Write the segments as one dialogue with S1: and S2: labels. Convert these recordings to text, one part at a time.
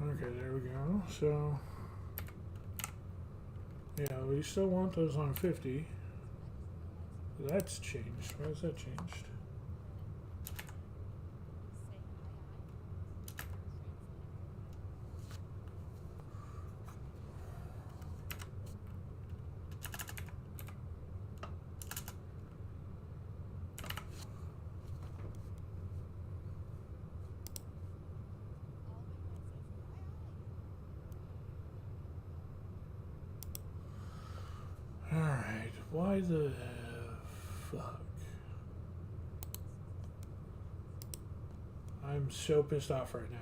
S1: Okay, there we go. So, yeah, we still want those on 50. That's changed. Why is that changed? Alright, why the fuck? I'm so pissed off right now.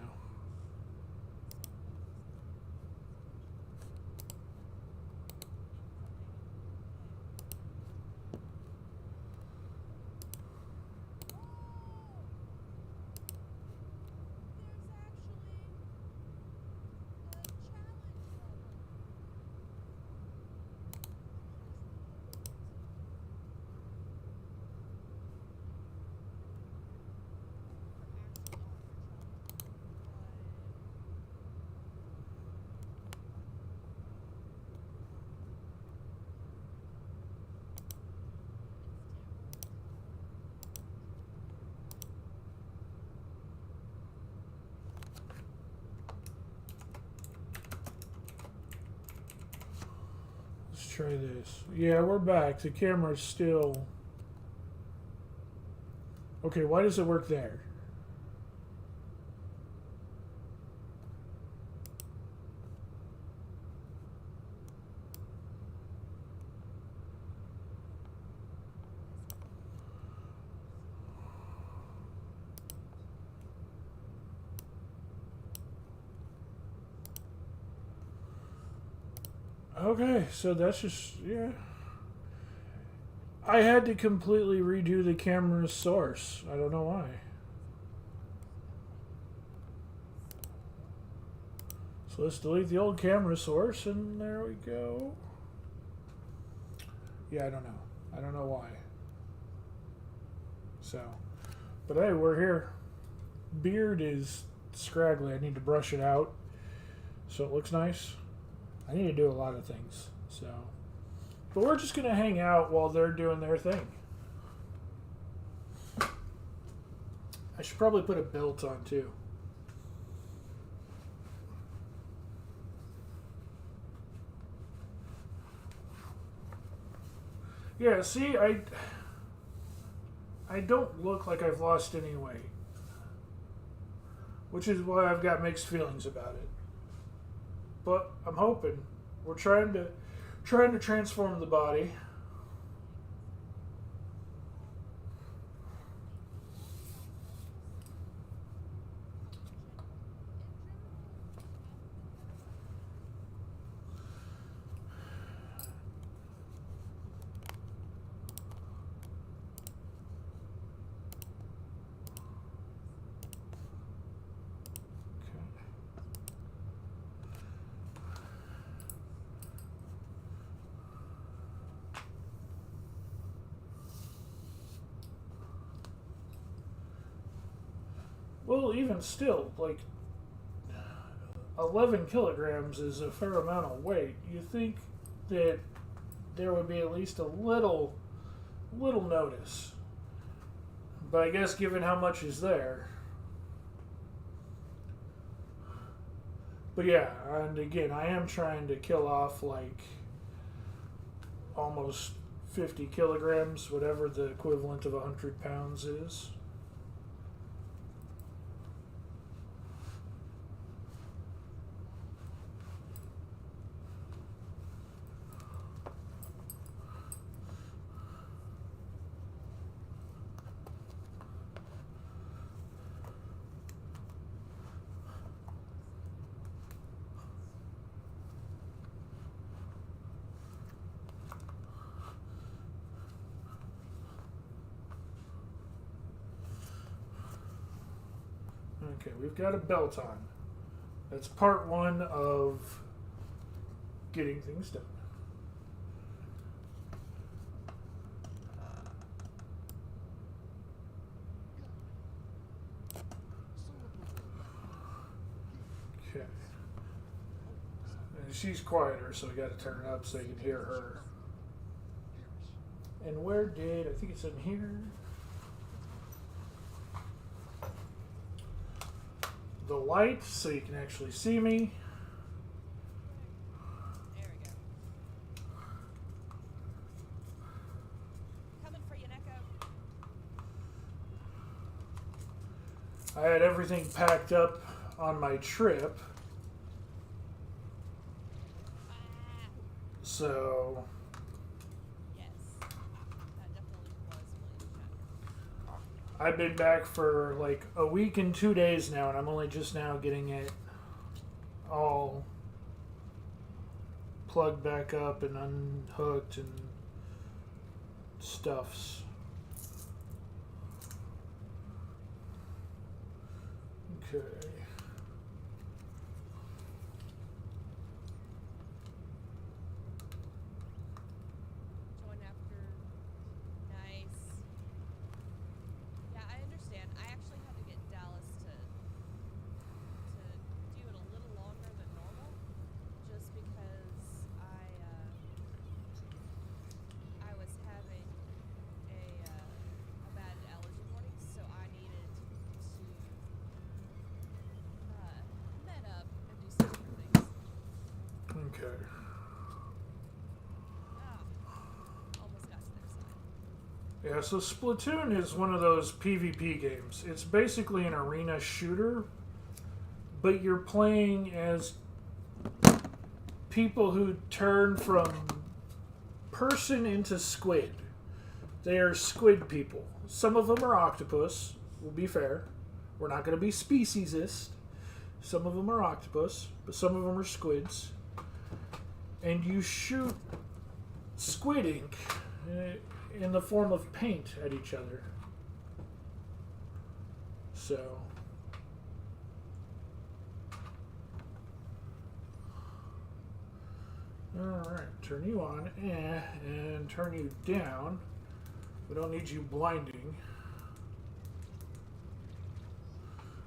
S1: Let's try this. Yeah, we're back. The camera's still... Okay, why does it work there? Okay, so that's just... Yeah. I had to completely redo the camera's source. I don't know why. So let's delete the old camera source, and there we go. Yeah, I don't know. I don't know why. So, but hey, we're here. Beard is scraggly. I need to brush it out so it looks nice. I need to do a lot of things. So, but we're just gonna hang out while they're doing their thing. I should probably put a belt on too. Yeah, see, I don't look like I've lost any weight, which is why I've got mixed feelings about it. But I'm hoping we're trying to transform the body. Well, even still, like 11 kilograms is a fair amount of weight. You think that there would be at least a little notice. But I guess given how much is there. But yeah, and again, I am trying to kill off like almost 50 kilograms, whatever the equivalent of 100 pounds is. Okay, we've got a belt on. That's part one of getting things done. Okay. And she's quieter, so we got to turn it up so you can hear her. And where did, I think it's in here. The light so you can actually see me.
S2: There we go. Coming for you, Neko.
S1: I had everything packed up on my trip. So
S2: Yes. That definitely was William Shatner.
S1: I've been back for like a week and 2 days now, and I'm only just now getting it all plugged back up and unhooked and stuffs. Okay.
S2: Join after. Nice. Yeah, I understand. I actually had to get Dallas to do it a little longer than normal, just because I was having a bad allergy morning, so I needed to met up and do some other things.
S1: Okay.
S2: Almost got to their side.
S1: Yeah, so Splatoon is one of those PvP games. It's basically an arena shooter, but you're playing as people who turn from person into squid. They are squid people. Some of them are octopus, we'll be fair. We're not going to be speciesist. Some of them are octopus, but some of them are squids. And you shoot squid ink in the form of paint at each other. So alright, turn you on and turn you down. We don't need you blinding.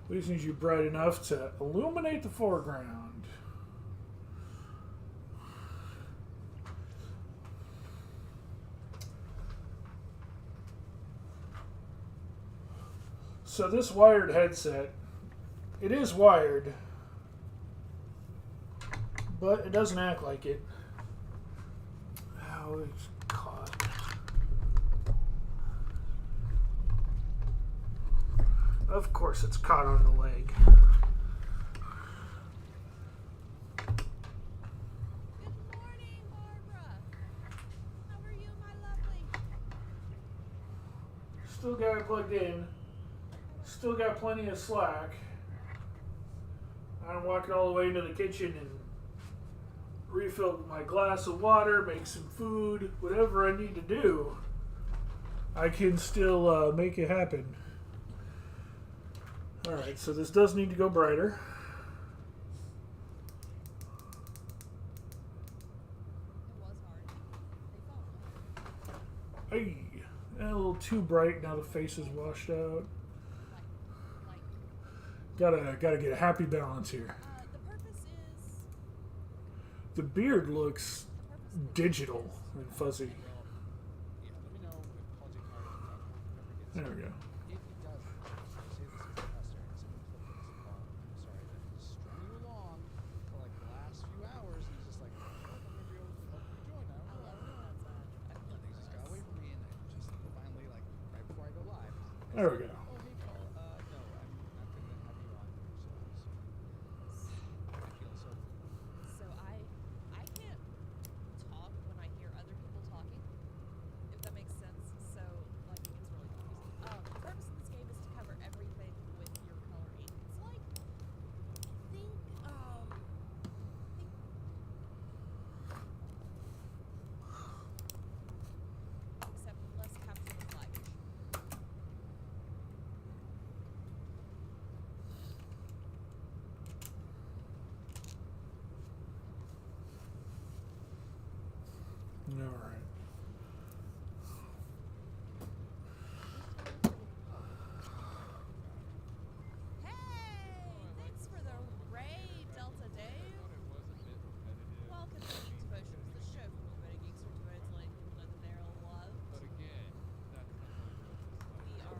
S1: We just need you bright enough to illuminate the foreground. So this wired headset, it is wired, but it doesn't act like it. Oh, it's caught. Of course it's caught on the leg.
S2: Good morning, Barbara. How are you, my lovely?
S1: Still got it plugged in. Still got plenty of slack. I'm walking all the way into the kitchen and refill my glass of water, make some food, whatever I need to do. I can still make it happen. Alright, so this does need to go brighter.
S2: It was hard.
S1: Hey, a little too bright, now the face is washed out. Gotta get a happy balance here.
S2: The purpose is.
S1: The beard looks digital and fuzzy.
S3: Yeah, let me know if Project Hard
S1: There we go.
S3: If it does, say this is Professor, and someone clips this call. I'm sorry that just strung you along for like the last few hours, and he's just like, I'm gonna be able to help you join now.
S2: I love it.
S3: And he just got away from me, and I just finally, like, right before I go live.
S1: There we go.
S3: Oh, hey, Paul. No, I'm not gonna have you on. So I feel so.
S2: So I can't talk when I hear other people talking, if that makes sense. So like it gets really confusing. The purpose of this game is to cover everything with your coloring. It's like think except less capture the flag.
S1: Alright.
S2: Hey, thanks for the raid,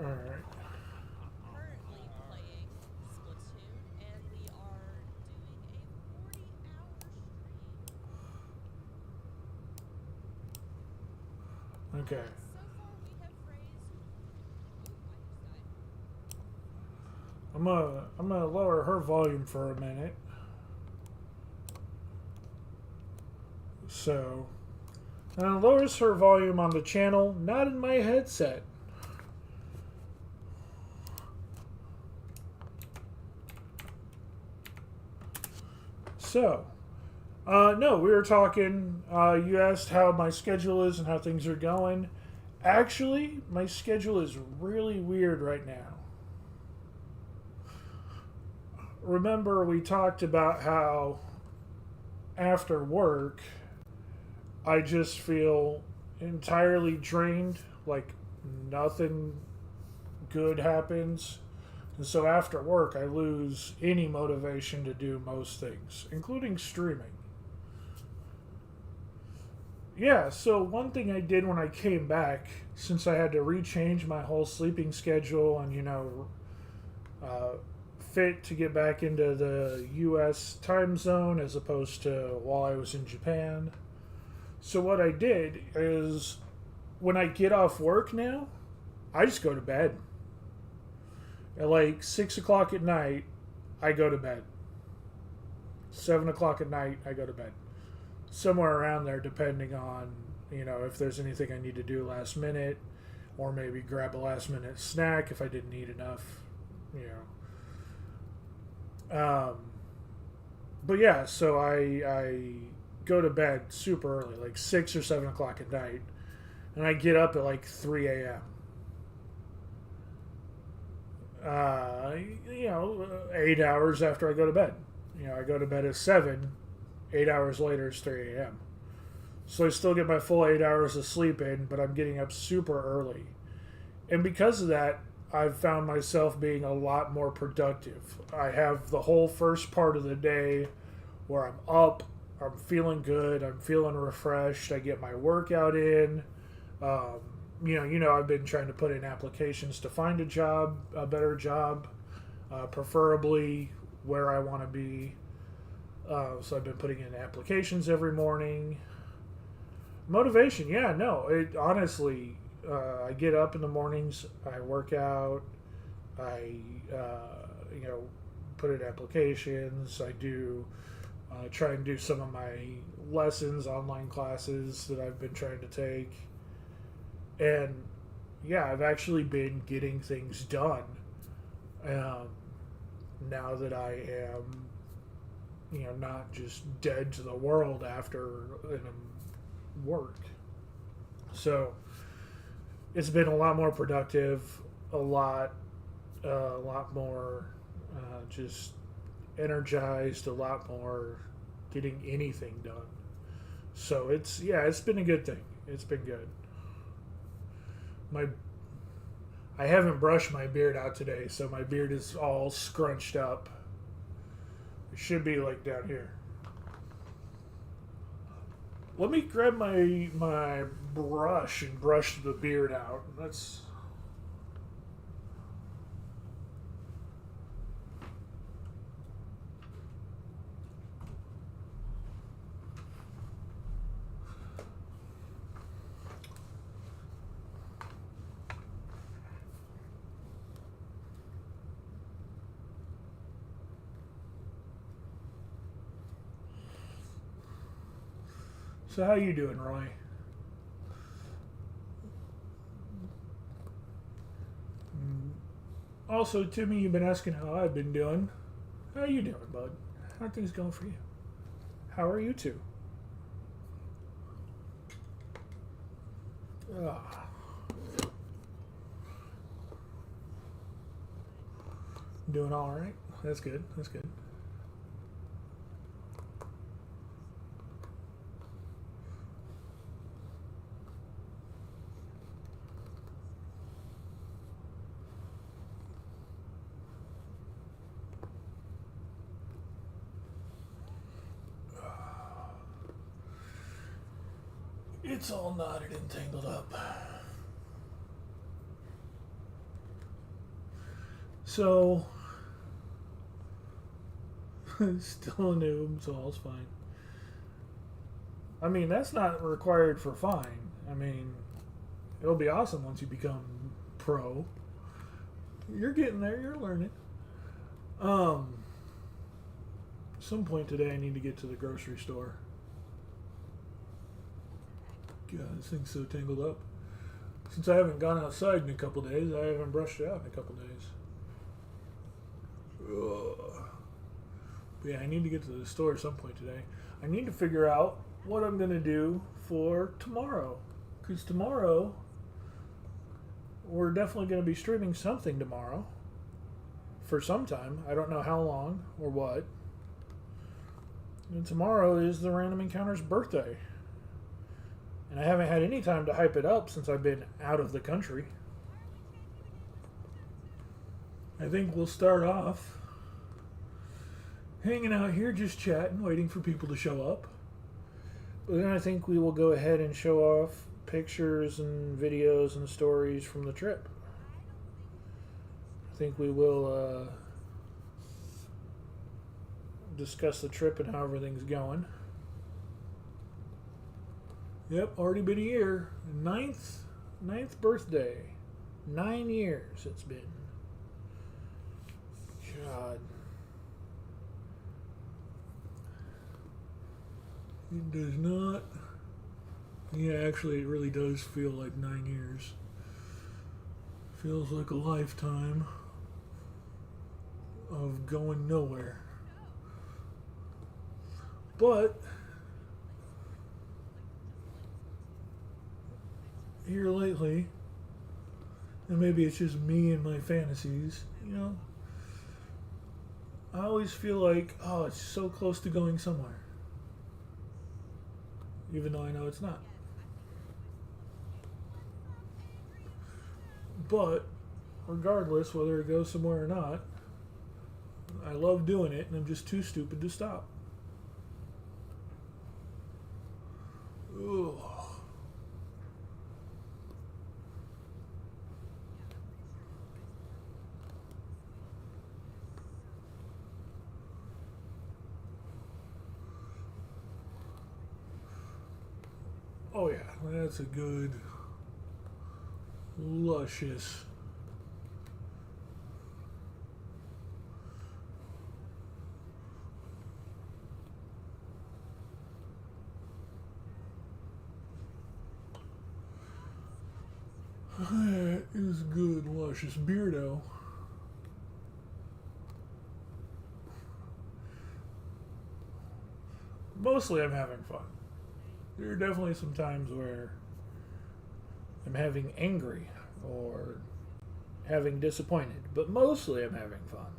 S1: Alright.
S2: currently playing Splatoon, and we are doing a 40-hour stream.
S1: Okay.
S2: So far, we have raised. Ooh, I just died.
S1: I'm gonna lower her volume for a minute. So, and it lowers her volume on the channel, not in my headset. So, no, we were talking. You asked how my schedule is and how things are going. Actually, my schedule is really weird right now. Remember, we talked about how after work, I just feel entirely drained, like nothing good happens. And so after work, I lose any motivation to do most things, including streaming. Yeah, so one thing I did when I came back, since I had to rechange my whole sleeping schedule and, fit to get back into the US time zone as opposed to while I was in Japan. So what I did is when I get off work now, I just go to bed. At like 6 o'clock at night, I go to bed. 7 o'clock at night, I go to bed. Somewhere around there, depending on, if there's anything I need to do last minute, or maybe grab a last minute snack if I didn't eat enough, But yeah, so I go to bed super early, like 6 or 7 o'clock at night, and I get up at like 3 a.m. 8 hours after I go to bed. I go to bed at 7, 8 hours later it's 3 a.m. So I still get my full 8 hours of sleep in, but I'm getting up super early. And because of that, I've found myself being a lot more productive. I have the whole first part of the day where I'm up, I'm feeling good, I'm feeling refreshed, I get my workout in. I've been trying to put in applications to find a job, a better job, preferably where I want to be. So I've been putting in applications every morning. Motivation, yeah, no, it honestly, I get up in the mornings, I work out, I, put in applications, I do try and do some of my lessons, online classes that I've been trying to take. And yeah, I've actually been getting things done now that I am, not just dead to the world after work. So it's been a lot more productive, a lot more just energized, a lot more getting anything done. So it's been a good thing. It's been good. I haven't brushed my beard out today, so my beard is all scrunched up. It should be like down here. Let me grab my brush and brush the beard out. Let's. So how you doing, Roy? Also, Timmy, you've been asking how I've been doing. How are you doing, bud? How are things going for you? How are you two? Doing all right. That's good. That's good. It's all knotted and tangled up. So, still a noob, so all's fine. I mean, that's not required for fine. I mean, it'll be awesome once you become pro. You're getting there, you're learning. Some point today I need to get to the grocery store. God, this thing's so tangled up. Since I haven't gone outside in a couple days, I haven't brushed it out in a couple days. Ugh. But yeah, I need to get to the store at some point today. I need to figure out what I'm going to do for tomorrow. Because tomorrow, we're definitely going to be streaming something tomorrow. For some time. I don't know how long or what. And tomorrow is the Random Encounter's birthday. And I haven't had any time to hype it up since I've been out of the country. I think we'll start off hanging out here, just chatting, waiting for people to show up. But then I think we will go ahead and show off pictures and videos and stories from the trip. I think we will discuss the trip and how everything's going. Yep, already been a year. Ninth birthday. 9 years it's been. God. It does not. Yeah, actually, it really does feel like 9 years. Feels like a lifetime of going nowhere. But here lately, and maybe it's just me and my fantasies, you know, I always feel like, oh, it's so close to going somewhere. Even though I know it's not. But regardless, whether it goes somewhere or not, I love doing it, and I'm just too stupid to stop. Ugh. Oh yeah, that's a good, luscious. That is good, luscious beardo. Mostly I'm having fun. There are definitely some times where I'm having angry or having disappointed, but mostly I'm having fun.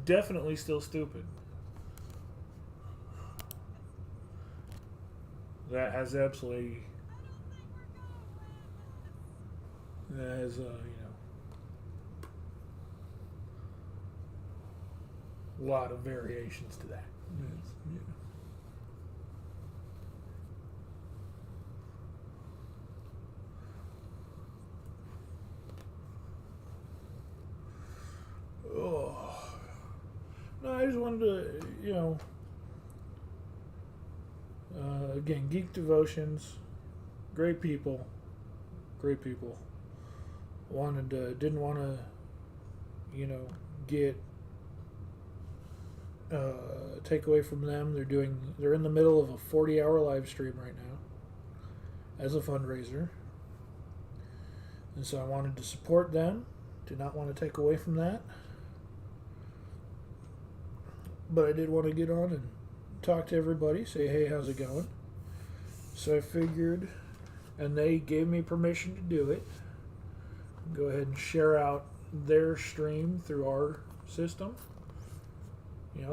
S1: Definitely still stupid. That has absolutely, that has, a lot of variations to that. Yes, yeah. Oh. No, I just wanted to, again, Geek Devotions, great people. Didn't want to, get take away from them. They're in the middle of a 40-hour live stream right now as a fundraiser, and so I wanted to support them. Did not want to take away from that, but I did want to get on and talk to everybody, say hey, how's it going? So I figured, and they gave me permission to do it, go ahead and share out their stream through our system,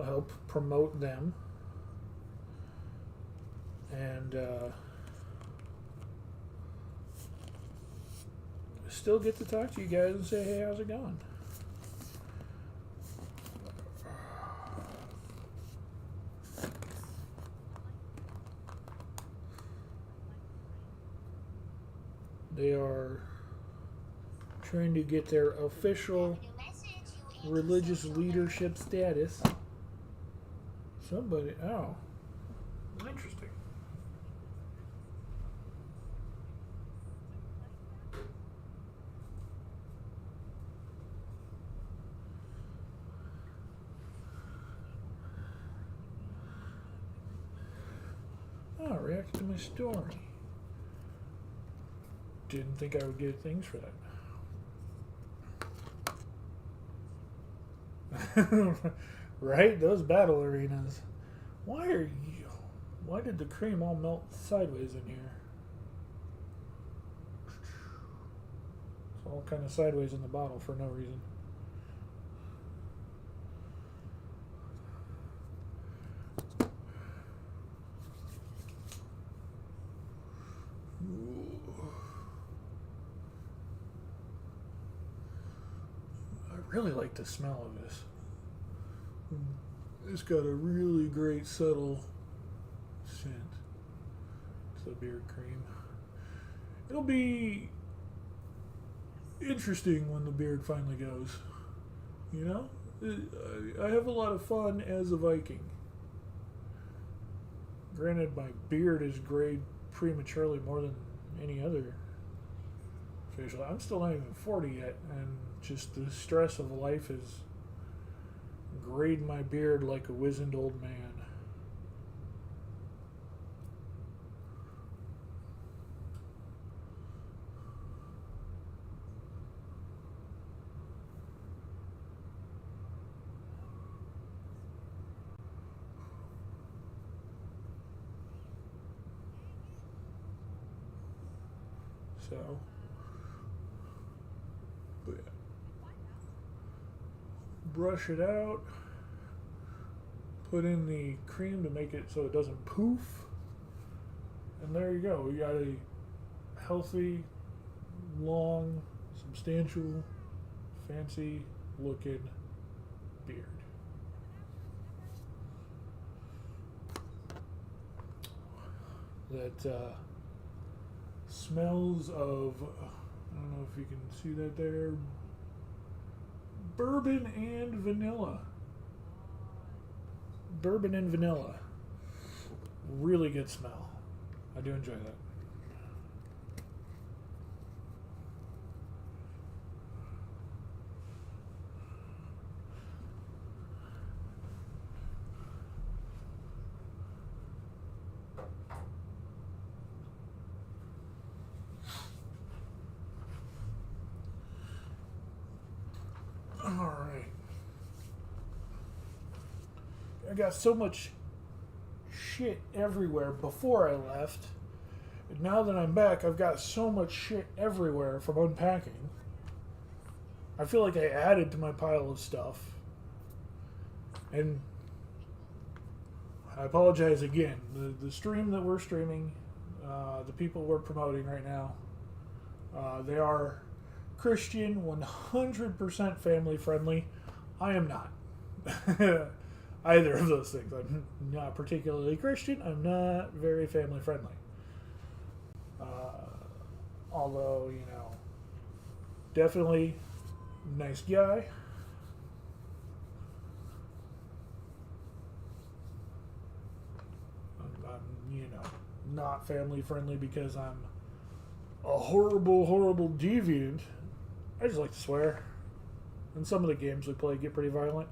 S1: help promote them, and still get to talk to you guys and say hey, how's it going? are trying to get their official religious leadership status. Somebody, oh, interesting. Oh, react to my story. Didn't think I would get things for that. Right? Those battle arenas. Why did the cream all melt sideways in here? It's all kind of sideways in the bottle for no reason. I really like the smell of this. It's got a really great subtle scent. It's the beard cream. It'll be interesting when the beard finally goes. You know? I have a lot of fun as a Viking. Granted, my beard is grayed prematurely more than any other facial. I'm still not even 40 yet, and just the stress of life has grayed my beard like a wizened old man. So, but yeah. Brush it out, put in the cream to make it so it doesn't poof, and there you go. You got a healthy, long, substantial, fancy looking beard. That smells of, I don't know if you can see that there, bourbon and vanilla. Bourbon and vanilla. Really good smell. I do enjoy that. Alright. I got so much shit everywhere before I left. And now that I'm back, I've got so much shit everywhere from unpacking. I feel like I added to my pile of stuff. And I apologize again. The stream that we're streaming, the people we're promoting right now, they are Christian, 100% family friendly. I am not. Either of those things. I'm not particularly Christian. I'm not very family friendly. Although, you know, definitely nice guy. I'm, you know, not family friendly because I'm a horrible, horrible deviant. I just like to swear. And some of the games we play get pretty violent.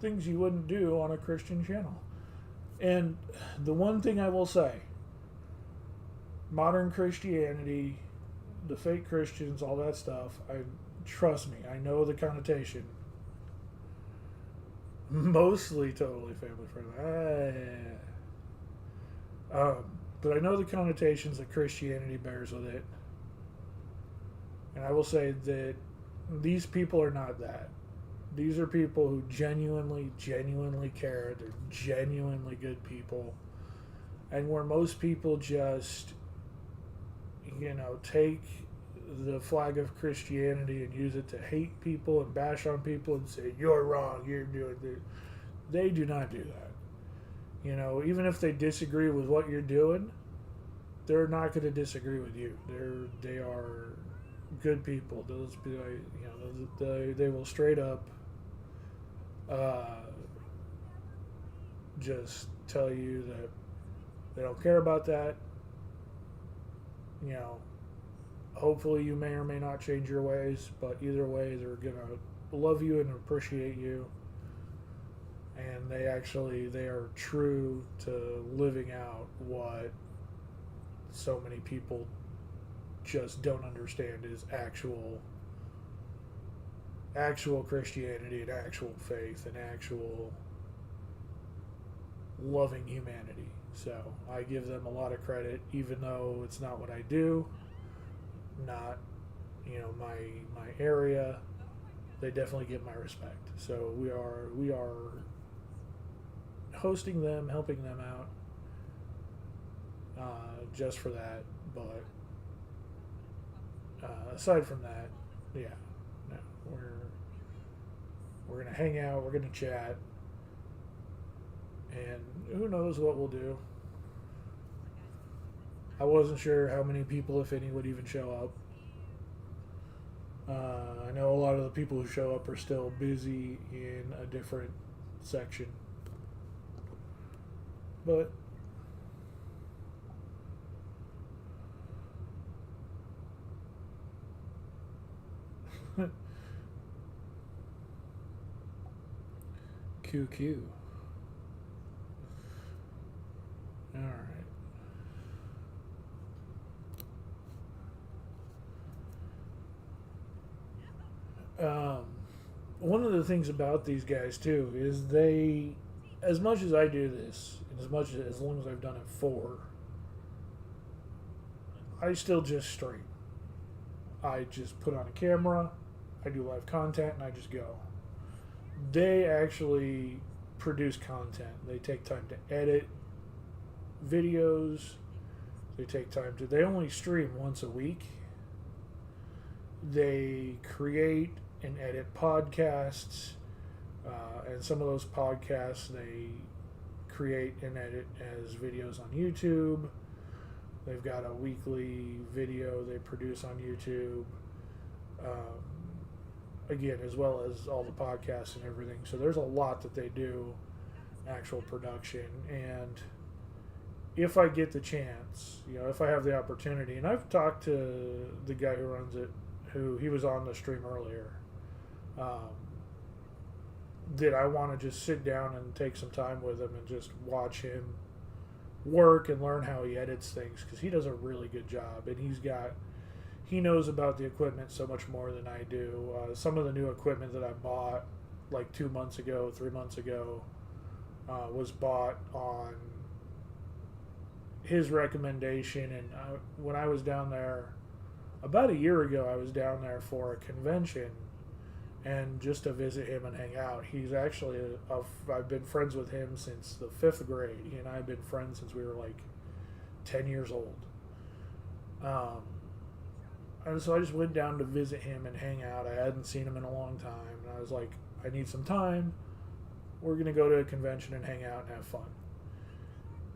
S1: Things you wouldn't do on a Christian channel. And the one thing I will say, modern Christianity, the fake Christians, all that stuff, trust me, I know the connotation. Mostly totally family friendly. But I know the connotations that Christianity bears with it. And I will say that these people are not that. These are people who genuinely care. They're genuinely good people. And where most people just, you know, take the flag of Christianity and use it to hate people and bash on people and say, you're wrong, you're doing this. They do not do that. You know, even if they disagree with what you're doing, they're not going to disagree with you. They are good people. Those be like, they will straight up uh, just tell you that they don't care about that. You know, hopefully you may or may not change your ways, but either way, they're gonna love you and appreciate you. And they are true to living out what so many people just don't understand is actual Christianity and actual faith and actual loving humanity. So I give them a lot of credit, even though it's not what I do, not my area. They definitely get my respect. So we are hosting them, helping them out, just for that. But aside from that, yeah, no, we're gonna hang out, we're gonna chat, and who knows what we'll do. I wasn't sure how many people, if any, would even show up. I know a lot of the people who show up are still busy in a different section. But QQ. All right. One of the things about these guys too is they, as much as I do this, and as long as I've done it for, I still just stream. I just put on a camera, I do live content, and I just go. They actually produce content. They take time to edit videos. They only stream once a week. They create and edit podcasts, and some of those podcasts they create and edit as videos on YouTube. They've got a weekly video they produce on YouTube, again, as well as all the podcasts and everything. So there's a lot that they do, actual production. And if I get the chance, if I have the opportunity, and I've talked to the guy who runs it, he was on the stream earlier, that I want to just sit down and take some time with him and just watch him work and learn how he edits things, because he does a really good job, and he knows about the equipment so much more than I do. Some of the new equipment that I bought like 2 months ago, 3 months ago, was bought on his recommendation. And when I was down there about a year ago, I was down there for a convention and just to visit him and hang out. He's actually I've been friends with him since the 5th grade. He and I have been friends since we were like 10 years old. And so I just went down to visit him and hang out. I hadn't seen him in a long time, and I was like, I need some time. We're going to go to a convention and hang out and have fun.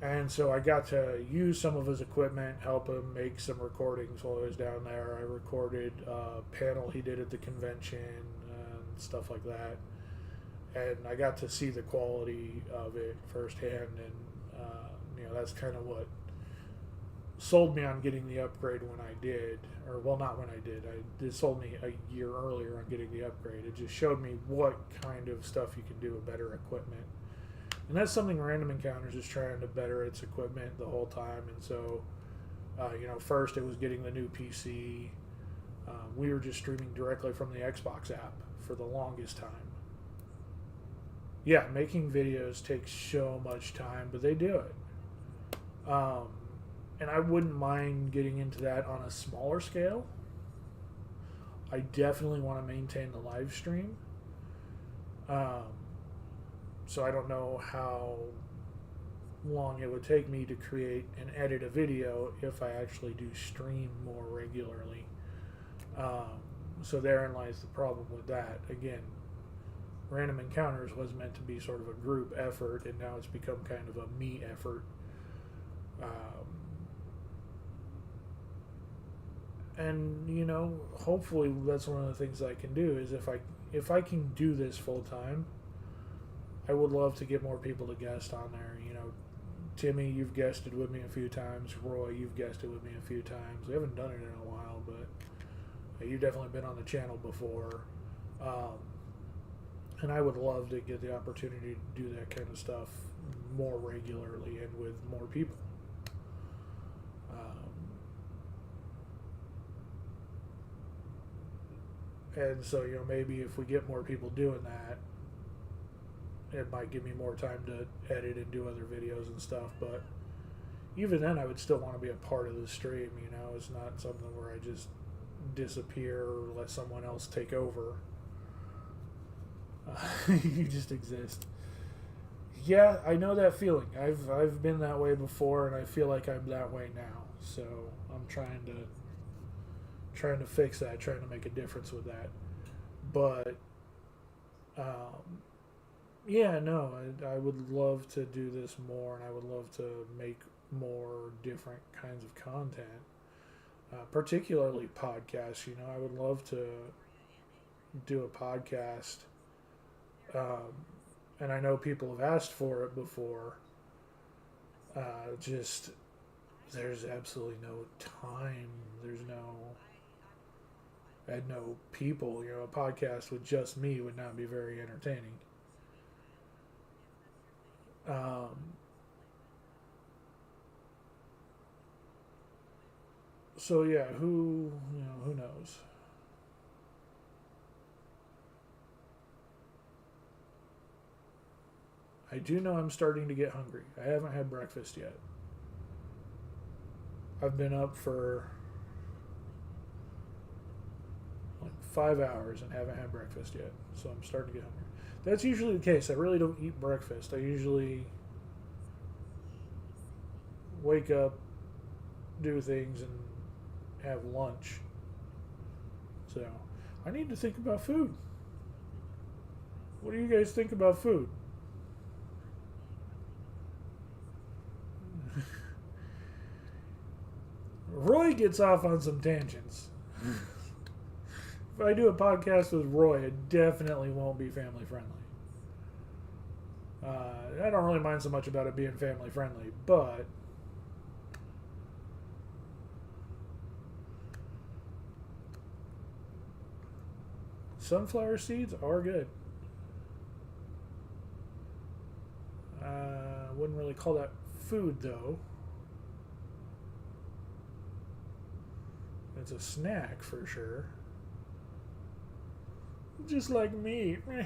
S1: And so I got to use some of his equipment, help him make some recordings while I was down there. I recorded a panel he did at the convention and stuff like that. And I got to see the quality of it firsthand, and that's kind of what sold me on getting the upgrade when I did. Or, well, not when I did. It sold me a year earlier on getting the upgrade. It just showed me what kind of stuff you can do with better equipment. And that's something Random Encounters is trying to better its equipment the whole time. And so, first it was getting the new PC. We were just streaming directly from the Xbox app for the longest time. Yeah, making videos takes so much time, but they do it. And I wouldn't mind getting into that on a smaller scale. I definitely want to maintain the live stream. So I don't know how long it would take me to create and edit a video if I actually do stream more regularly. So therein lies the problem with that. Again, Random Encounters was meant to be sort of a group effort, and now it's become kind of a me effort. and you know, hopefully that's one of the things I can do is if I can do this full time, I would love to get more people to guest on there. You know, Timmy, you've guested with me a few times. Roy, you've guested with me a few times. We haven't done it in a while, but you've definitely been on the channel before. And I would love to get the opportunity to do that kind of stuff more regularly and with more people. And so, you know, maybe if we get more people doing that, it might give me more time to edit and do other videos and stuff. But even then, I would still want to be a part of the stream. You know, it's not something where I just disappear or let someone else take over. You just exist. Yeah, I know that feeling. I've been that way before, and I feel like I'm that way now. So I'm trying to fix that, trying to make a difference with that. But yeah, no, I would love to do this more, and I would love to make more different kinds of content, particularly podcasts. You know, I would love to do a podcast, and I know people have asked for it before. Just there's absolutely no time. There's no. I had no people. You know, a podcast with just me would not be very entertaining. So yeah, who knows? I do know I'm starting to get hungry. I haven't had breakfast yet. I've been up for like 5 hours and haven't had breakfast yet, so I'm starting to get hungry. That's usually the case. I really don't eat breakfast. I usually wake up, do things, and have lunch. So I need to think about food. What do you guys think about food? Roy gets off on some tangents. If I do a podcast with Roy, it definitely won't be family friendly. I don't really mind so much about it being family friendly, but sunflower seeds are good. Wouldn't really call that food though. It's a snack for sure. Just like meat. No,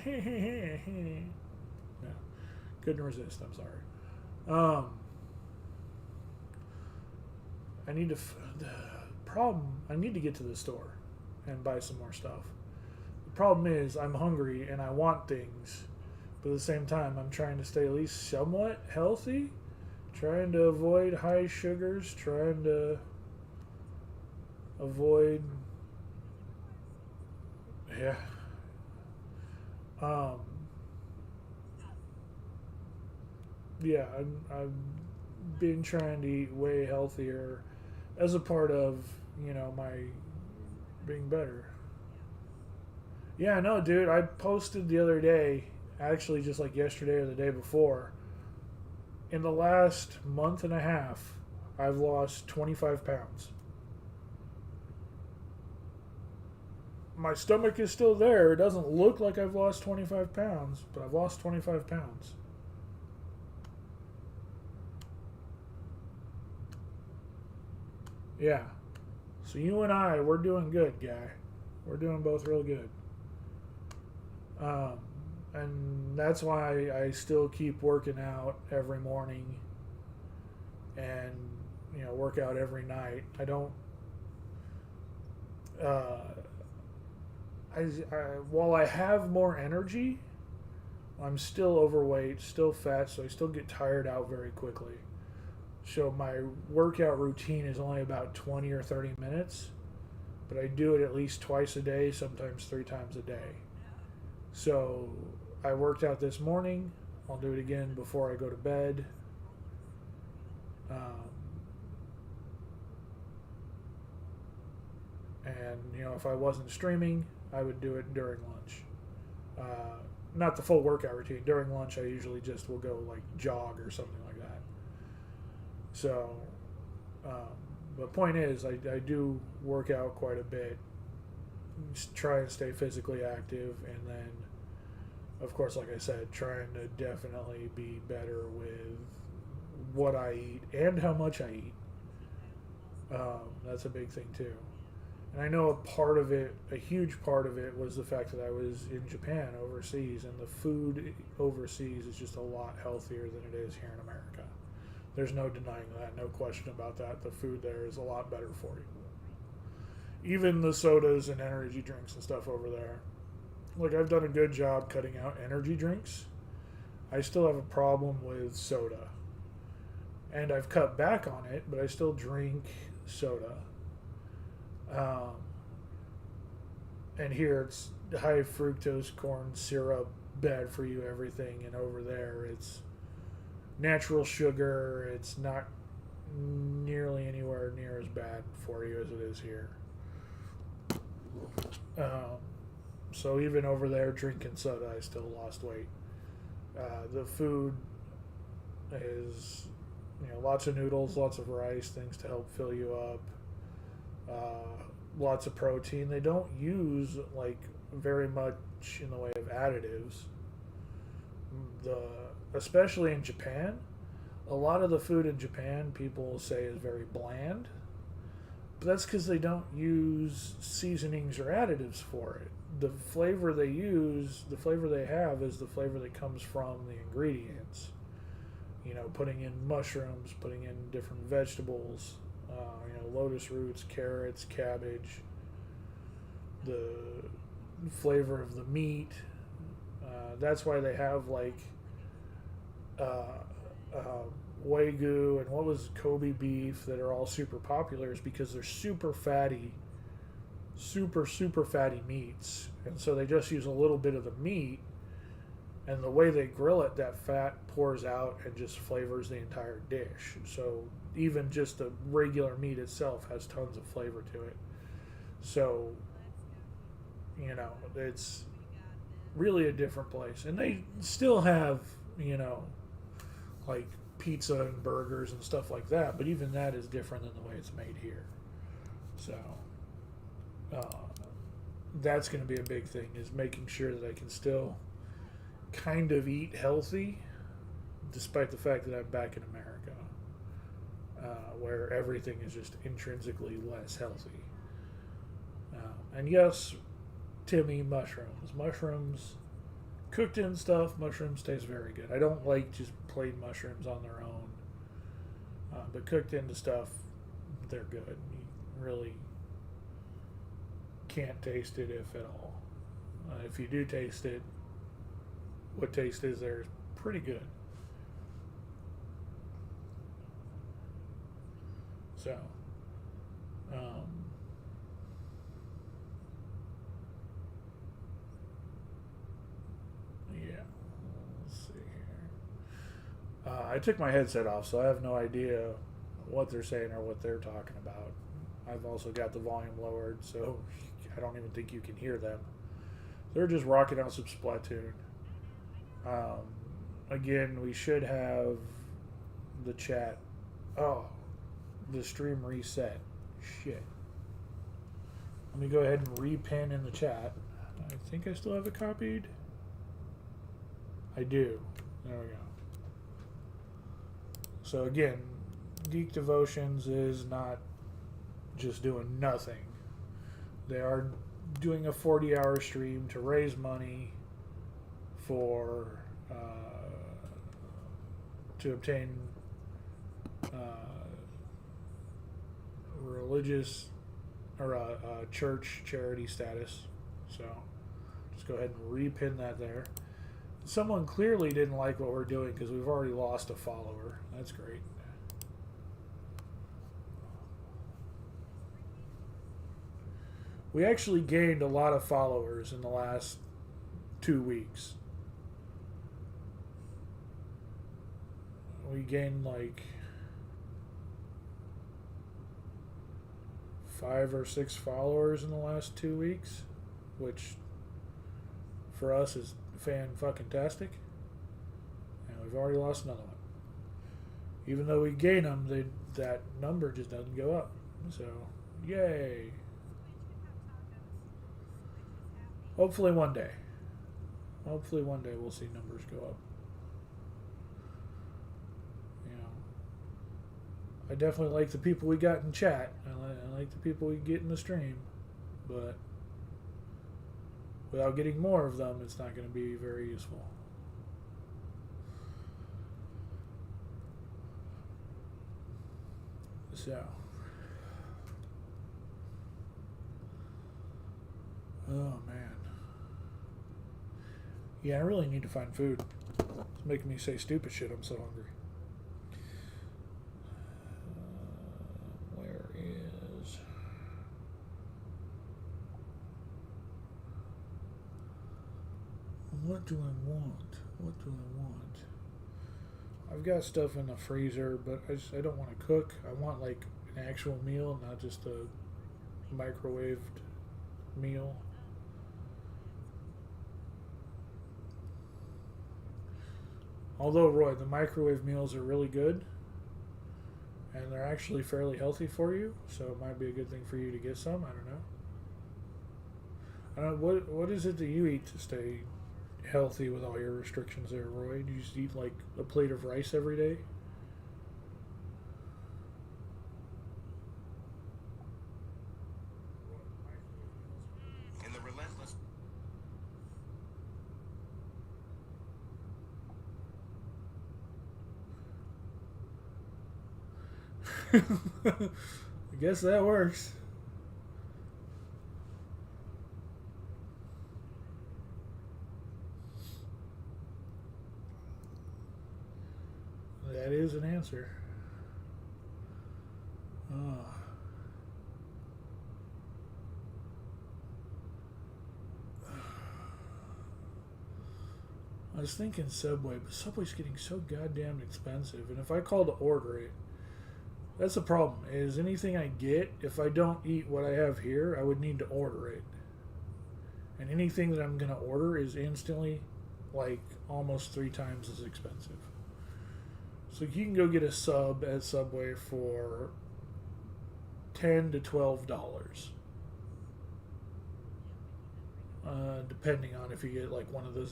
S1: couldn't resist. I'm sorry. I need to. The problem. I need to get to the store and buy some more stuff. The problem is I'm hungry and I want things, but at the same time I'm trying to stay at least somewhat healthy, trying to avoid high sugars, trying to avoid. Yeah. Yeah, I've been trying to eat way healthier as a part of, you know, my being better. Yeah, no, dude, I posted the other day, actually just like yesterday or the day before, in the last month and a half, I've lost 25 pounds. My stomach is still there. It doesn't look like I've lost 25 pounds, but I've lost 25 pounds. Yeah. So you and I, we're doing good, guy. We're doing both real good. And that's why I still keep working out every morning and, you know, work out every night. I don't... while I have more energy, I'm still overweight, still fat, so I still get tired out very quickly. So my workout routine is only about 20 or 30 minutes, but I do it at least twice a day, sometimes 3 times a day. So I worked out this morning. I'll do it again before I go to bed. And, you know, if I wasn't streaming, I would do it during lunch. Not the full workout routine. During lunch, I usually just will go like jog or something like that. So, but point is, I do work out quite a bit. Just try and stay physically active, and then, of course, like I said, trying to definitely be better with what I eat and how much I eat. That's a big thing too. And I know a huge part of it was the fact that I was in Japan overseas, and the food overseas is just a lot healthier than it is here in America. There's no denying that, no question about that. The food there is a lot better for you. Even the sodas and energy drinks and stuff over there. Like, I've done a good job cutting out energy drinks. I still have a problem with soda. And I've cut back on it, but I still drink soda. And here it's high fructose corn syrup, bad for you, everything. And over there it's natural sugar. It's not nearly anywhere near as bad for you as it is here. So even over there drinking soda, I still lost weight. The food is, you know, lots of noodles, lots of rice, things to help fill you up. Lots of protein. They don't use like very much in the way of additives. Especially in Japan, a lot of the food in Japan people say is very bland, but that's because they don't use seasonings or additives for it. The flavor they use, the flavor they have, is the flavor that comes from the ingredients. You know, putting in mushrooms, putting in different vegetables, you know, lotus roots, carrots, cabbage, the flavor of the meat. That's why they have like Wagyu and what was Kobe beef that are all super popular, is because they're super fatty, super fatty meats. And so they just use a little bit of the meat, and the way they grill it, that fat pours out and just flavors the entire dish. So even just the regular meat itself has tons of flavor to it. So, you know, it's really a different place. And they still have, you know, like pizza and burgers and stuff like that, but even that is different than the way it's made here. So that's going to be a big thing, is making sure that I can still kind of eat healthy despite the fact that I'm back in America, where everything is just intrinsically less healthy. And yes, Timmy, mushrooms cooked in stuff, mushrooms taste very good. I don't like just plain mushrooms on their own, but cooked into stuff, they're good. You really can't taste it, if at all. If you do taste it, what taste is there is pretty good. So, yeah, let's see here. I took my headset off, so I have no idea what they're saying or what they're talking about. I've also got the volume lowered, so I don't even think you can hear them. They're just rocking out some Splatoon. Again, we should have the chat. Oh, the stream reset. Shit. Let me go ahead and repin in the chat. I think I still have it copied. I do. There we go. So again, Geek Devotions is not just doing nothing. They are doing a 40-hour stream to raise money for to obtain religious or church charity status. So just go ahead and repin that there. Someone clearly didn't like what we're doing because we've already lost a follower. That's great. We actually gained a lot of followers in the last 2 weeks. We gained like 5 or 6 followers in the last 2 weeks, which for us is fan-fucking-tastic. And we've already lost another one. Even though we gain them, that number just doesn't go up. So, yay. Hopefully one day. Hopefully one day we'll see numbers go up. You know, I definitely like the people we got in chat. I like the people we get in the stream. But without getting more of them, it's not going to be very useful. So, oh man, yeah, I really need to find food. It's making me say stupid shit. I'm so hungry. Where is? What do I want? What do I want? I've got stuff in the freezer, but I don't want to cook. I want like an actual meal, not just a microwaved meal. Although, Roy, the microwave meals are really good, and they're actually fairly healthy for you, so it might be a good thing for you to get some. I don't know. What is it that you eat to stay healthy with all your restrictions there, Roy? Do you just eat like a plate of rice every day?
S4: In the relentless
S1: I guess that works. That is an answer. I was thinking Subway, but Subway's getting so goddamn expensive. And if I call to order it, that's the problem. Is anything I get, if I don't eat what I have here, I would need to order it. And anything that I'm going to order is instantly like almost 3 times as expensive. So you can go get a sub at Subway for $10 to $12. Depending on if you get like one of the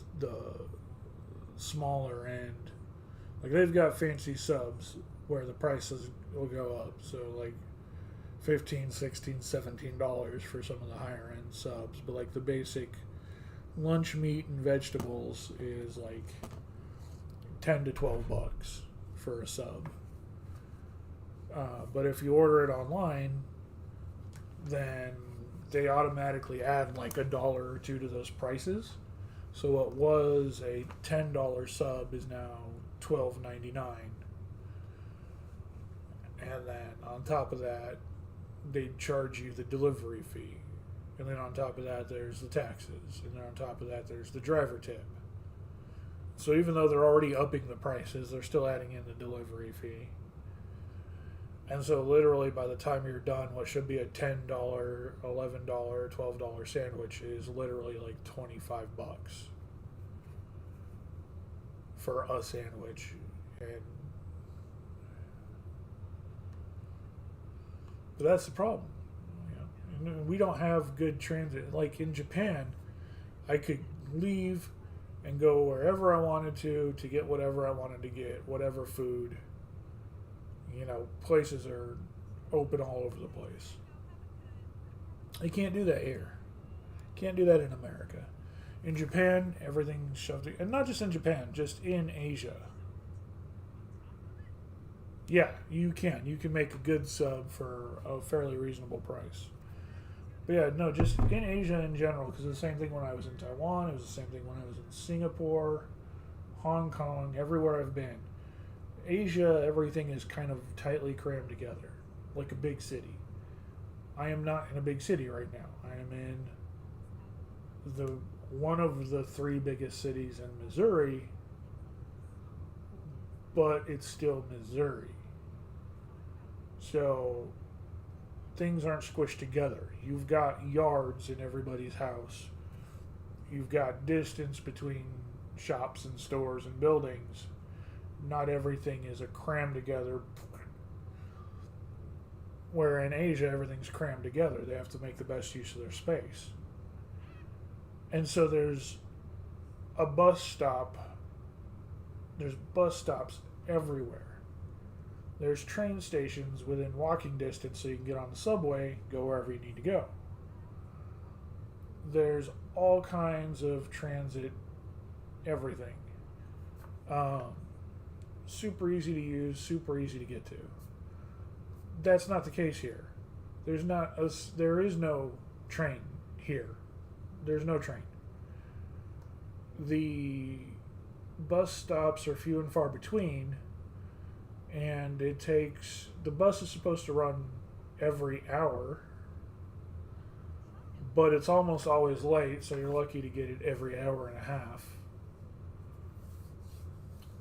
S1: smaller end. Like they've got fancy subs where the prices will go up. So like $15, $16, $17 for some of the higher end subs. But like the basic lunch meat and vegetables is like $10 to $12 for a sub. But if you order it online, then they automatically add like $1 or $2 to those prices. So what was a $10 sub is now $12.99. And then on top of that, they charge you the delivery fee. And then on top of that, there's the taxes. And then on top of that, there's the driver tip. So even though they're already upping the prices, they're still adding in the delivery fee. And so literally by the time you're done, what should be a $10, $11, $12 sandwich is literally like $25 for a sandwich. But that's the problem. You know, we don't have good transit. Like in Japan, I could leave and go wherever I wanted to get whatever I wanted to get, whatever food. You know, places are open all over the place. You can't do that here. Can't do that in America. In Japan, everything's shoved in, and not just in Japan, just in Asia. Yeah, you can. You can make a good sub for a fairly reasonable price. But yeah, no, just in Asia in general, because it's the same thing when I was in Taiwan, it was the same thing when I was in Singapore, Hong Kong, everywhere I've been. Asia, everything is kind of tightly crammed together, like a big city. I am not in a big city right now. I am in one of the 3 biggest cities in Missouri, but it's still Missouri. So things aren't squished together. You've got yards in everybody's house. You've got distance between shops and stores and buildings. Not everything is a crammed together. Where in Asia, everything's crammed together. They have to make the best use of their space. And so there's a bus stop. There's bus stops everywhere. There's train stations within walking distance so you can get on the subway, go wherever you need to go. There's all kinds of transit, everything. Super easy to use, super easy to get to. That's not the case here. There is no train here. There's no train. The bus stops are few and far between, and the bus is supposed to run every hour, but it's almost always late, so you're lucky to get it every hour and a half.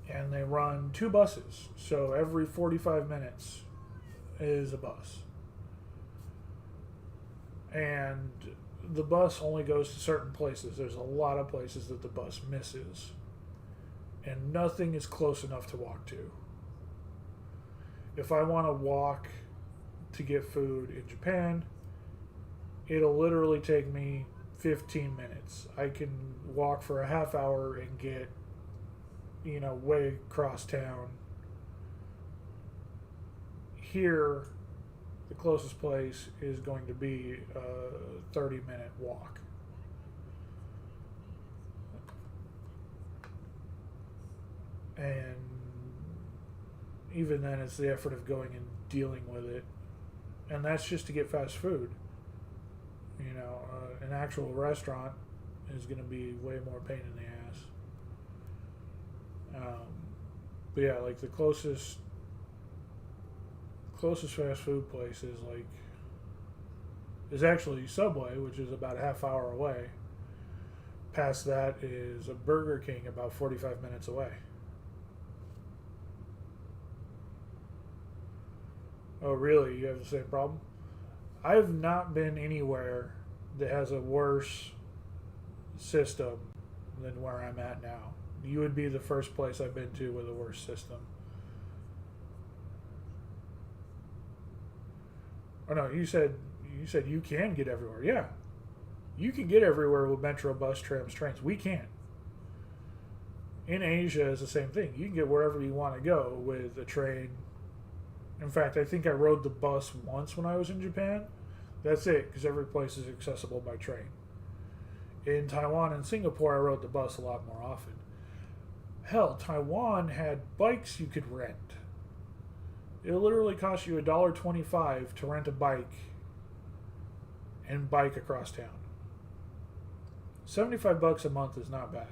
S1: And they run 2 buses, so every 45 minutes is a bus. And the bus only goes to certain places. There's a lot of places that the bus misses. And nothing is close enough to walk to. If I want to walk to get food in Japan, it'll literally take me 15 minutes. I can walk for a half hour and get, way across town. Here, the closest place is going to be a 30-minute walk. And even then, it's the effort of going and dealing with it. And that's just to get fast food. An actual restaurant is going to be way more pain in the ass. But yeah, like the closest fast food place is actually Subway, which is about a half hour away. Past that is a Burger King about 45 minutes away. Oh, really? You have the same problem? I've not been anywhere that has a worse system than where I'm at now. You would be the first place I've been to with a worse system. Oh no, you said you can get everywhere. Yeah. You can get everywhere with metro, bus, trams, trains. We can't. In Asia, it's the same thing. You can get wherever you want to go with a train. In fact, I think I rode the bus once when I was in Japan. That's it, because every place is accessible by train. In Taiwan and Singapore, I rode the bus a lot more often. Hell, Taiwan had bikes you could rent. It literally cost you $1.25 to rent a bike and bike across town. $75 a month is not bad.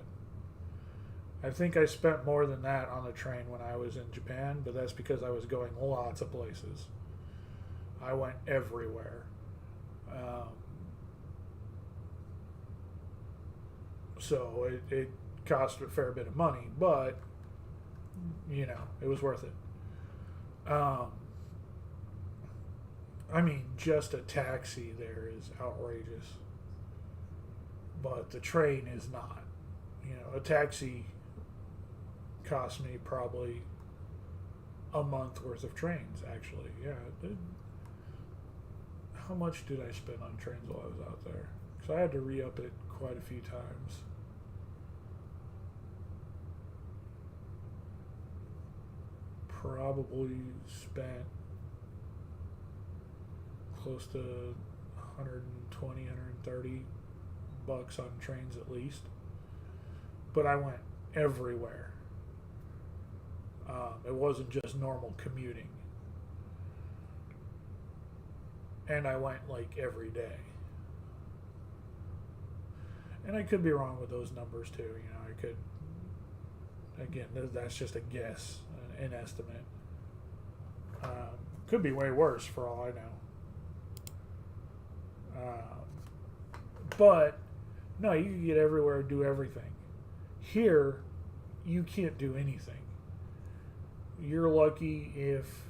S1: I think I spent more than that on the train when I was in Japan, but that's because I was going lots of places. I went everywhere. So it cost a fair bit of money, but, it was worth it. Just a taxi there is outrageous. But the train is not. A taxi cost me probably a month worth of trains, actually. Yeah. How much did I spend on trains while I was out there? Because I had to re-up it quite a few times. Probably spent close to 120, 130 bucks on trains at least. But I went everywhere. It wasn't just normal commuting. And I went every day. And I could be wrong with those numbers too. I could, again, that's just a guess, an estimate. Could be way worse for all I know. But no, you can get everywhere and do everything. Here, you can't do anything. You're lucky if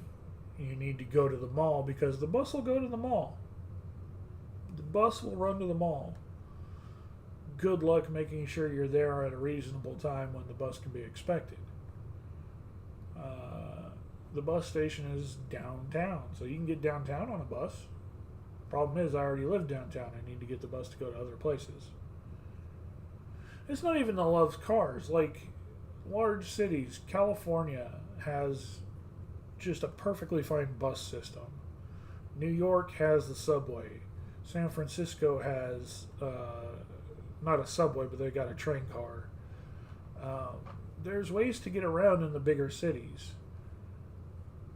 S1: you need to go to the mall because the bus will go to the mall. The bus will run to the mall. Good luck making sure you're there at a reasonable time when the bus can be expected. The bus station is downtown, so you can get downtown on a bus. Problem is, I already live downtown. I need to get the bus to go to other places. It's not even the loves cars. Like, large cities, California has just a perfectly fine bus system. New York has the subway. San Francisco has not a subway, but they got a train car. There's ways to get around in the bigger cities.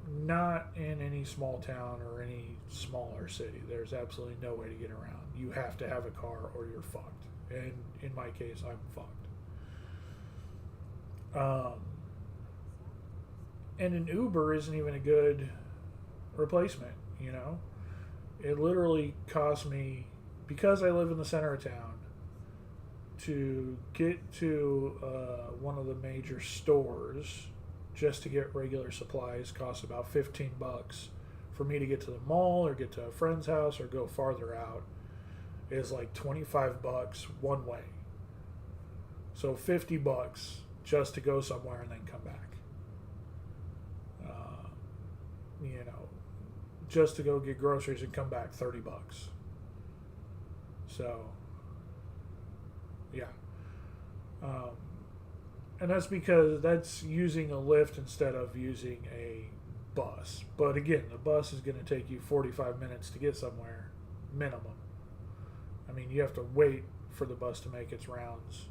S1: Not in any small town or any smaller city. There's absolutely no way to get around. You have to have a car or you're fucked. And in my case, I'm fucked. And an Uber isn't even a good replacement, you know? It literally cost me, because I live in the center of town, to get to one of the major stores just to get regular supplies costs about $15. For me to get to the mall or get to a friend's house or go farther out is like $25 one way. So $50 just to go somewhere and then come back. You know, just to go get groceries and come back, $30. So, yeah. And that's because that's using a Lyft instead of using a bus. But again, the bus is going to take you 45 minutes to get somewhere, minimum. I mean, you have to wait for the bus to make its rounds.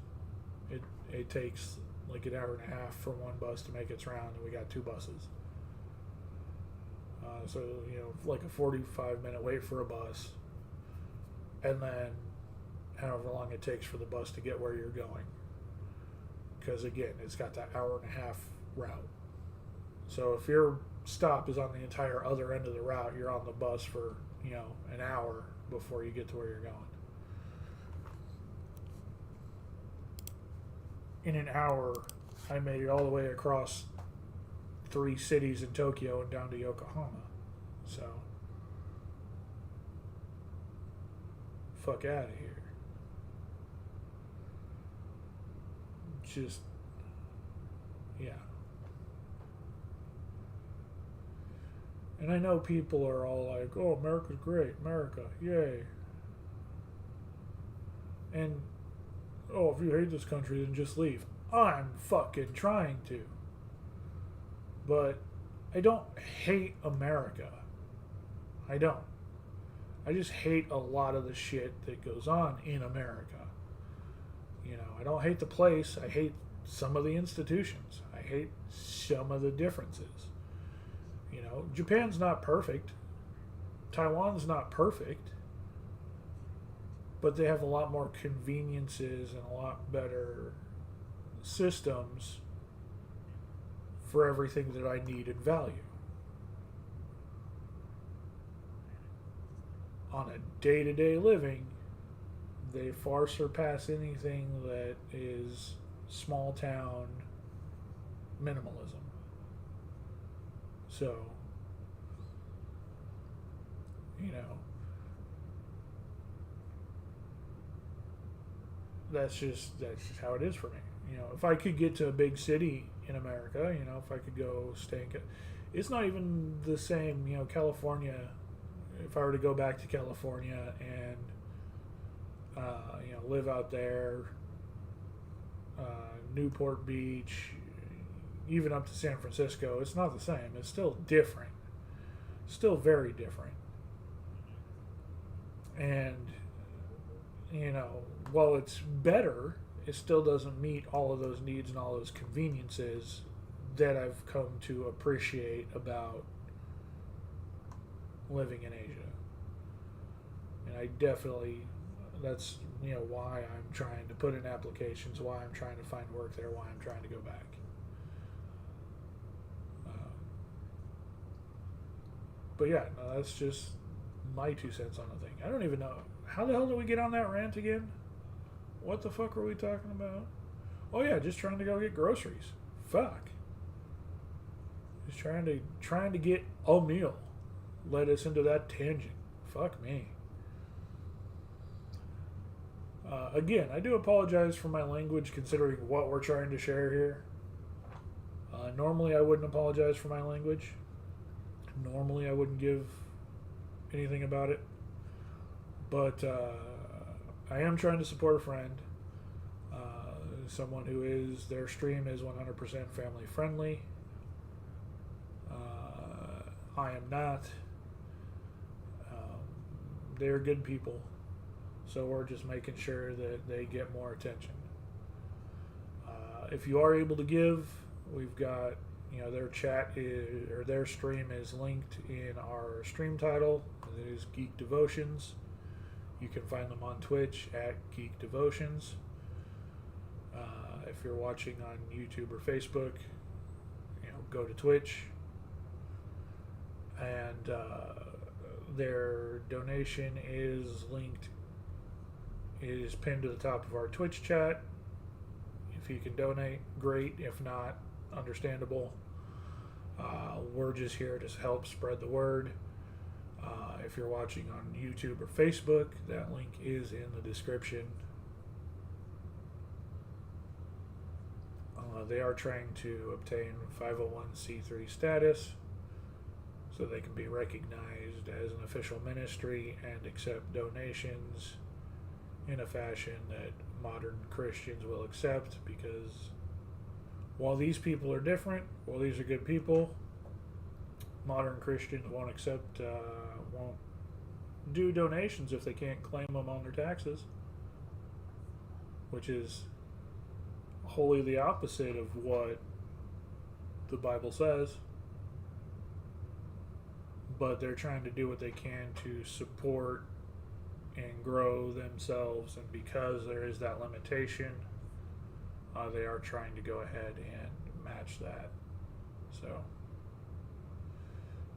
S1: It takes like an hour and a half for one bus to make its round, and we got two buses. So, you know, like a 45-minute wait for a bus, and then however long it takes for the bus to get where you're going. Because, again, it's got that hour and a half route. So if your stop is on the entire other end of the route, you're on the bus for, you know, an hour before you get to where you're going. In an hour, I made it all the way across 3 cities in Tokyo and down to Yokohama. So, fuck out of here. Just, yeah. And I know people are all like, oh, America's great, America, yay. And, oh, if you hate this country, then just leave. I'm fucking trying to. But I don't hate America. I don't. I just hate a lot of the shit that goes on in America. You know, I don't hate the place. I hate some of the institutions. I hate some of the differences. You know, Japan's not perfect. Taiwan's not perfect. But they have a lot more conveniences and a lot better systems for everything that I need and value. On a day-to-day living, they far surpass anything that is small town minimalism. So, you know, that's just how it is for me. You know, if I could get to a big city in America, you know, if I could go stay in, it's not even the same, you know, California. If I were to go back to California and, you know, live out there, Newport Beach, even up to San Francisco, it's not the same. It's still different. Still very different. And, you know, while it's better, it still doesn't meet all of those needs and all those conveniences that I've come to appreciate about living in Asia. And I definitely, that's, you know, why I'm trying to put in applications, why I'm trying to find work there, why I'm trying to go back. But yeah, no, that's just my 2 cents on the thing. I don't even know. How the hell did we get on that rant again? What the fuck were we talking about? Oh yeah, just trying to go get groceries. Fuck. Just trying to get a meal led us into that tangent. Fuck me. Again, I do apologize for my language considering what we're trying to share here. Normally, I wouldn't apologize for my language. Normally, I wouldn't give anything about it. But I am trying to support a friend. Someone who is, their stream is 100% family friendly. I am not. They're good people. So we're just making sure that they get more attention. If you are able to give, we've got, their chat is, or their stream is linked in our stream title. It is GeekDevotions. You can find them on Twitch at GeekDevotions. If you're watching on YouTube or Facebook, go to Twitch. And their donation is linked. It is pinned to the top of our Twitch chat. If you can donate, great. If not, understandable. We're just here to help spread the word. If you're watching on YouTube or Facebook, that link is in the description. They are trying to obtain 501c3 status so they can be recognized as an official ministry and accept donations in a fashion that modern Christians will accept, because while these people are different, while these are good people, modern Christians won't accept, won't do donations if they can't claim them on their taxes, which is wholly the opposite of what the Bible says. But they're trying to do what they can to support and grow themselves, and because there is that limitation, they are trying to go ahead and match that. So,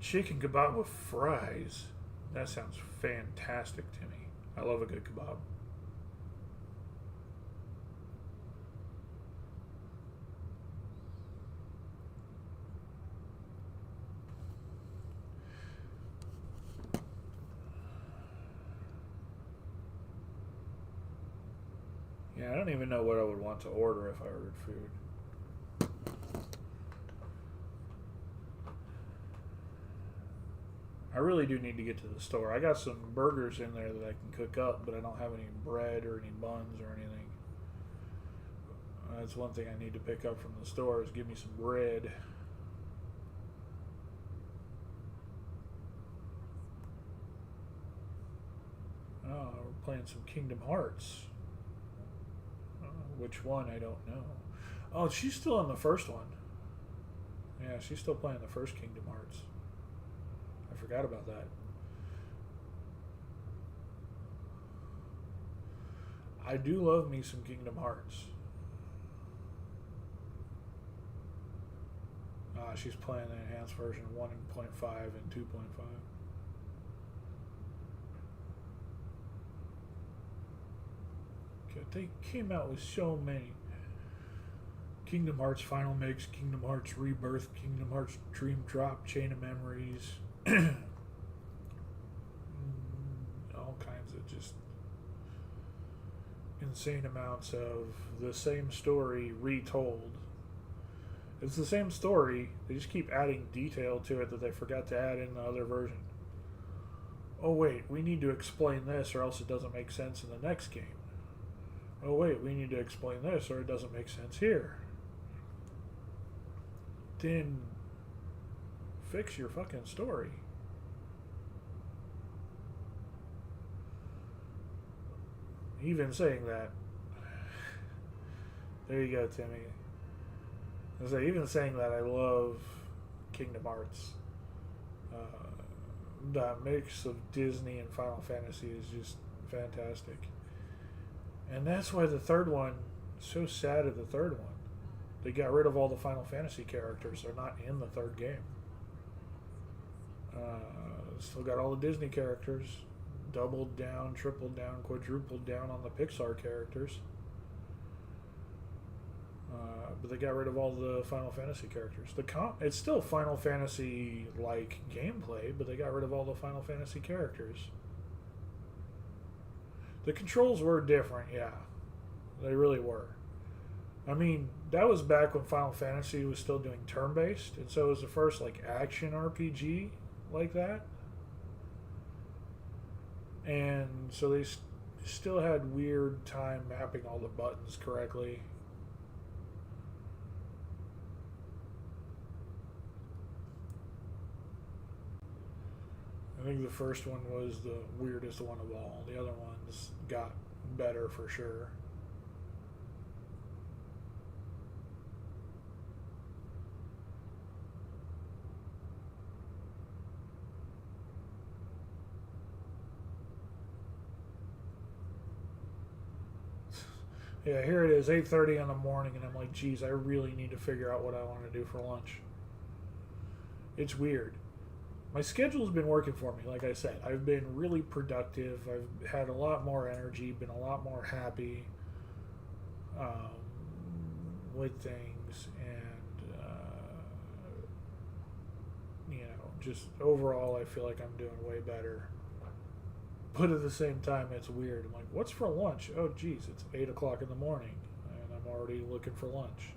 S1: chicken kebab with fries. That sounds fantastic to me. I love a good kebab. Yeah, I don't even know what I would want to order if I ordered food. I really do need to get to the store. I got some burgers in there that I can cook up, but I don't have any bread or any buns or anything. That's one thing I need to pick up from the store, is give me some bread. Oh, we're playing some Kingdom Hearts. Which one, I don't know. Oh, she's still on the first one. Yeah, she's still playing the first Kingdom Hearts. I forgot about that. I do love me some Kingdom Hearts. She's playing the enhanced version 1.5 and 2.5. They came out with so many. Kingdom Hearts Final Mix, Kingdom Hearts Rebirth, Kingdom Hearts Dream Drop, Chain of Memories. All kinds of just insane amounts of the same story retold. It's the same story, they just keep adding detail to it that they forgot to add in the other version. Oh wait, we need to explain this or else it doesn't make sense in the next game. Oh wait, we need to explain this or it doesn't make sense here. Then fix your fucking story. Even saying that, there you go, Timmy. I say, even saying that, I love Kingdom Hearts. That mix of Disney and Final Fantasy is just fantastic. And that's why the third one, so sad of the third one. They got rid of all the Final Fantasy characters. They're not in the third game. Still got all the Disney characters. Doubled down, tripled down, quadrupled down on the Pixar characters. Still got all the Disney characters. Doubled down, tripled down, quadrupled down on the Pixar characters. Still got all the Disney characters. Doubled down, tripled down, quadrupled down on the Pixar characters. Still got all the Disney characters. Doubled down, tripled down, quadrupled down on the Pixar characters. But they got rid of all the Final Fantasy characters. It's still Final Fantasy like gameplay, but they got rid of all the Final Fantasy characters. The controls were different, yeah. They really were. I mean, that was back when Final Fantasy was still doing turn-based, and so it was the first like action RPG like that. And so they still had weird time mapping all the buttons correctly. I think the first one was the weirdest one of all. The other ones got better for sure. Yeah, here it is, 8:30 in the morning, and I'm like, geez, I really need to figure out what I want to do for lunch. It's weird. My schedule's been working for me, like I said. I've been really productive. I've had a lot more energy, been a lot more happy with things, and, just overall, I feel like I'm doing way better. But at the same time, it's weird. I'm like, what's for lunch? Oh, geez, it's 8 o'clock in the morning, and I'm already looking for lunch.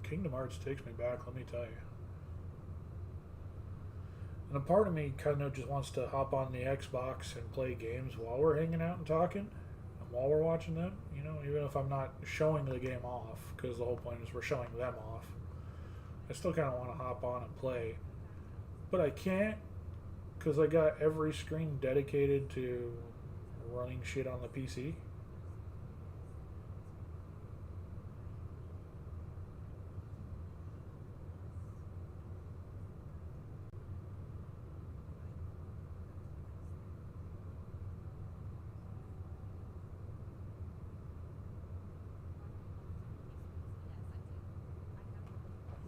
S1: Kingdom Hearts takes me back, let me tell you. And a part of me kind of just wants to hop on the Xbox and play games while we're hanging out and talking, and while we're watching them, even if I'm not showing the game off, because the whole point is we're showing them off. I still kind of want to hop on and play, but I can't, because I got every screen dedicated to running shit on the PC.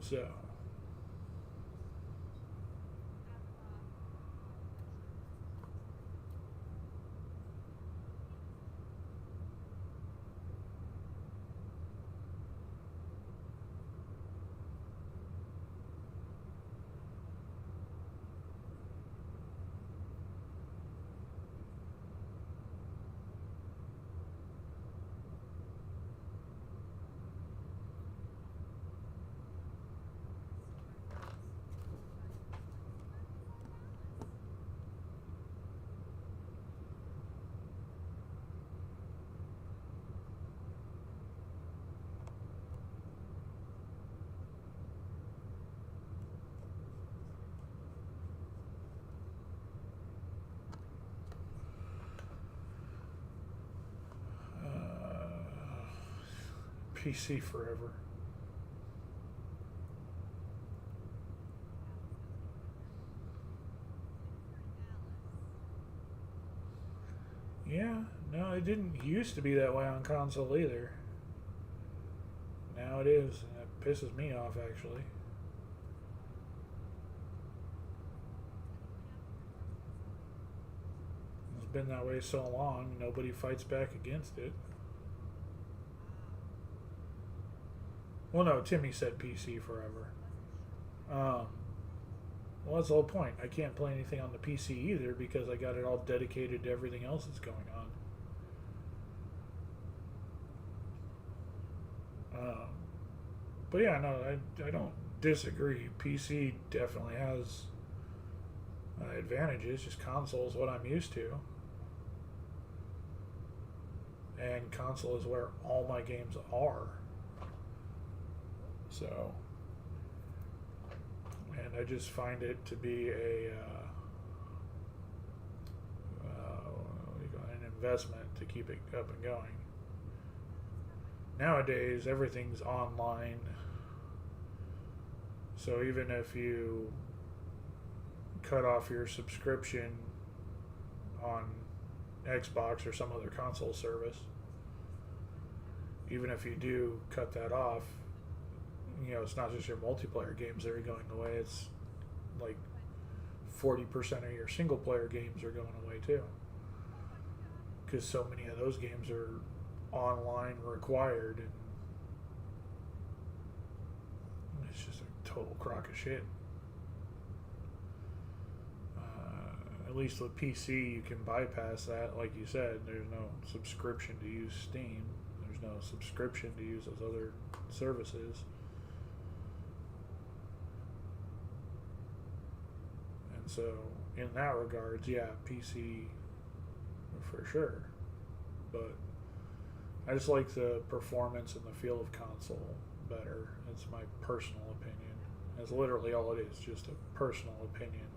S1: So, PC forever. Yeah, no, it didn't used to be that way on console either. Now it is, and it pisses me off actually. It's been that way so long, nobody fights back against it. Well, no, Timmy said PC forever. Well, that's the whole point. I can't play anything on the PC either because I got it all dedicated to everything else that's going on. But yeah, no, I don't disagree. PC definitely has advantages. Just console is what I'm used to. And console is where all my games are. So, and I just find it to be an investment to keep it up and going. Nowadays, everything's online. So even if you cut off your subscription on Xbox or some other console service. Even if you do cut that off, you know, it's not just your multiplayer games that are going away. It's like 40% of your single player games are going away too. Because so many of those games are online required, and it's just a total crock of shit. At least with PC, you can bypass that. Like you said, there's no subscription to use Steam. There's no subscription to use those other services. And so, in that regards, yeah, PC for sure. But I just like the performance and the feel of console better. It's my personal opinion. That's literally all it is, just a personal opinion.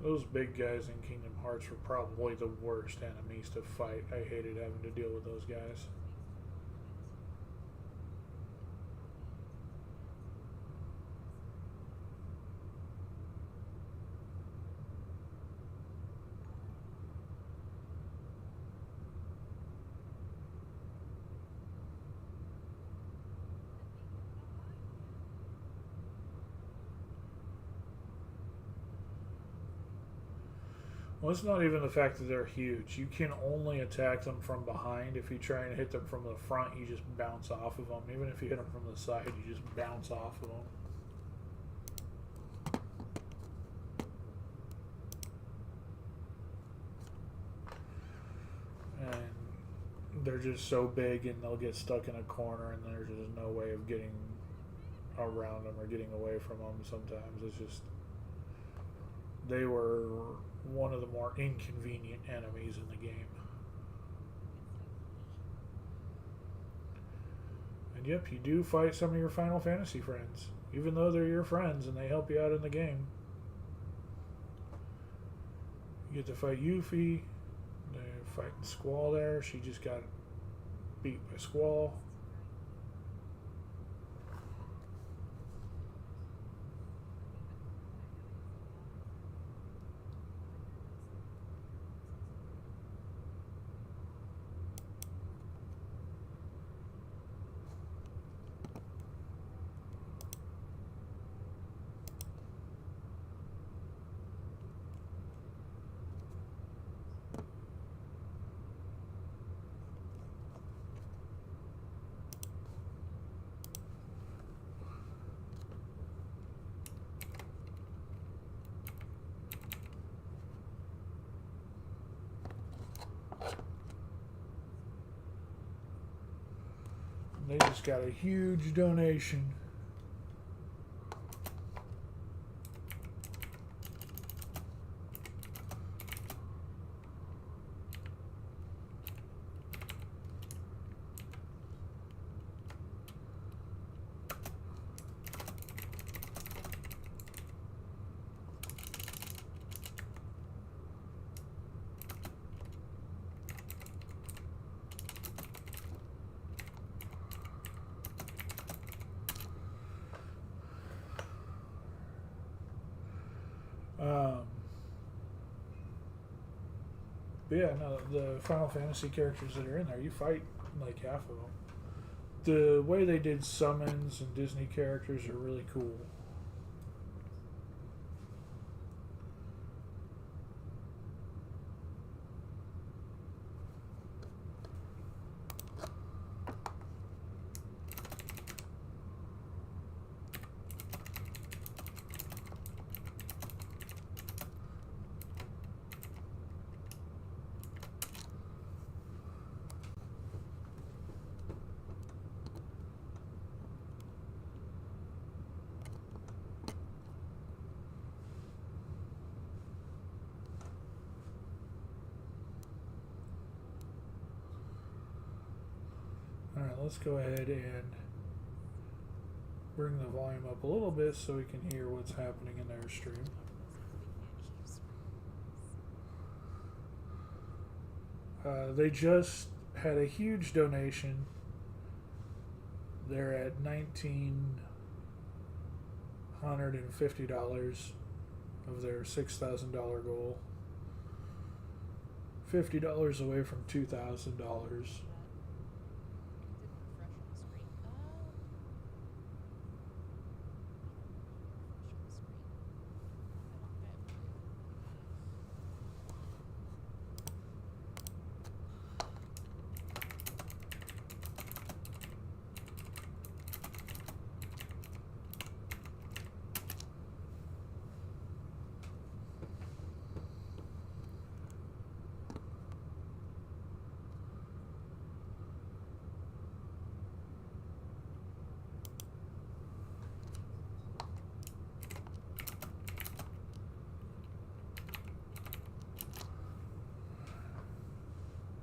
S1: Those big guys in Kingdom Hearts were probably the worst enemies to fight. I hated having to deal with those guys. Well, it's not even the fact that they're huge. You can only attack them from behind. If you try and hit them from the front, you just bounce off of them. Even if you hit them from the side, you just bounce off of them. And they're just so big, and they'll get stuck in a corner, and there's just no way of getting around them or getting away from them sometimes. It's just... They were one of the more inconvenient enemies in the game. And yep, you do fight some of your Final Fantasy friends, even though they're your friends and they help you out in the game. You get to fight Yuffie. They're fighting Squall there. She just got beat by Squall. They just got a huge donation. But yeah, no, the Final Fantasy characters that are in there, you fight like half of them. The way they did summons and Disney characters are really cool. Alright, let's go ahead and bring the volume up a little bit so we can hear what's happening in their stream. They just had a huge donation. They're at $1,950 of their $6,000 goal. $50 away from $2,000.
S2: It didn't refresh on the screen.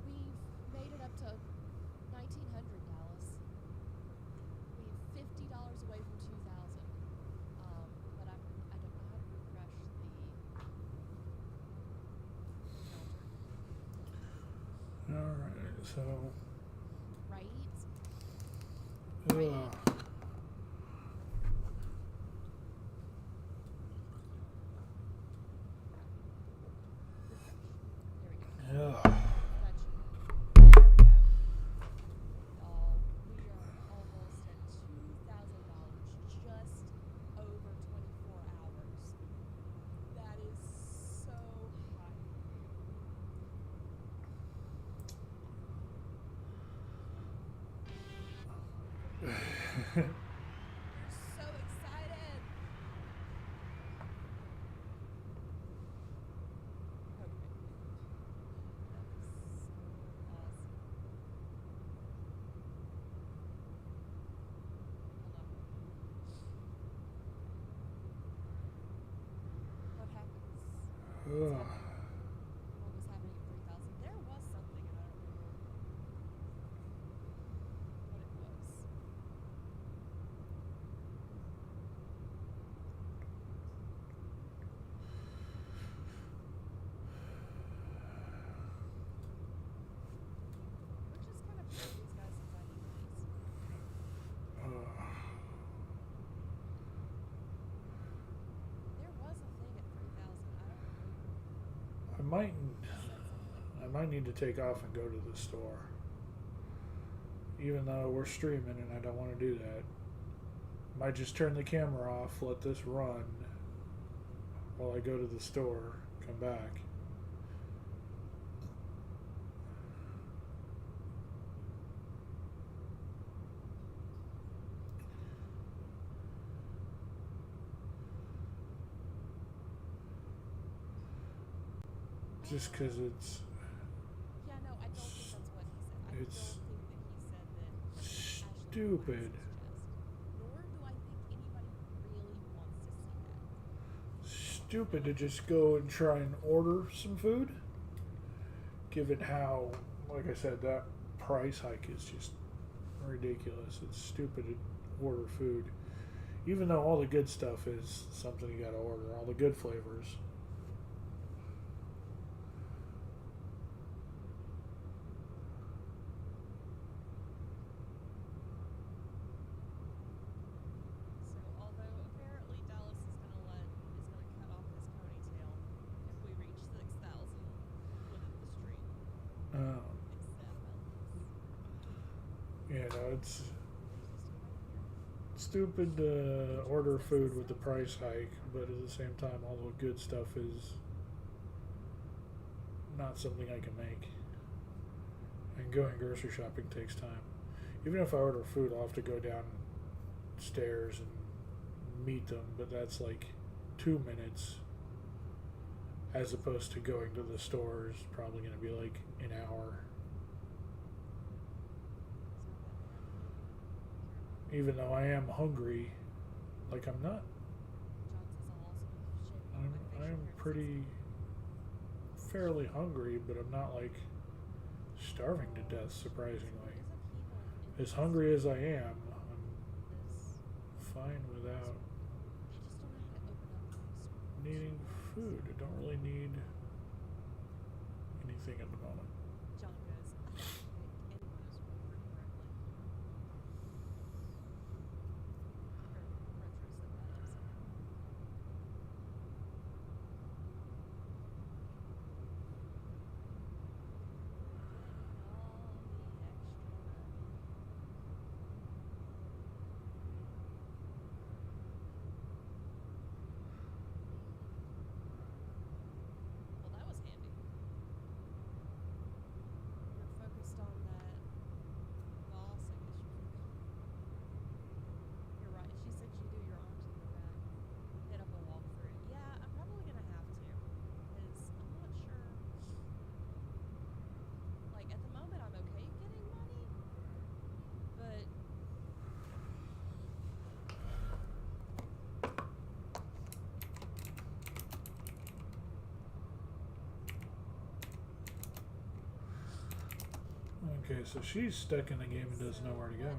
S2: We've made it up to 1,900, Dallas. We've $50 away from 2,000. But I don't know how to refresh the counter.
S1: Alright, so.
S2: Right?
S1: Ugh.
S2: There we go.
S1: Ugh.
S2: There we go. Y'all, we are almost at $2,000, just over 24 hours. That is so high. We're so excited. Okay. That was so awesome. Hold on. What happens?
S1: Ugh.
S2: What was happening at 3,000? There was something, and I don't remember what it was. Which is kind of weird, these guys since I need these. There was a thing at 3,000. I don't remember.
S1: I might,
S2: It said something.
S1: I might need to take off and go to the store. Even though we're streaming and I don't want to do that. Might just turn the camera off, let this run while I go to the store, come back. Just because it's
S2: Yeah, no, I don't think that's what he said. I
S1: It's
S2: don't think that he said that Ashley
S1: stupid.
S2: wants his chest. Nor do I think anybody really wants to see that.
S1: Stupid to just go and try and order some food. Given how, like I said, that price hike is just ridiculous. It's stupid to order food. Even though all the good stuff is something you gotta order, all the good flavors.
S2: So, although apparently Dallas is gonna cut off his ponytail if we reach 6,000 within the stream.
S1: Um,
S2: Except
S1: no, it's stupid to order food with the price hike, but at the same time, all the good stuff is not something I can make. And going grocery shopping takes time. Even if I order food, I'll have to go downstairs and meet them, but that's like 2 minutes as opposed to going to the store is probably going to be like an hour. Even though I am hungry, like I'm not. I'm pretty fairly hungry, but I'm not like starving to death, surprisingly. As hungry as I am, I'm
S2: This.
S1: fine without
S2: I just don't know how to open up my
S1: needing food. I don't really need anything at the moment.
S2: John goes, I don't think anyone is remembering correctly. Or Retro said that, I'm sorry. Getting all the extra money. Well, that was handy. You're focused on that boss, I guess you're right. She said you do your arms and your back. Hit up a walkthrough. Yeah, I'm probably gonna have to. Because I'm not sure. Like, at the moment, I'm okay getting money. But
S1: Okay, so she's stuck in the game and doesn't know where to go.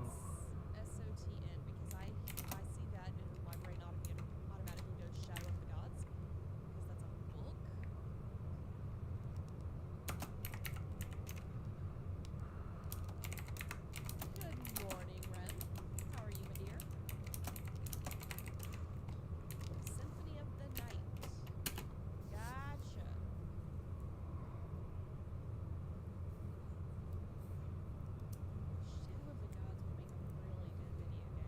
S2: let's SOTN because I see that and my brain automatically goes Shadow of the Gods because that's a book. Good morning, Ren. How are you, my dear? Symphony of the Night. Gotcha. Shadow of the Gods would make a really good video game.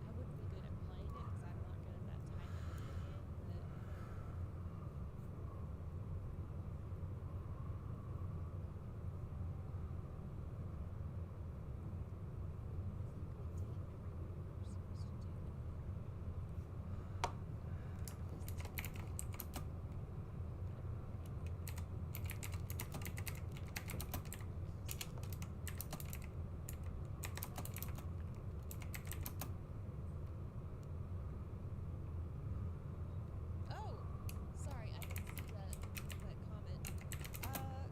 S2: I wouldn't be good at playing it because I'm not good at that type of video game, but oh, sorry, I didn't see that comment. Let me see if I can get to that.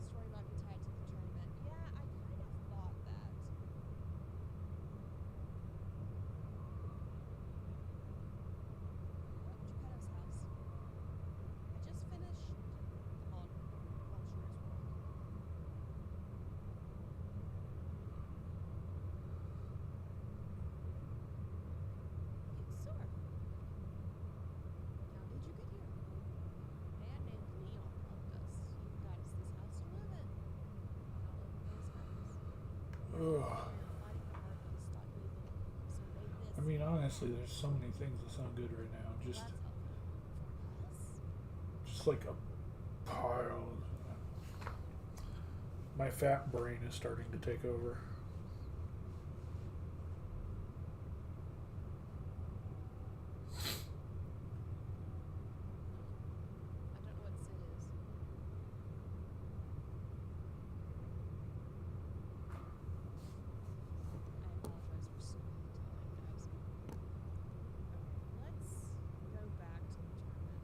S2: Story might be tied to the tournament. Yeah, I kind of thought that. Geppetto's house. I just finished Monsters World. Sir, how did you get here? A man named Leon helped us. He got us this house to live in. How long ago was this?
S1: Ugh.
S2: We were fighting the Harpies, thought we would so made this.
S1: I mean, honestly, there's so many things that sound good right now.
S2: Well, that's helpful. For us?
S1: Just like a pile. My fat brain is starting to take over.
S2: I don't know what Sid is. I apologize for stalling time, guys. Okay, let's go back to the tournament.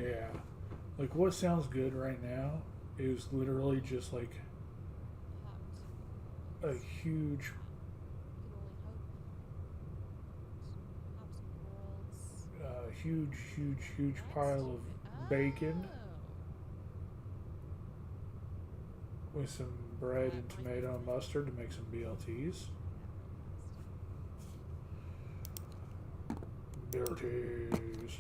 S1: Yeah. Like what sounds good right now is literally just like
S2: Hot.
S1: a huge,
S2: You can only hope. Hops worlds.
S1: huge pile of bacon with some bread and tomato and mustard to make some BLTs. BLTs.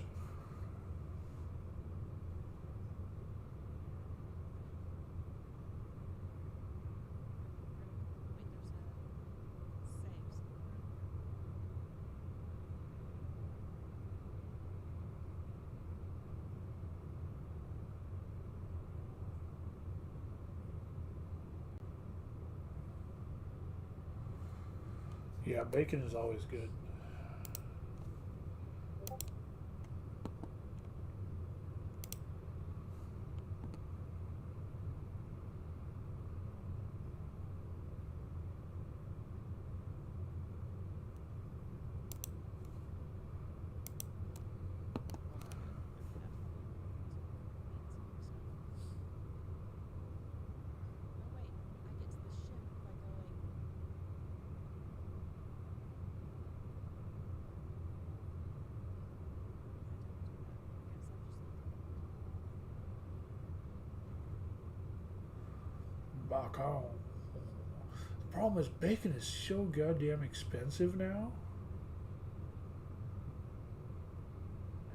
S1: Yeah, bacon is always good. Back on. The problem is bacon is so goddamn expensive now.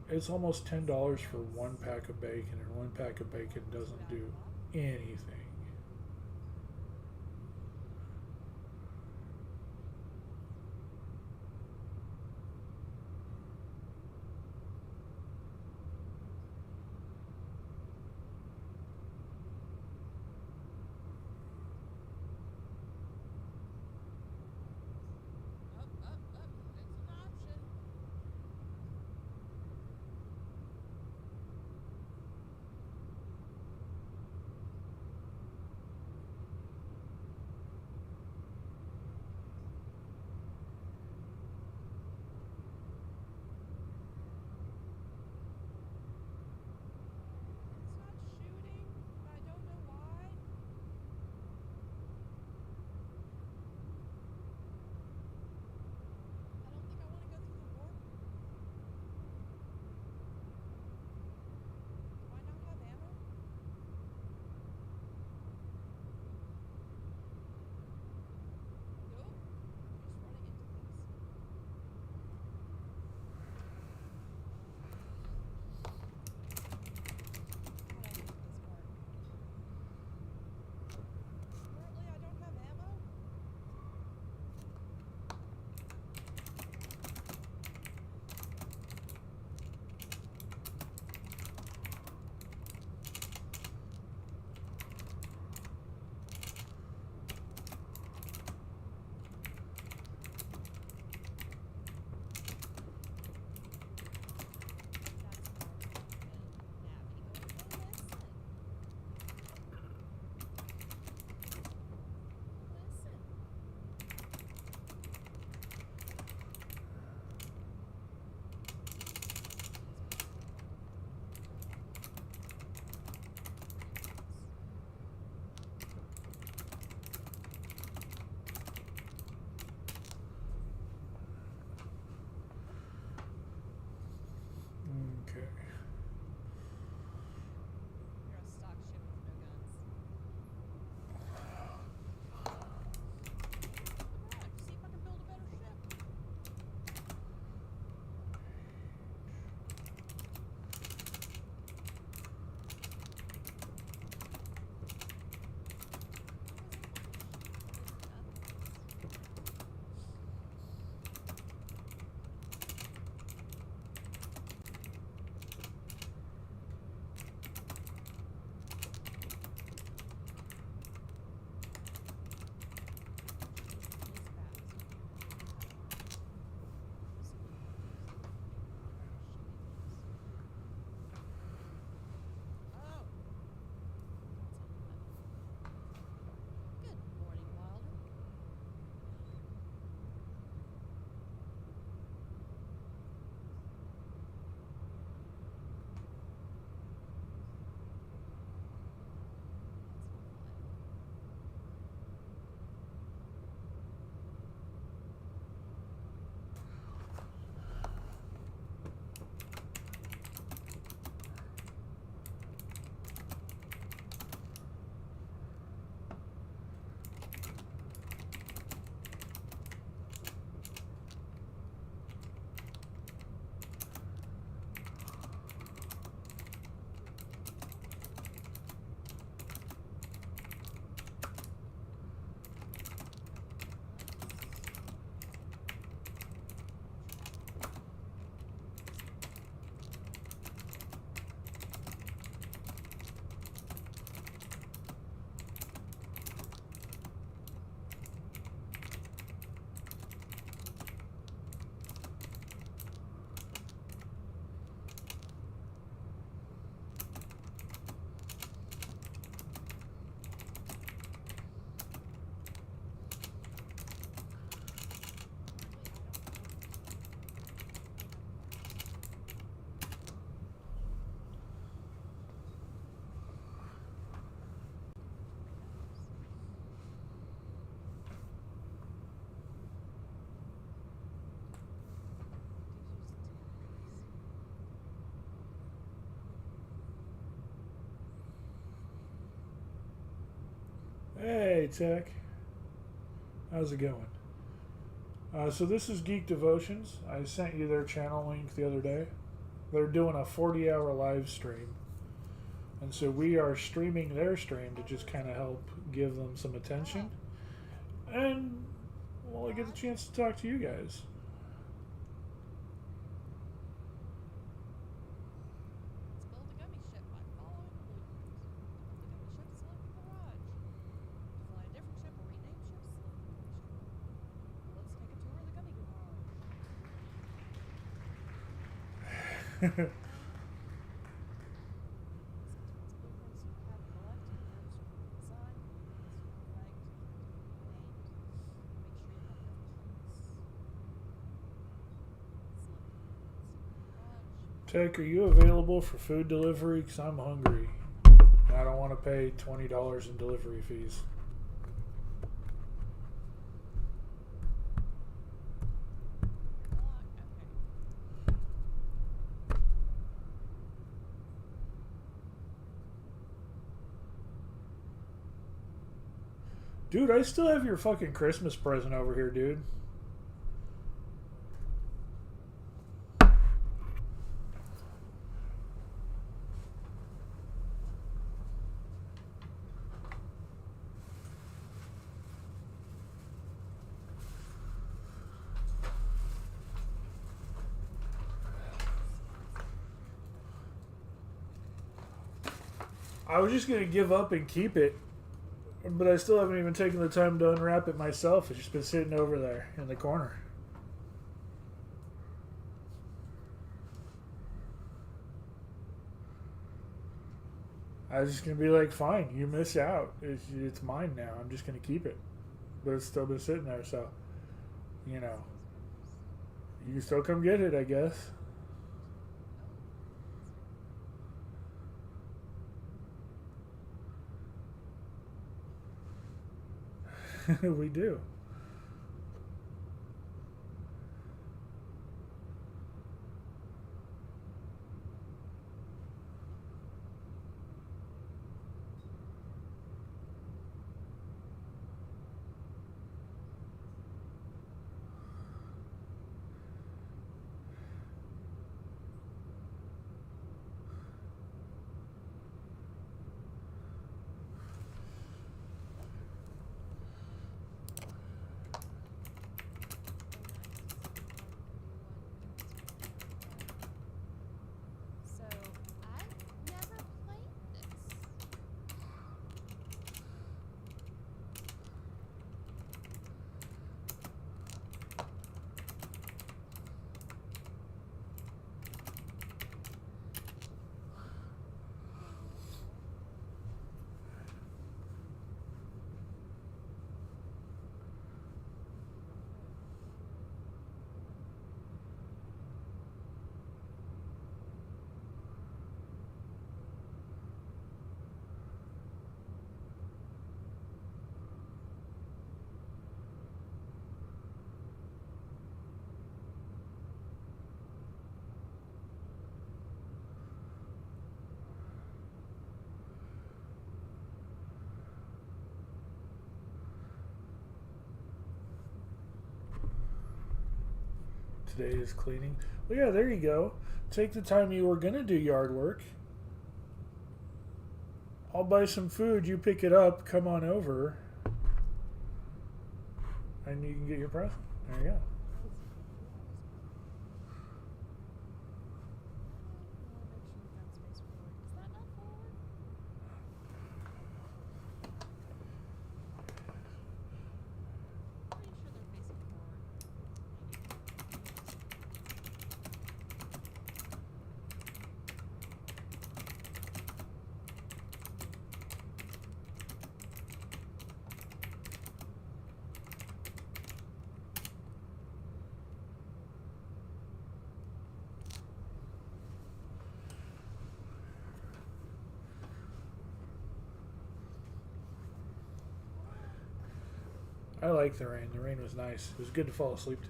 S1: It's almost $10 for one pack of bacon, and one pack of bacon doesn't do anything. Hey, Tech. How's it going? So this is Geek Devotions. I sent you their channel link the other day. They're doing a 40-hour live stream. And so we are streaming their stream to just kind of help give them some attention. And, well, I get the chance to talk to you guys.
S2: Let's build a gummy ship by following the blueprint. The gummy ship is left in the garage. Fly a different ship or rename ships. Let's take a tour of the gummy garage.
S1: Tech, are you available for food delivery? Because I'm hungry. I don't want to pay $20 in delivery fees. Dude, I still have your fucking Christmas present over here, dude. I was just gonna give up and keep it, but I still haven't even taken the time to unwrap it myself. It's just been sitting over there in the corner. I was just gonna be like, fine, you miss out. It's mine now. I'm just gonna keep it, but it's still been sitting there. So, you know, you can still come get it, I guess. We do.
S2: So, I've never played this.
S1: Today is cleaning. Well, yeah, there you go. Take the time you were gonna do yard work. I'll buy some food. You pick it up. Come on over, and you can get your present. There you go.
S2: Is that not forward? Pretty sure they're facing forward.
S1: I like the rain. The rain was nice. It was good to fall asleep to.
S2: It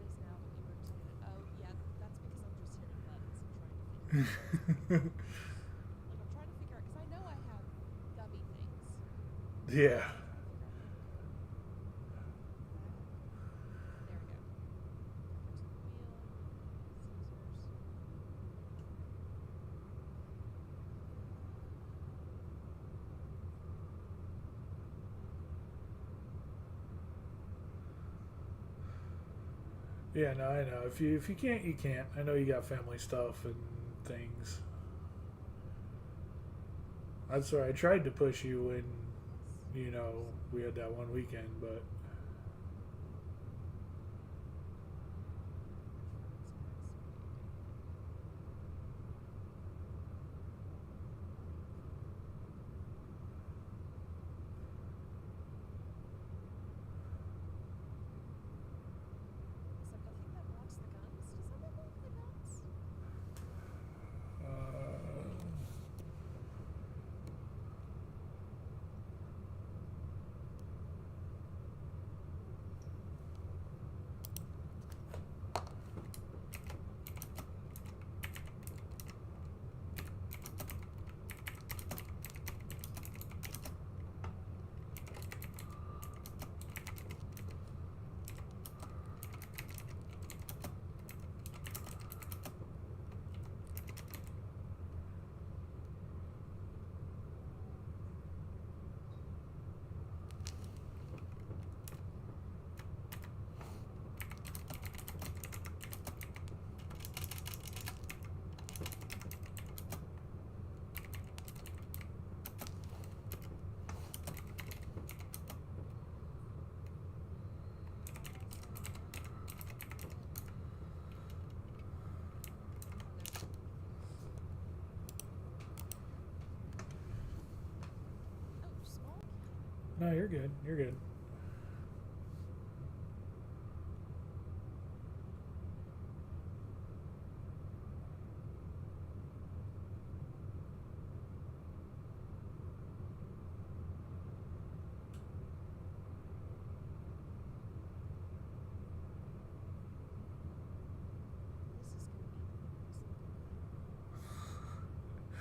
S2: is now, but you were excited. Oh, yeah, that's because I'm just hitting buttons and trying to figure it out.
S1: Yeah.
S2: There we go.
S1: Yeah, no, I know. If you can't, you can't. I know you got family stuff and things. That's why I tried to push you when, you know, we had that one weekend, but
S2: Except I think that blocks the guns. Does that block the guns?
S1: uh,
S2: Oh, small cannon.
S1: no, you're good. You're good.
S2: This is gonna be the longest looking one.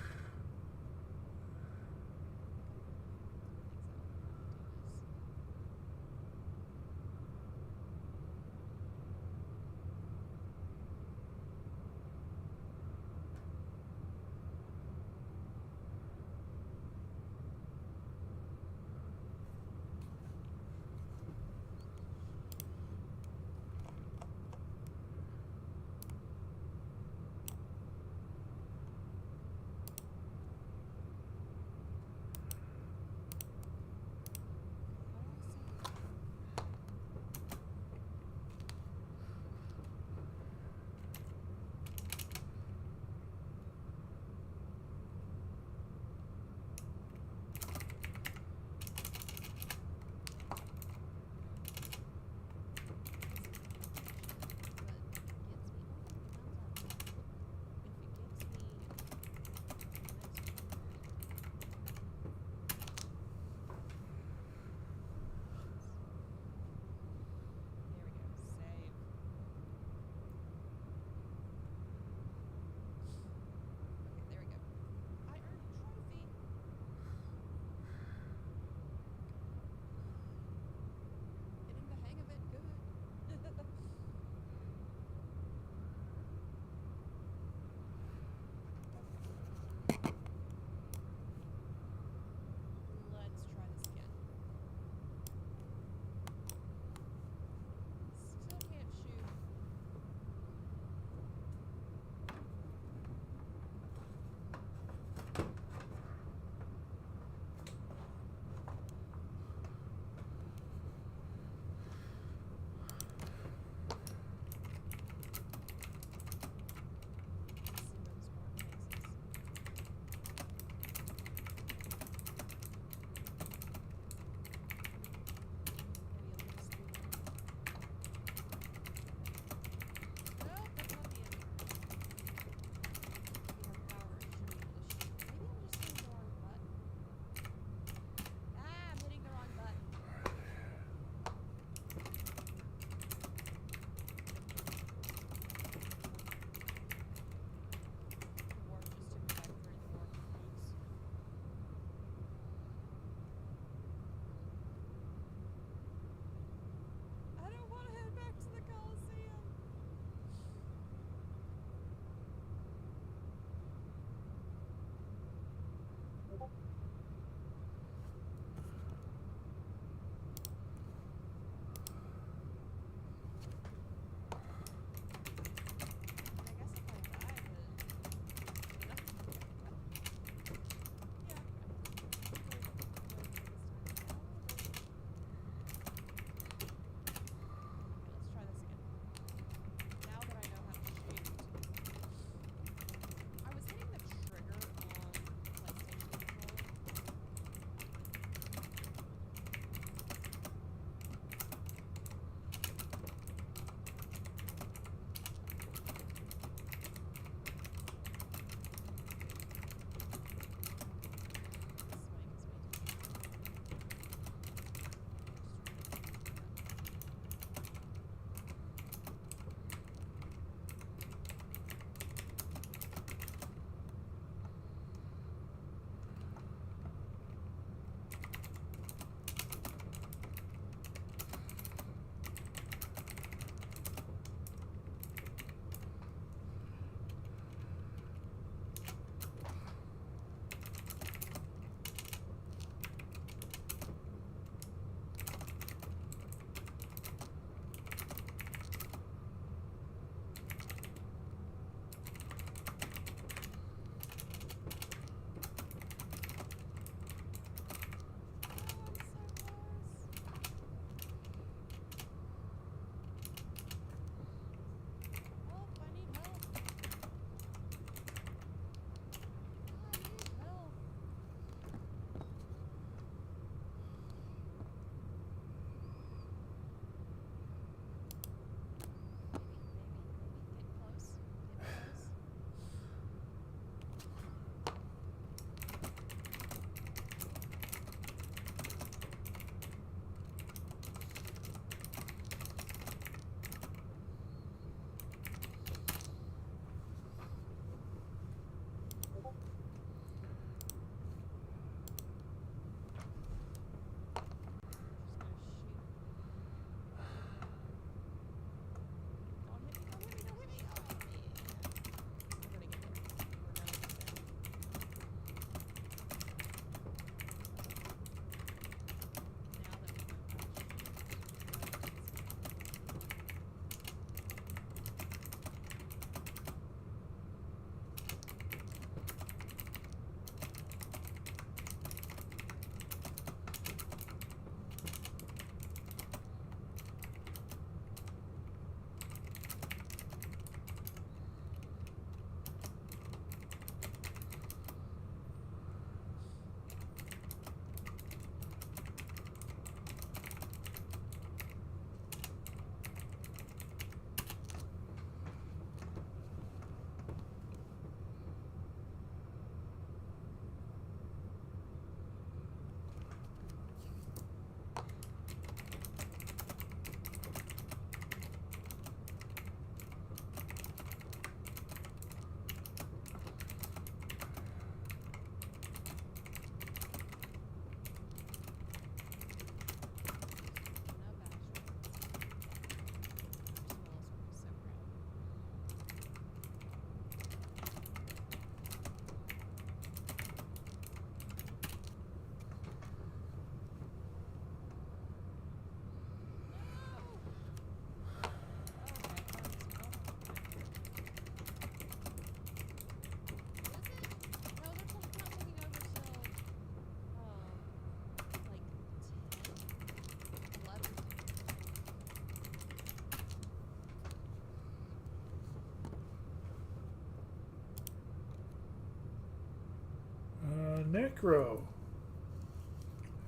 S1: Necro.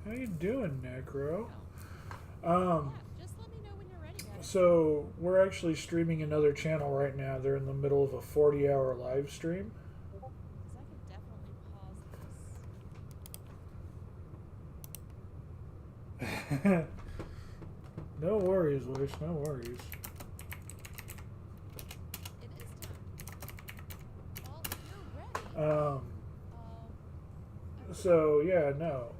S1: How you doing, Necro?
S2: Just let me know when you're ready, guys.
S1: So we're actually streaming another channel right now. They're in the middle of a 40-hour live stream.
S2: Because I can definitely pause this.
S1: No worries, Wish. No worries.
S2: It is time. Well, if you're ready.
S1: So yeah, no.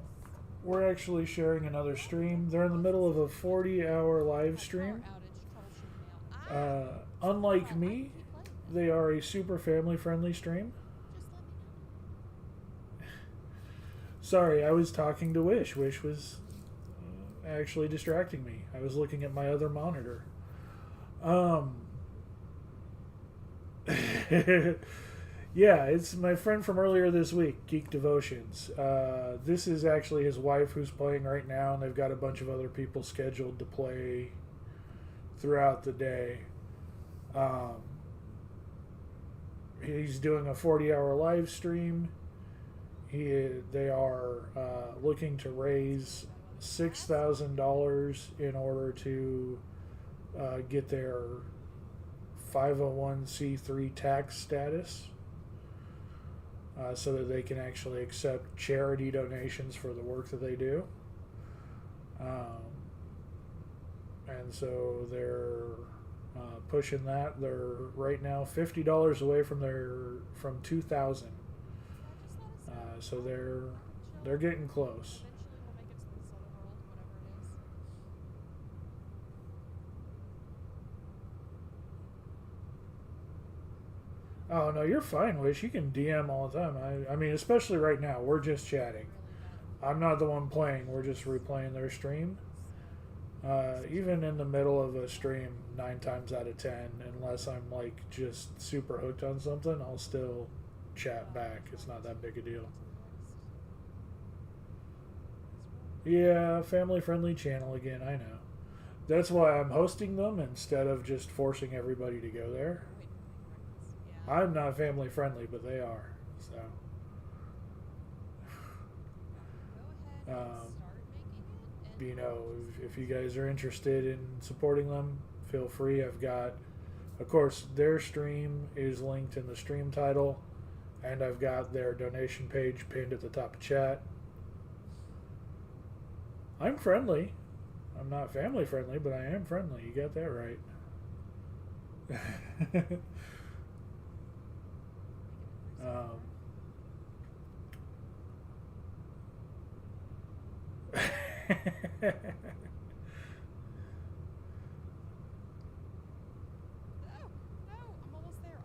S1: We're actually sharing another stream. They're in the middle of a 40-hour live stream. Unlike me, they are a super family-friendly stream.
S2: Just let me know.
S1: Sorry, I was talking to Wish. Wish was actually distracting me. I was looking at my other monitor. Um, yeah, it's my friend from earlier this week, GeekDevotions. This is actually his wife who's playing right now, and they've got a bunch of other people scheduled to play throughout the day. He's doing a 40-hour live stream. They are looking to raise $6,000 in order to get their 501c3 tax status, so that they can actually accept charity donations for the work that they do. And so they're pushing that. They're right now $50 away from $2,000. So they're getting close.
S2: Eventually we'll make it to this other world, whatever it is.
S1: Oh no, you're fine, Wish. You can DM all the time. I mean, especially right now, we're just chatting. I'm not the one playing. We're just replaying their stream. Even in the middle of a stream, 9 times out of 10, unless I'm like just super hooked on something, I'll still chat back. It's not that big a deal. Yeah, family-friendly channel again, I know. That's why I'm hosting them instead of just forcing everybody to go there.
S2: Yeah.
S1: I'm not family-friendly, but they are, so.
S2: Go ahead and start making it.
S1: You know, if you guys are interested in supporting them, feel free. I've got, of course, their stream is linked in the stream title, and I've got their donation page pinned at the top of chat. I'm friendly. I'm not family friendly, but I am friendly. You got that right.
S2: No, I'm almost there.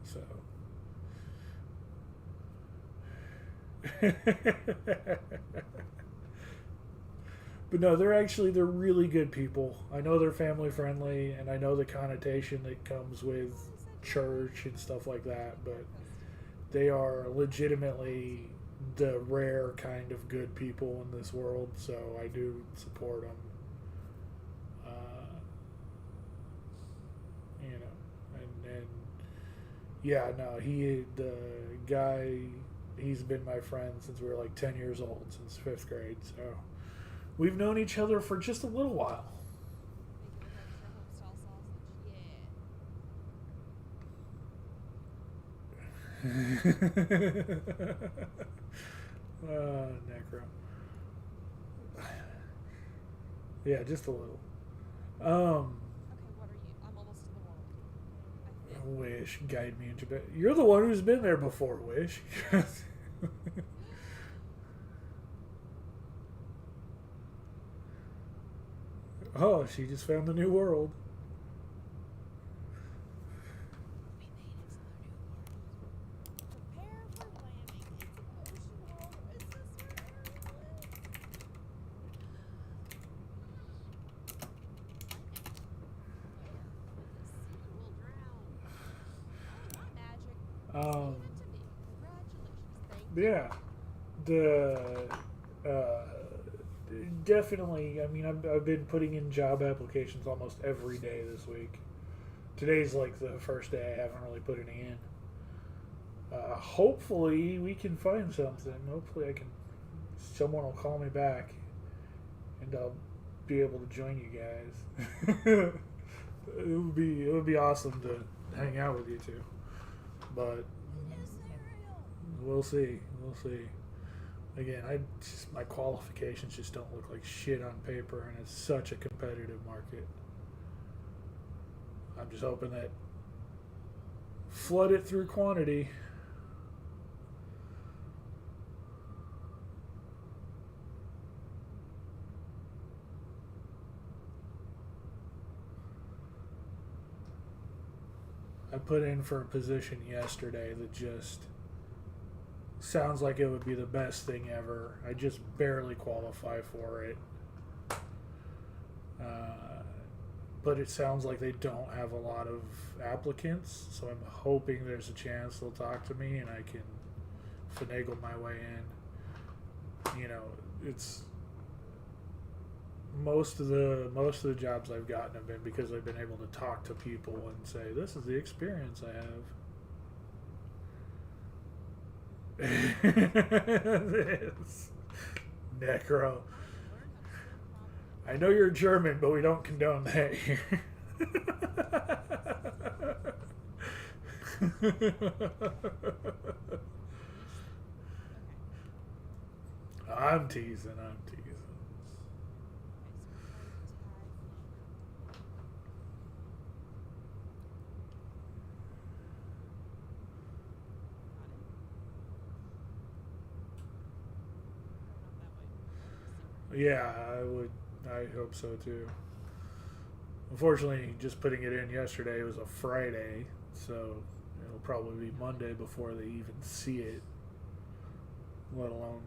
S1: So. But no, they're really good people. I know they're family friendly, and I know the connotation that comes with church and stuff like that, but they are legitimately the rare kind of good people in this world, so I do support them. You know, and yeah, no, the guy, he's been my friend since we were like 10 years old, since 5th grade, so we've known each other for just a little while. Necro. Yeah, just a little.
S2: Okay, what are you? I'm almost to the world.
S1: Wish, guide me into bed. You're the one who's been there before, Wish. Oh, she just found the new world.
S2: Prepare for landing. It's an ocean world. Is this where Ariel is?
S1: Um,
S2: Congratulations. Thank you.
S1: definitely. I mean, I've been putting in job applications almost every day this week. Today's like the first day I haven't really put any in. Hopefully we can find something. Hopefully someone will call me back, and I'll be able to join you guys. It would be awesome to hang out with you two, but we'll see. Again, my qualifications just don't look like shit on paper, and it's such a competitive market. I'm just hoping that flood it through quantity. I put in for a position yesterday that just sounds like it would be the best thing ever. I just barely qualify for it. But it sounds like they don't have a lot of applicants, so I'm hoping there's a chance they'll talk to me and I can finagle my way in. You know, it's most of the jobs I've gotten have been because I've been able to talk to people and say, this is the experience I have. This Necro. I know you're German, but we don't condone that here. I'm teasing. Yeah, I hope so too. Unfortunately, just putting it in yesterday was a Friday, so it'll probably be Monday before they even see it. Let alone,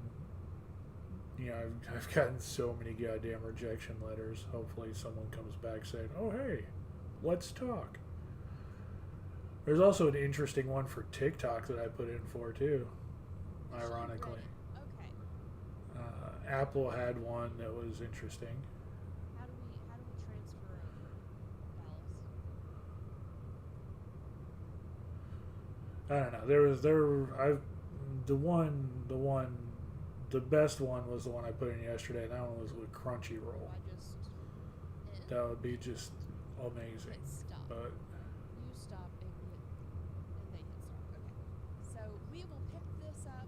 S1: I've gotten so many goddamn rejection letters. Hopefully, someone comes back saying, "Oh, hey, let's talk." There's also an interesting one for TikTok that I put in for too. Ironically. Apple had one that was interesting.
S2: How do we transfer ballots?
S1: I don't know. The best one was the one I put in yesterday. And that one was with Crunchyroll. That would be just amazing.
S2: Stop.
S1: But
S2: You stop and they hit stop. Okay. So we will pick this up.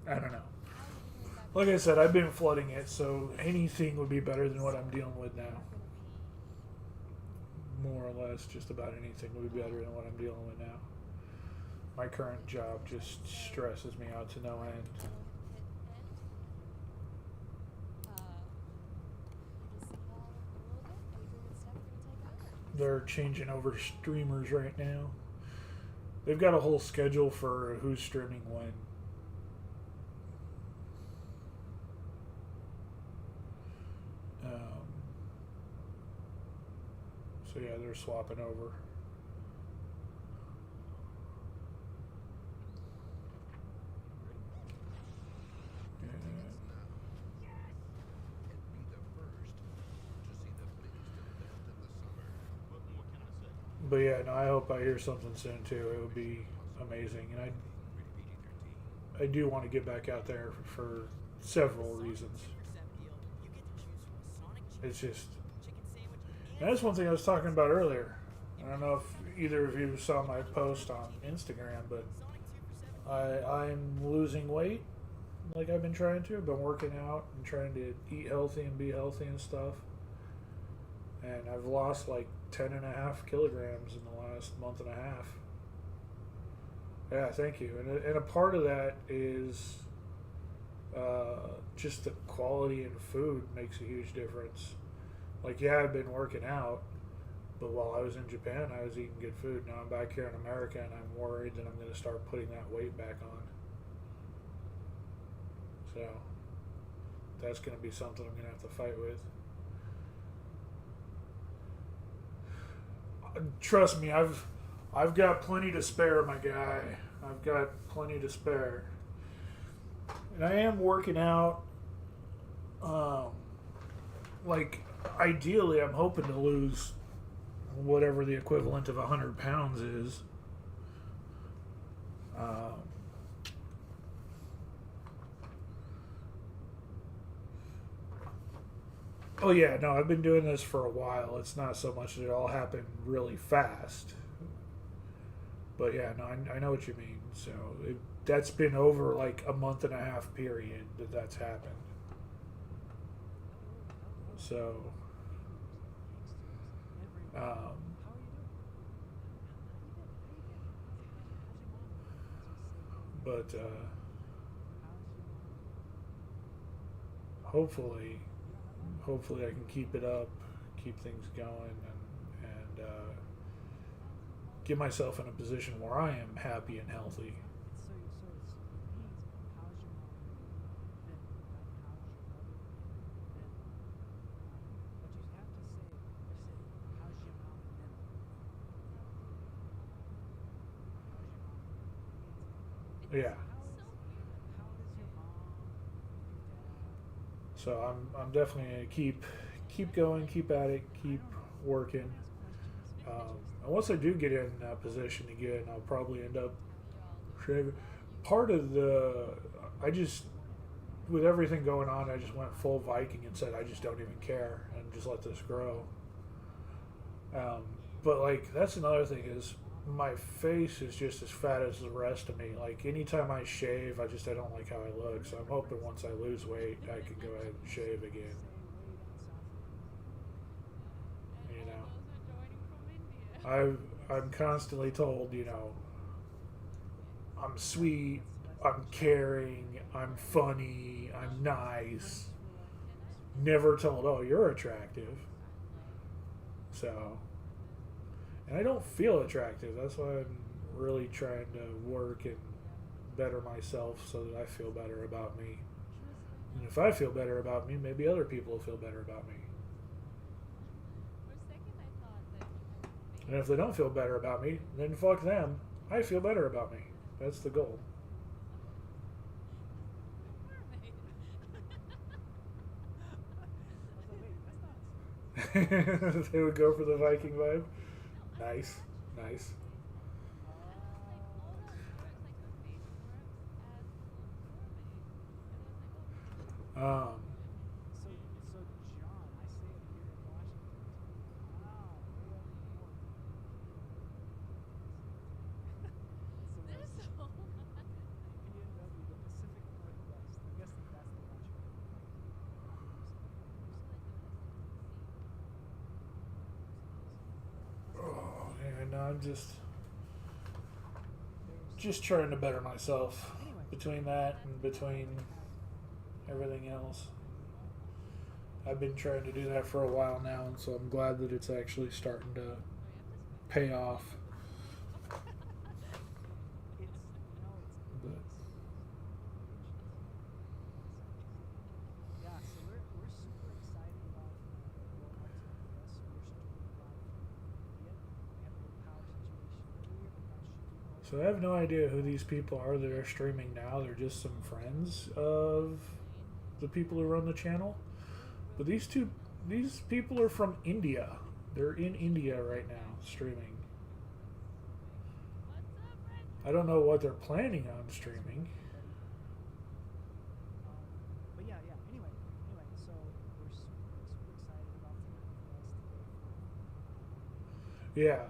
S1: I don't know. Like I said, I've been flooding it, so anything would be better than what I'm dealing with now. More or less, just about anything would be better than what I'm dealing with now. My current job just stresses me out to no end. They're changing over streamers right now. They've got a whole schedule for who's streaming when. So yeah, they're swapping over. But yeah, no, I hope I hear something soon too. It would be amazing, and I do want to get back out there for several reasons. It's just, and that's one thing I was talking about earlier. I don't know if either of you saw my post on Instagram, but I'm losing weight like I've been trying to. I've been working out and trying to eat healthy and be healthy and stuff. And I've lost like 10.5 kilograms in the last month and a half. Yeah, thank you. And a part of that is just the quality in food makes a huge difference. Like, yeah, I've been working out, but while I was in Japan, I was eating good food. Now I'm back here in America, and I'm worried that I'm going to start putting that weight back on. So that's going to be something I'm going to have to fight with. Trust me, I've got plenty to spare, my guy. I've got plenty to spare. And I am working out. Like, ideally, I'm hoping to lose whatever the equivalent of 100 pounds is. Oh yeah, no, I've been doing this for a while. It's not so much that it all happened really fast. But yeah, no, I know what you mean. So that's been over like a month and a half period that's happened. So, but hopefully I can keep it up, keep things going, and get myself in a position where I am happy and healthy. Yeah.
S3: How is your mom? Your dad?
S1: So I'm definitely gonna keep going, keep at it, keep working. And once I do get in that position again, I'll probably end up shaving. Part of I just with everything going on, I just went full Viking and said I just don't even care and just let this grow. Um, but like that's another thing is my face is just as fat as the rest of me. Like anytime I shave, I don't like how I look. So I'm hoping once I lose weight, I can go ahead and shave again. You know, I'm constantly told, you know, I'm sweet, I'm caring, I'm funny, I'm nice. Never told, oh, you're attractive. So, and I don't feel attractive. That's why I'm really trying to work and better myself so that I feel better about me. And if I feel better about me, maybe other people will feel better about me. And if they don't feel better about me, then fuck them. I feel better about me. That's the goal. They would go for the Viking vibe. Nice, nice. Um,
S3: So John, I say it here in Washington. Wow, way up north. It's the west. PNW, the Pacific Northwest. I'm guessing that's the Washington.
S1: oh, and I'm just trying to better myself. Between that and between everything else, I've been trying to do that for a while now, and so I'm glad that it's actually starting to pay off. But
S3: Yeah, so we're super excited about going out to the US. We're streaming live from India. We had a little power situation earlier, but that should be all.
S1: so I have no idea who these people are that are streaming now. They're just some friends of the people who run the channel. But these people are from India. They're in India right now streaming. I don't know what they're planning on streaming.
S3: But yeah. Anyway. So we're super excited about tonight for us to go.
S1: Yeah.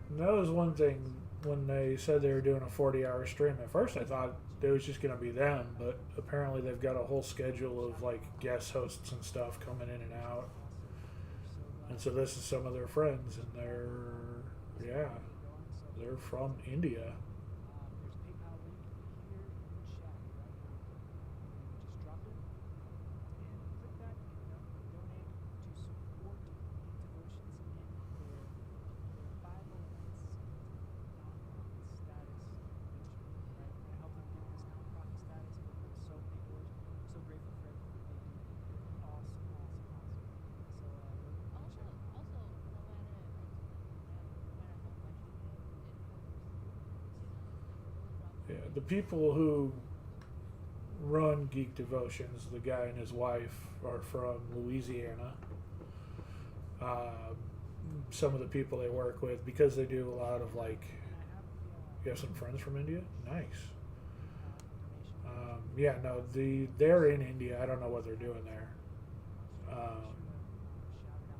S1: And that was one thing when they said they were doing a 40-hour stream. At first I thought it was just going to be them, but apparently they've got a whole schedule of like guest hosts and stuff coming in and out. And so this is some of their friends, and they're from India.
S3: There's PayPal link here in the chat right now. You just drop it and click that. Donate to support GeekDevotions in their 501c nonprofit status eventually, right? We're gonna help them get this nonprofit status, but we're so grateful for everything they do. They're awesome. So
S1: Yeah, the people who run Geek Devotions, the guy and his wife, are from Louisiana. Some of the people they work with, because they do a lot of like, you have some friends from India? Nice. Yeah, no, they're in India. I don't know what they're doing there.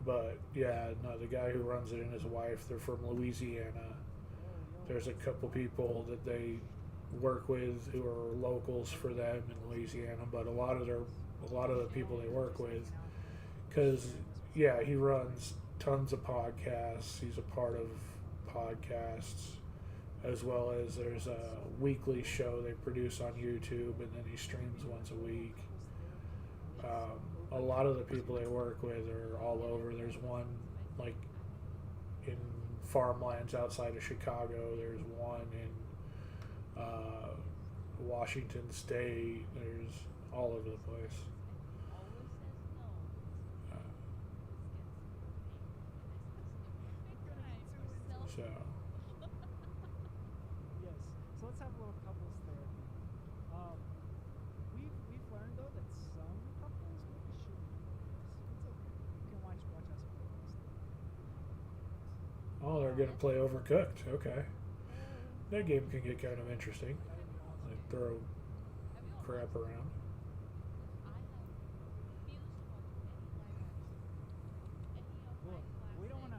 S1: But yeah, no, the guy who runs it and his wife, they're from Louisiana. There's a couple people that they work with who are locals for them in Louisiana, but a lot of the people they work with, because yeah, he runs tons of podcasts. He's a part of podcasts, as well as there's a weekly show they produce on YouTube, and then he streams once a week. A lot of the people they work with are all over. There's one like in farmlands outside of Chicago. There's one in Washington State. There's all over the place. So
S3: yes. So let's have a little couples therapy
S1: Oh, they're gonna play Overcooked. Okay, that game can get kind of interesting. Like throw crap around.
S3: Look, we don't wanna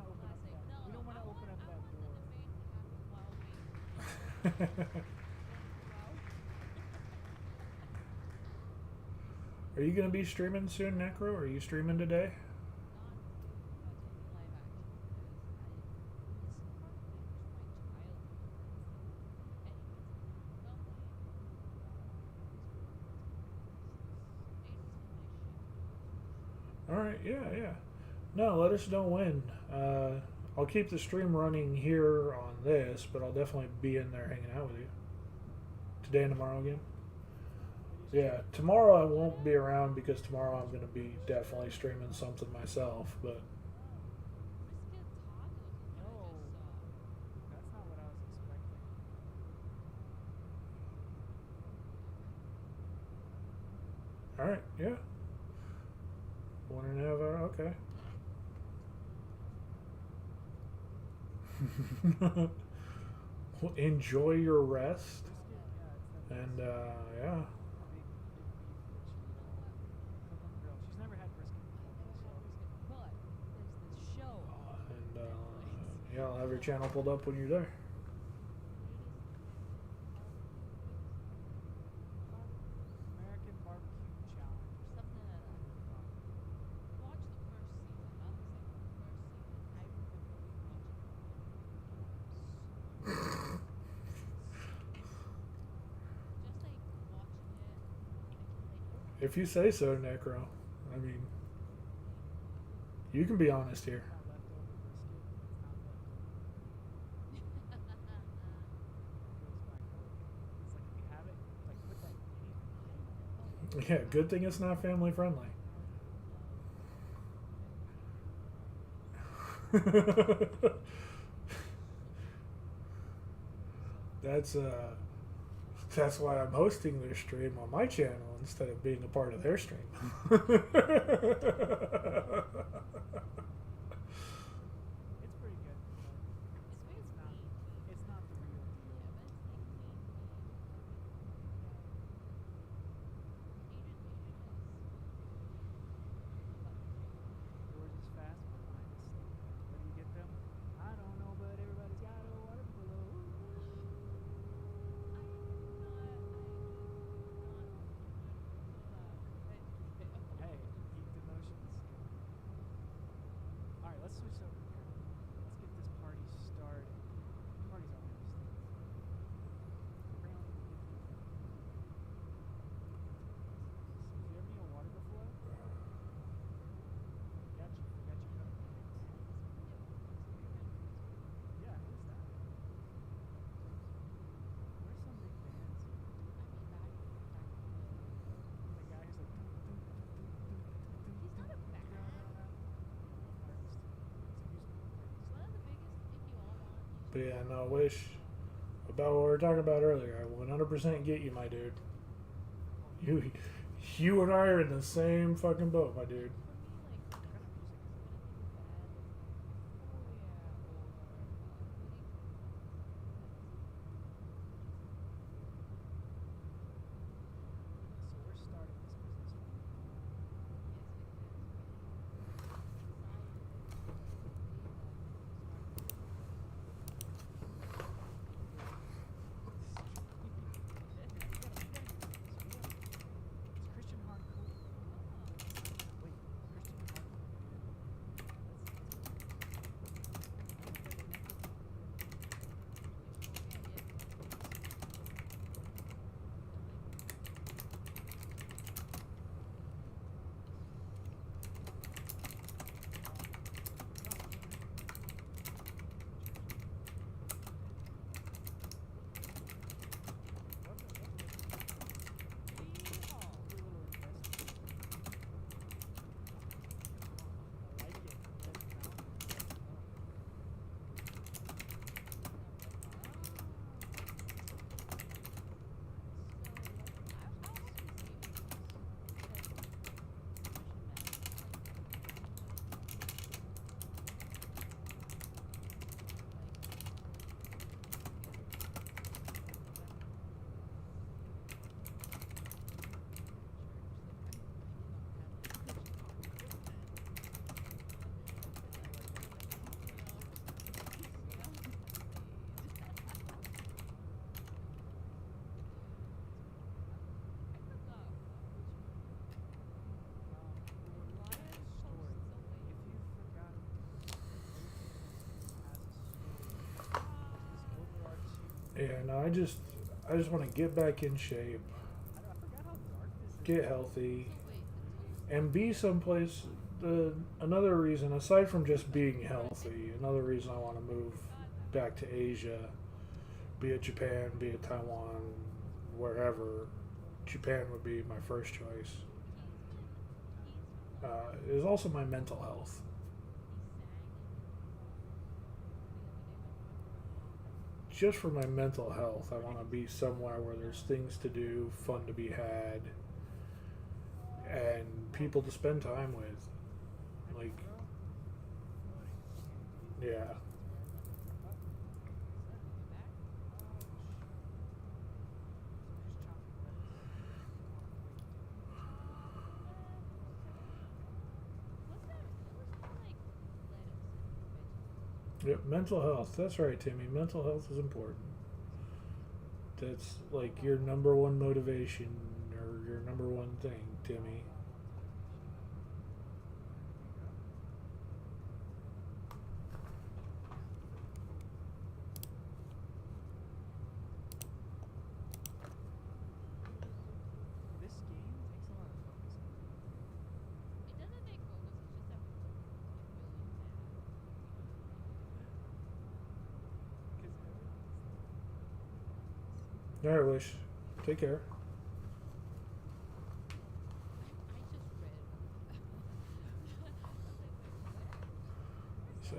S3: open up that. We don't wanna open up that door.
S1: Are you gonna be streaming soon, Necro? Are you streaming today? All right, yeah. No, let us know when. I'll keep the stream running here on this, but I'll definitely be in there hanging out with you today and tomorrow again. Yeah, tomorrow I won't be around because tomorrow I'm going to be definitely streaming something myself. But
S3: No, that's not what I was expecting.
S1: all right, yeah. 1.5 hour, okay. Well, enjoy your rest,
S3: Brisket, yeah, it's that
S1: and
S3: big,
S1: yeah.
S3: big beef that she cook on the grill. She's never had brisket before, so
S2: But there's this show.
S1: And yeah, I'll have your channel pulled up when you're there.
S3: American Barbecue Challenge or
S2: Something like that. Watch the first season, not the second one. First season. I remember we watched it. Just like watching it.
S1: If you say so, Necro. I mean, you can be honest here.
S3: not leftover brisket. It's not leftover. It goes back quick. It's like if you have it, like put that in anything.
S1: Yeah, good thing it's not family friendly. That's why I'm hosting their stream on my channel instead of being a part of their stream.
S3: It's pretty good. But it's not the real deal. Yours is fast, but mine is slow. Where do you get them? I don't know, but everybody's got a water pillow. Hey, GeekDevotions. Alright, let's switch over here. Let's get this party started. Party's already started. Bring on the good people. So, do you ever need a water buffalo? Got you covered. Yeah, who's that? Where's some big bands? The guy who's like, dun, dun, dun, dun, dun, dun,
S2: He's not a
S3: dun,
S2: band.
S3: dun, dun, dun. Artist. He's a musical artist.
S2: One of the biggest, if you all want.
S1: But yeah, no, wish about what we were talking about earlier. I 100% get you, my dude. You and I are in the same fucking boat, my dude.
S2: For me, like,
S3: What kind of music is it? So we're starting this business from It's Christian hardcore. Wait,
S1: Yeah, no, I just want to get back in shape,
S3: I forgot how dark this is.
S1: get healthy,
S2: So wait,
S1: and be someplace. Another reason, aside from just being healthy, another reason I want to move back to Asia, be it Japan, be it Taiwan, wherever. Japan would be my first choice. Is also my mental health. Just for my mental health, I want to be somewhere where there's things to do, fun to be had, and people to spend time with. Like, yeah. Yep, mental health. That's right, Timmy. Mental health is important. That's like your number one motivation or your number one thing, Timmy.
S3: This game takes a lot of focus.
S2: it doesn't take focus. It's just that people get really mad.
S3: Because everyone's
S1: All right, Wish. Take care.
S2: I just read.
S1: So,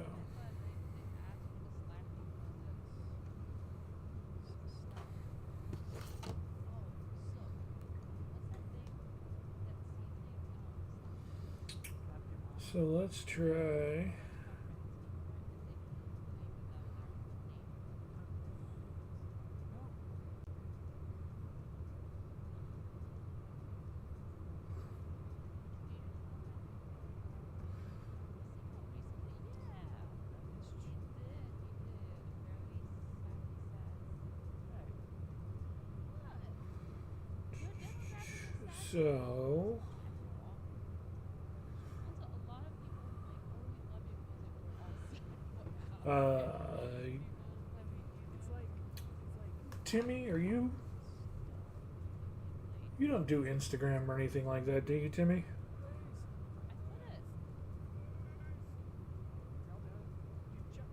S1: so let's try. So,
S3: it's like
S1: Timmy, are you don't do Instagram or anything like that, do you, Timmy?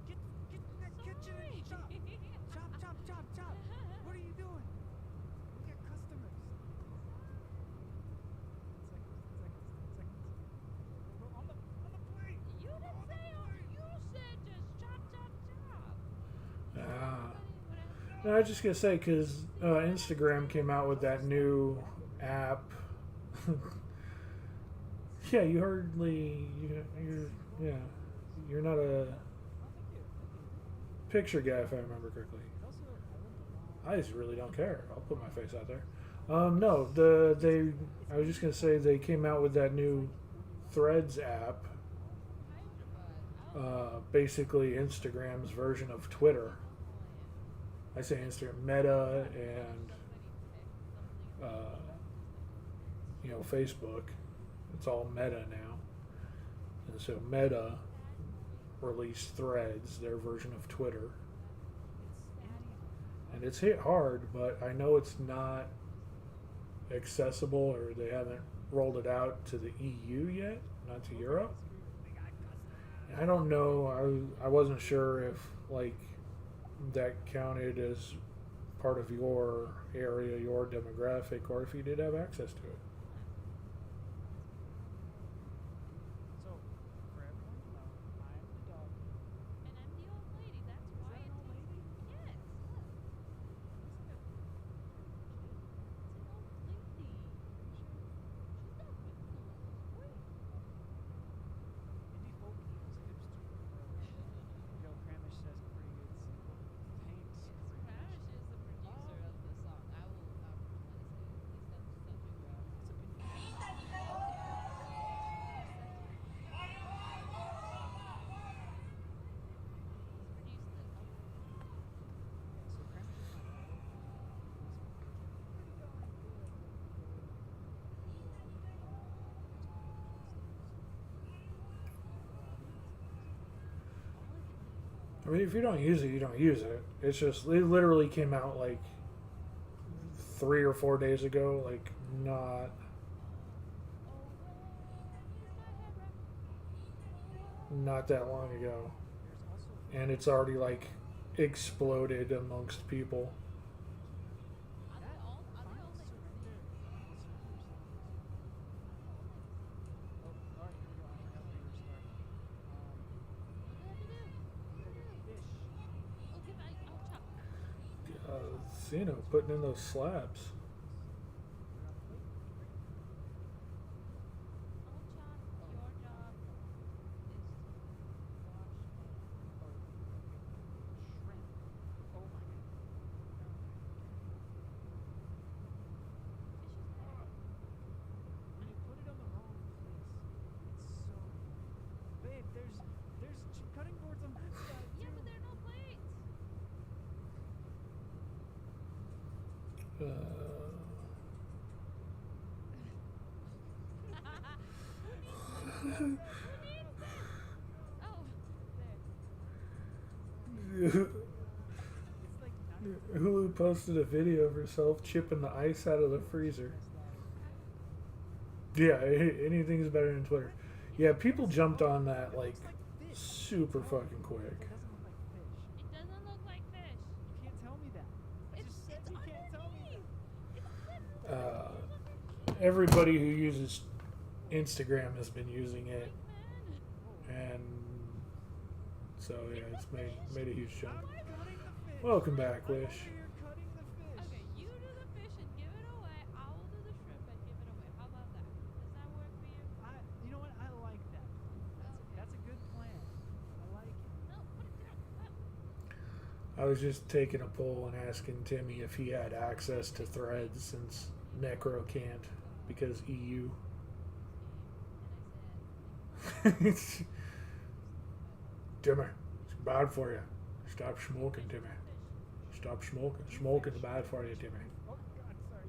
S3: Get in that kitchen and chop. Chop. What are you doing? We got customers. It's like on the plate.
S2: You didn't say you said just chop.
S1: Ah. No, I was just gonna say because Instagram came out with that new app. Yeah, you hardly you're not a picture guy if I remember correctly. I just really don't care. I'll put my face out there. No, I was just gonna say they came out with that new Threads app. Basically Instagram's version of Twitter. I say Instagram, Meta, and Facebook. It's all Meta now, and so Meta released Threads, their version of Twitter, and it's hit hard. But I know it's not accessible, or they haven't rolled it out to the EU yet, not to Europe. I don't know. I wasn't sure if like that counted as part of your area, your demographic, or if you did have access to it.
S3: So, for everyone to know, I'm the dog.
S2: And I'm the old lady. That's why
S3: Is that an old lady?
S2: Yes. Look. It's an old lady. She's not with me. Wait.
S3: Indie folk equals hipster. Yo, Kramish says a pretty good single. Thanks,
S2: Yes, Crash is the producer of the song. I will not say it. He's such a
S1: I mean, if you don't use it, you don't use it. It's just it literally came out like 3 or 4 days ago. Like not that long ago,
S3: There's also
S1: and it's already like exploded amongst people.
S3: that final surrender. The surrender sound is. Oh, all right, here we go. I forgot where you were starting. You gotta fish.
S1: Putting in those slabs.
S3: Put it on the plate. Or shrimp. Oh my god. When you put it on the wrong place, it's so. Babe, there's cutting boards on that side too.
S1: Uh,
S3: It's like not even
S1: Hulu posted a video of herself chipping the ice out of the freezer. Yeah, anything's better than Twitter. Yeah, people jumped on that
S3: It
S1: like
S3: looks like fish.
S1: super fucking quick.
S3: It doesn't look like fish. You can't tell me that. I just said you can't tell me that.
S1: Everybody who uses Instagram has been using it, and so yeah, it's made a huge jump.
S3: I'm cutting the fish.
S1: Welcome back,
S3: I'm over
S1: Wish.
S3: here cutting the fish.
S2: Okay, you do the fish and give it away. I will do the shrimp and give it away. How about that? Does that work for you?
S3: You know what? I like that. That's a good plan. I like it.
S2: No, put it down.
S1: I was just taking a poll and asking Timmy if he had access to Threads since Necro can't because EU. Timmy, it's bad for you. Stop smoking, Timmy. Stop smoking. Smoking's bad for you, Timmy.
S3: Oh God, sorry.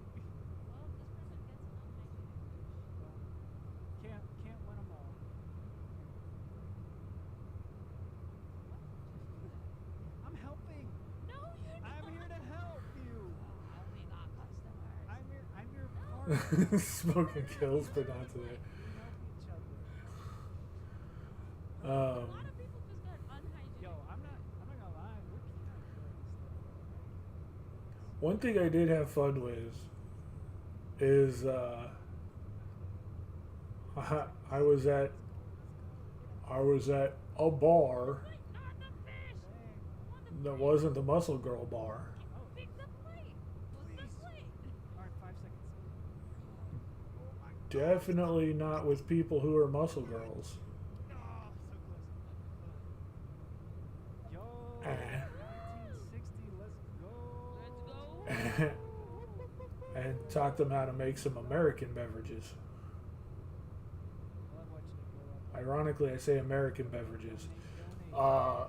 S3: Can't win them all. I'm helping.
S2: No, you're not.
S3: I'm here to help you.
S2: We got customers.
S3: I'm your partner.
S1: Smoking kills, but not today.
S3: We help each other.
S2: A lot of people just got unhygienic.
S3: Yo, I'm not gonna lie. We're kind of good at this
S1: One thing I did have fun with is I was at a bar
S2: Wait, not the fish.
S3: stuff.
S1: that wasn't the Muscle Girl bar.
S2: Pick the plate. What's the plate?
S3: All right, 5 seconds.
S1: Definitely not with people who are muscle girls.
S3: Oh, so close. Yo,
S1: Ah.
S3: 1960. Let's go.
S2: Let's go.
S1: And taught them how to make some American beverages.
S3: I love watching it blow up.
S1: Ironically, I say American beverages.
S3: Donate.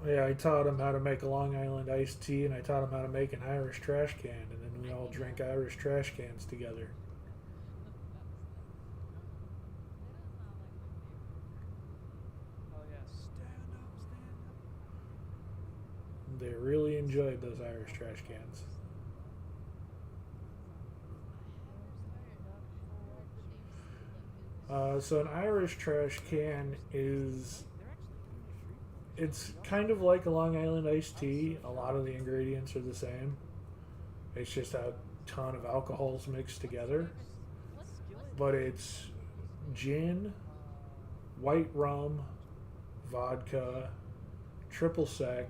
S1: Yeah, I taught them how to make a Long Island iced tea, and I taught them how to make an Irish trash can, and then we all drank Irish trash cans together.
S3: Oh yeah, stand up, stand up.
S1: They really enjoyed those Irish trash cans. So an Irish trash can is,
S3: They're actually
S1: it's kind of like a Long Island iced tea. A lot of the ingredients are the same. It's just a ton of alcohols mixed together. But it's gin, white rum, vodka, triple sec,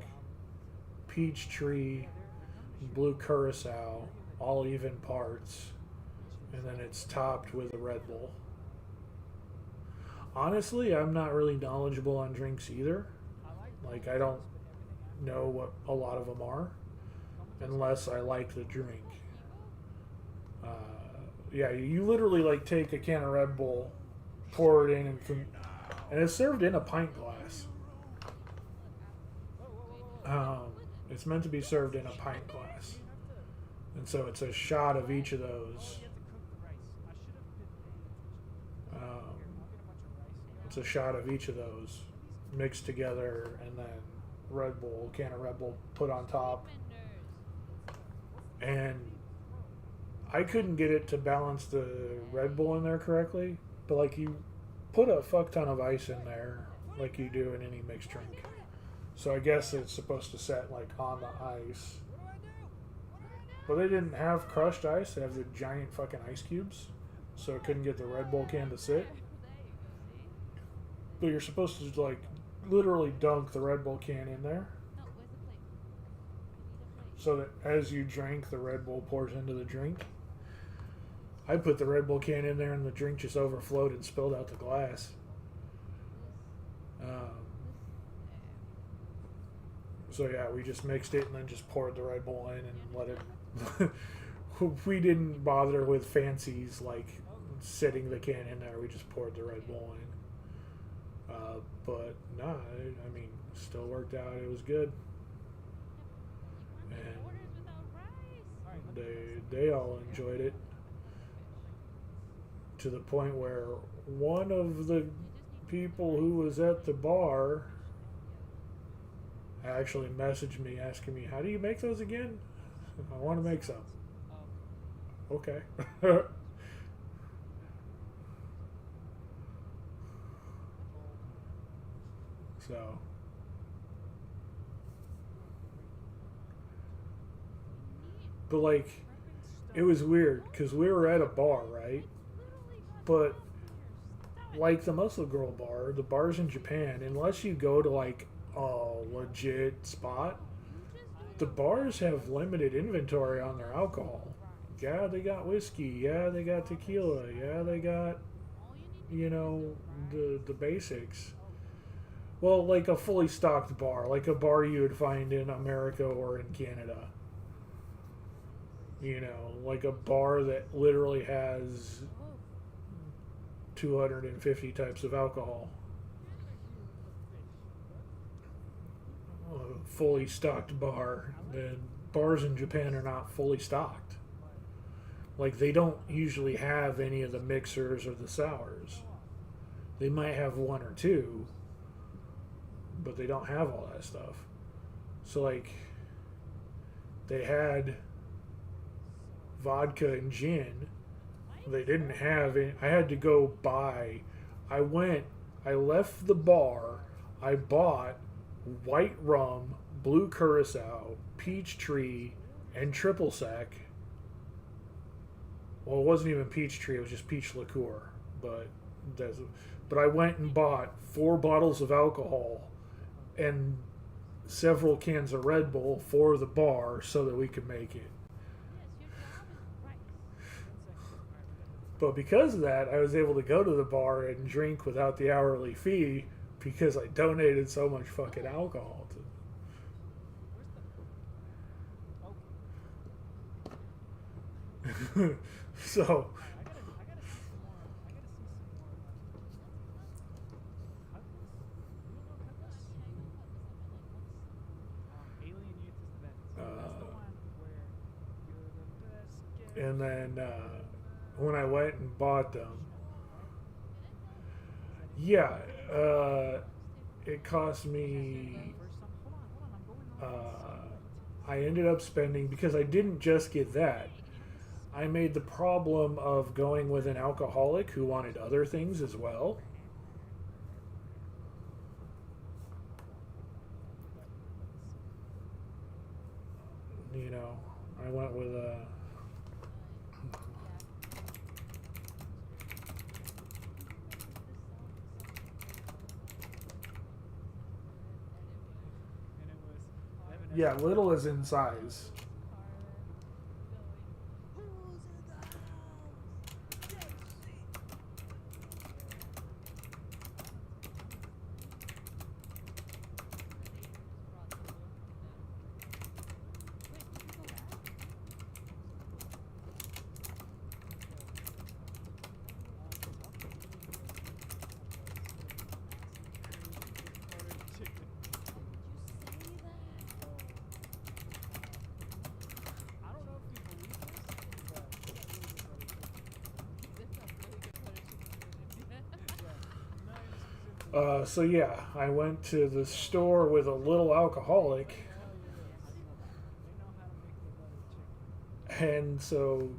S1: peach tree, blue curacao, all even parts, and then it's topped with a Red Bull. Honestly, I'm not really knowledgeable on drinks either. Like, I don't know what a lot of them are unless I like the drink. Yeah, you literally like take a can of Red Bull, pour it in, and it's served in a pint glass. It's meant to be served in a pint glass, and so it's a shot of each of those. It's a shot of each of those, mixed together, and then Red Bull, can of Red Bull put on top. And I couldn't get it to balance the Red Bull in there correctly, but like you put a fuck ton of ice in there, like you do in any mixed drink. So I guess it's supposed to set like on the ice. But they didn't have crushed ice, they have the giant fucking ice cubes. So it couldn't get the Red Bull can to sit. But you're supposed to like literally dunk the Red Bull can in there, so that as you drink, the Red Bull pours into the drink. I put the Red Bull can in there and the drink just overflowed and spilled out the glass. So yeah, we just mixed it and then just poured the Red Bull in and let it. We didn't bother with fancies like sitting the can in there. We just poured the Red Bull in. But no, I mean, still worked out. It was good. And they all enjoyed it, to the point where one of the people who was at the bar actually messaged me asking me, how do you make those again? I want to make some. Okay. So but like, it was weird because we were at a bar, right? But like the Muscle Girl bar, the bars in Japan, unless you go to like a legit spot, the bars have limited inventory on their alcohol. Yeah, they got whiskey. Yeah, they got tequila. Yeah, they got, you know, the basics. Well, like a fully stocked bar, like a bar you would find in America or in Canada. You know, like a bar that literally has 250 types of alcohol. A fully stocked bar. And bars in Japan are not fully stocked. Like, they don't usually have any of the mixers or the sours. They might have one or two, but they don't have all that stuff. So, like, they had vodka and gin. They didn't have any. I had to go buy. I left the bar. I bought white rum, blue curacao, peach tree, and triple sec. Well, it wasn't even peach tree. It was just peach liqueur. But I went and bought 4 bottles of alcohol and several cans of Red Bull for the bar so that we could make it. But because of that, I was able to go to the bar and drink without the hourly fee because I donated so much fucking alcohol to. So. And then when I went and bought them, yeah, it cost me. I ended up spending, because I didn't just get that. I made the problem of going with an alcoholic who wanted other things as well. You know, I went with a. Yeah, little is in size. So yeah, I went to the store with a little alcoholic,
S3: Hell yeah. They know how to make the butter chicken.
S1: and so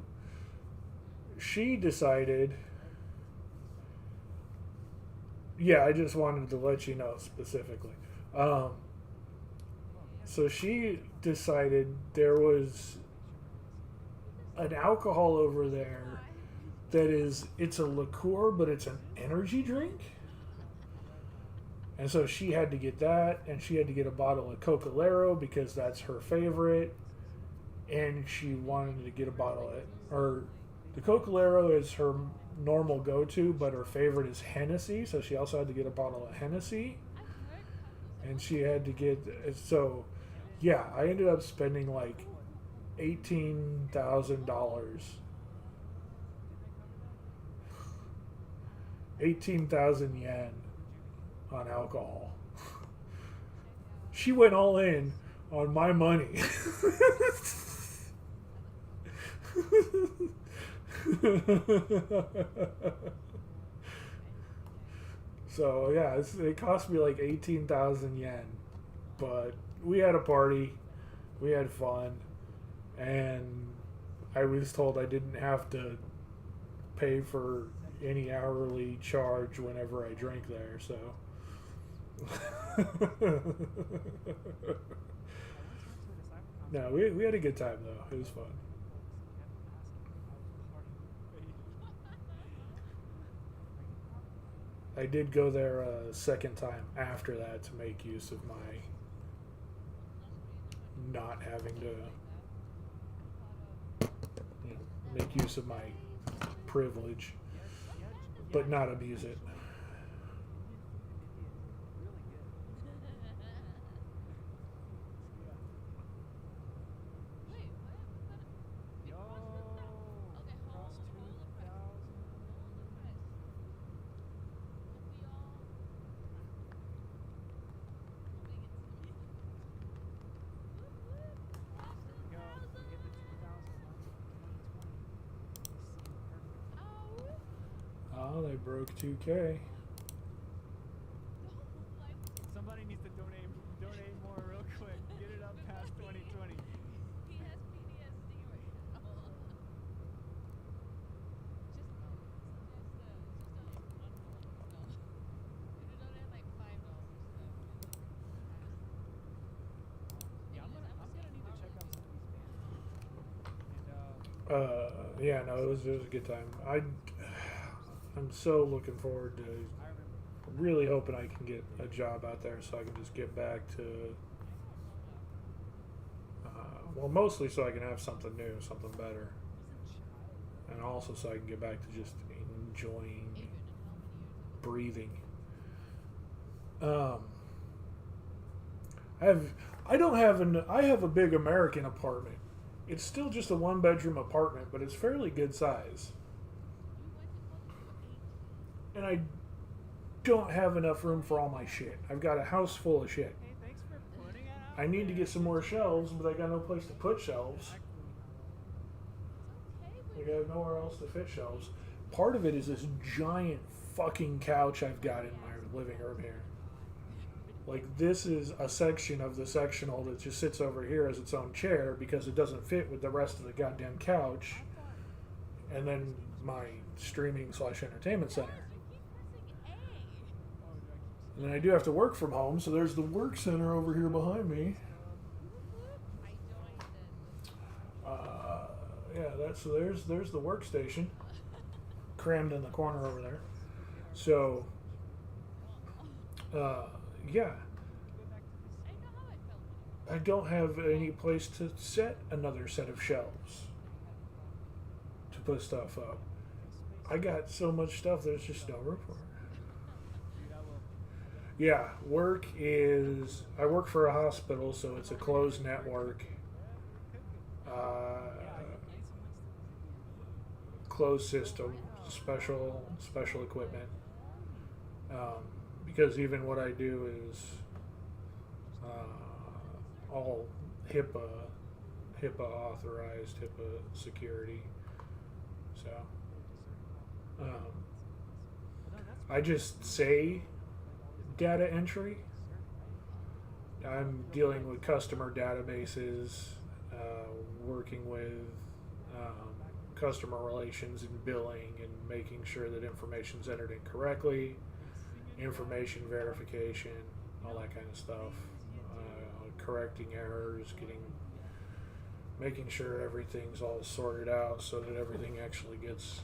S1: she decided. Yeah, I just wanted to let you know specifically. So she decided there was an alcohol over there that it's a liqueur, but it's an energy drink. And so she had to get that, and she had to get a bottle of Coca-Cola because that's her favorite. And she wanted to get a bottle of, or the Coca-Cola is her normal go-to, but her favorite is Hennessy. So she also had to get a bottle of Hennessy, and she had to get. So, yeah, I ended up spending like $18,000. 18,000 yen on alcohol. She went all in on my money. So yeah, it cost me like 18,000 yen, but we had a party, we had fun, and I was told I didn't have to pay for any hourly charge whenever I drank there. So. No, we had a good time though. It was fun. I did go there a second time after that to make use of my not having to make use of my privilege, but not abuse it. Oh, they broke 2K.
S3: Somebody needs to donate more real quick. Get it up past 2020.
S2: He has PTSD right now.
S3: Yeah, I'm gonna need to check out some of these bands. And
S1: Yeah, no, it was a good time. I'm so looking forward to
S3: I remember.
S1: really hoping I can get a job out there so I can just get back to. Well, mostly so I can have something new, something better, and also so I can get back to just enjoying breathing. I have a big American apartment. It's still just a 1-bedroom apartment, but it's fairly good size. And I don't have enough room for all my shit. I've got a house full of shit.
S3: Hey, thanks for putting it out.
S1: I need to get some more shelves, but I got no place to put shelves. I got nowhere else to fit shelves. Part of it is this giant fucking couch I've got in my living room here. Like, this is a section of the sectional that just sits over here as its own chair because it doesn't fit with the rest of the goddamn couch. And then my streaming/entertainment center. And then I do have to work from home, so there's the work center over here behind me. There's the workstation crammed in the corner over there. So yeah, I don't have any place to set another set of shelves to put stuff up. I got so much stuff there's just no room for it. Yeah, I work for a hospital, so it's a closed network. Closed system, special equipment. Because even what I do is all HIPAA authorized, HIPAA security. So I just say data entry. I'm dealing with customer databases, working with customer relations and billing, and making sure that information's entered in correctly, information verification, all that kind of stuff, correcting errors, making sure everything's all sorted out so that everything actually gets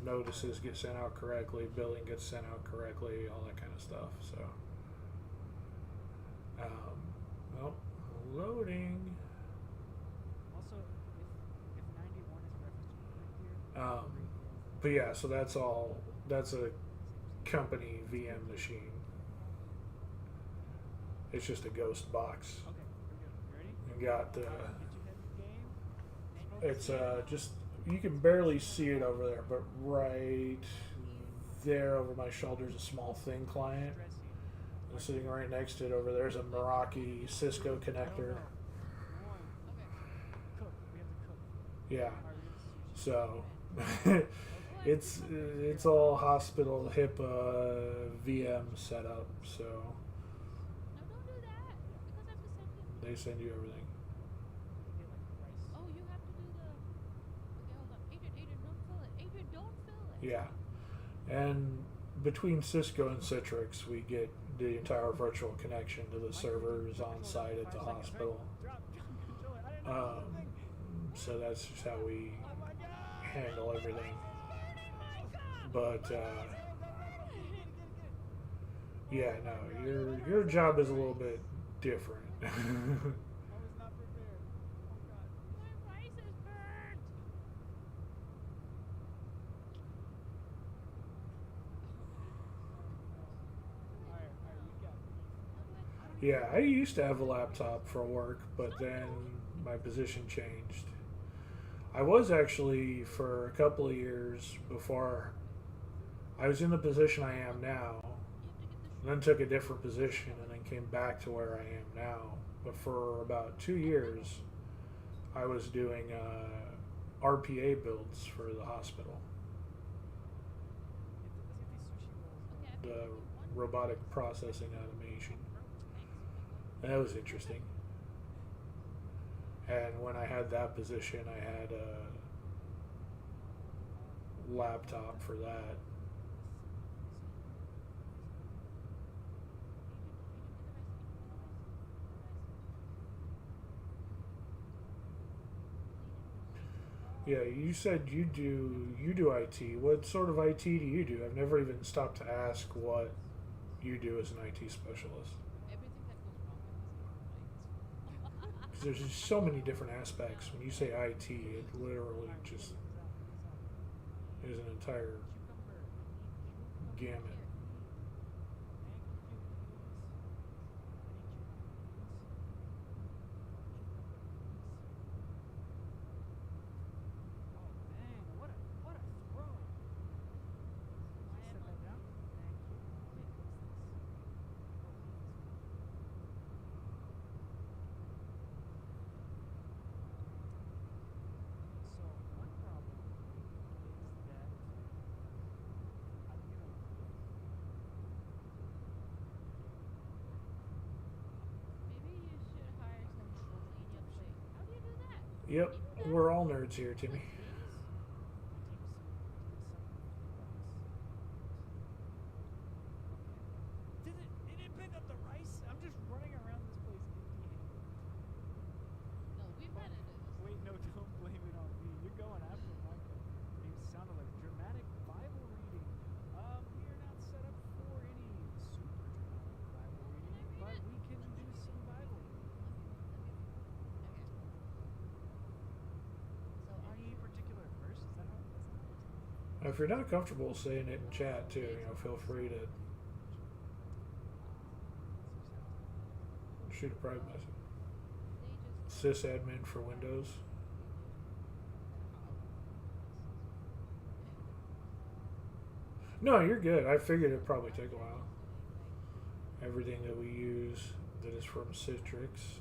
S1: notices get sent out correctly, billing gets sent out correctly, all that kind of stuff. So, well, loading.
S3: Also, if 91 is referenced correct here,
S1: But yeah, so that's all. That's a company VM machine. It's just a ghost box.
S3: okay, we're good. You ready?
S1: You got the.
S3: Get your head in the game.
S1: It's just you can barely see it over there, but right there over my shoulder is a small thin client. And sitting right next to it over there is a Meraki Cisco connector.
S3: One. Cook. We have to cook.
S1: Yeah,
S3: Alright, we have to sushi.
S1: so it's all hospital HIPAA VM setup. So
S2: No, don't do that. Because I have to send him.
S1: they send you everything.
S3: Get like rice.
S2: Oh, you have to do the. Okay, hold on. Adrian, don't fill it. Adrian, don't fill it.
S1: Yeah, and between Cisco and Citrix, we get the entire virtual connection to the servers on site at the hospital.
S3: Drop controller. I didn't know this was a thing.
S1: So that's just how we
S3: Oh my god!
S1: handle everything. But yeah, no, your job is a little bit different.
S3: I was not prepared. Oh god.
S2: My rice is burned.
S3: Alright, we got beef.
S1: Yeah, I used to have a laptop for work, but then my position changed. I was actually for a couple of years before I was in the position I am now, and then took a different position and then came back to where I am now. But for about 2 years, I was doing RPA builds for the hospital,
S3: Let's get these sushi rolls.
S2: Okay, I
S1: the robotic processing automation. And that was interesting. And when I had that position, I had a laptop for that. Yeah, you said you do IT. What sort of IT do you do? I've never even stopped to ask what you do as an IT specialist.
S2: Everything that goes wrong with this complaint.
S1: 'Cause there's just so many different aspects. When you say IT, it literally just is an entire gamut.
S2: Maybe you should hire some millennial shit. How do you do that?
S1: Yep, we're all nerds here, Timmy.
S3: Did it pick up the rice? I'm just running around this place empty-handed.
S2: No, we've had it.
S3: Wait, no, don't blame it on me. You're going after Michael. It sounded like dramatic Bible reading. We are not set up for any super dramatic Bible reading, but we can do some Bible reading.
S2: So
S3: Any particular verse? Is that how it works?
S1: If you're not comfortable saying it in chat too, feel free to shoot a private message.
S2: they just
S1: Sysadmin for Windows. No, you're good. I figured it'd probably take a while. Everything that we use that is from Citrix,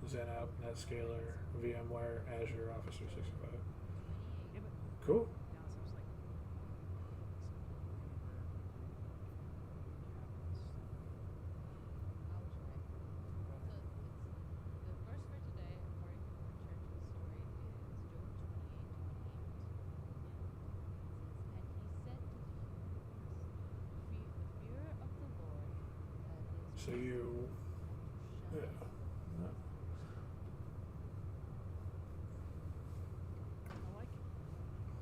S1: XenApp, NetScaler, VMware, Azure, Office 365.
S3: Yeah, but
S1: Cool.
S3: now it sounds like
S1: So you, yeah.
S3: I like it.
S2: It's a good thing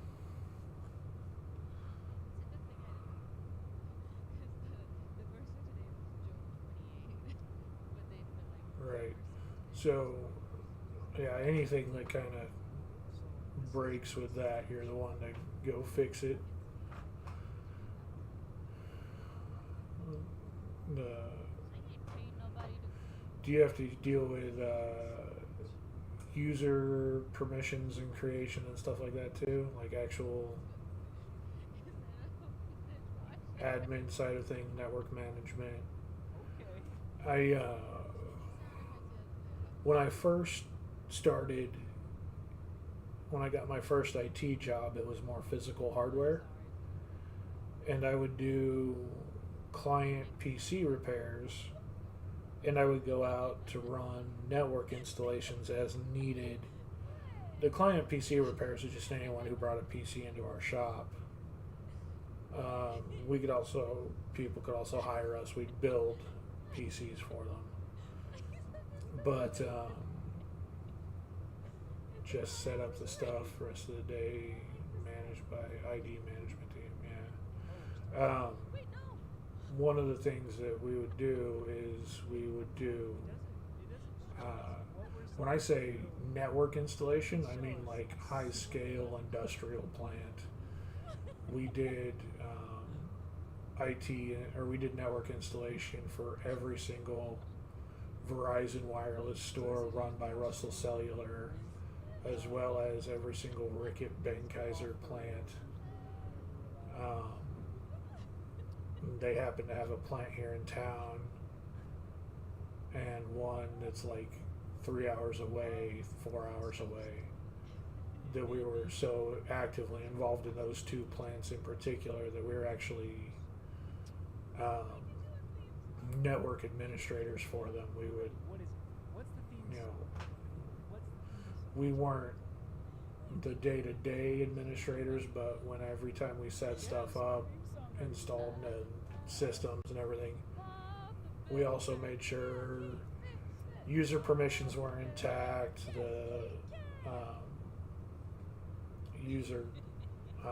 S2: I didn't. Because the first one today was Joe 28, but they put like
S1: Right.
S2: first
S1: So,
S2: edition.
S1: yeah, anything that kind of
S3: So this
S1: breaks with that, you're the one to go fix it. The,
S2: I ain't paying nobody to.
S1: do you have to deal with user permissions and creation and stuff like that too? Like actual admin side of thing, network management.
S3: okay.
S1: I when I first started, when I got my first IT job, it was more physical hardware, and I would do client PC repairs, and I would go out to run network installations as needed. The client PC repairs is just anyone who brought a PC into our shop. We could also, people could also hire us. We'd build PCs for them, but just set up the stuff. Rest of the day managed by ID management team. Yeah.
S2: Wait, no.
S1: One of the things that we would do is we would do.
S3: It doesn't
S1: When I say network installation, I mean like high scale industrial plant. We did IT, or we did network installation for every single Verizon wireless store run by Russell Cellular, as well as every single Rickett Benkaiser plant. Um, they happen to have a plant here in town, and one that's like 3 hours away, 4 hours away. That we were so actively involved in those two plants in particular that we were actually network administrators for them. We would,
S3: What is it? What's the theme
S1: you know,
S3: song? What's the theme song?
S1: we weren't the day-to-day administrators, but when every time we set stuff up, installed systems and everything, we also made sure user permissions were intact, the user oh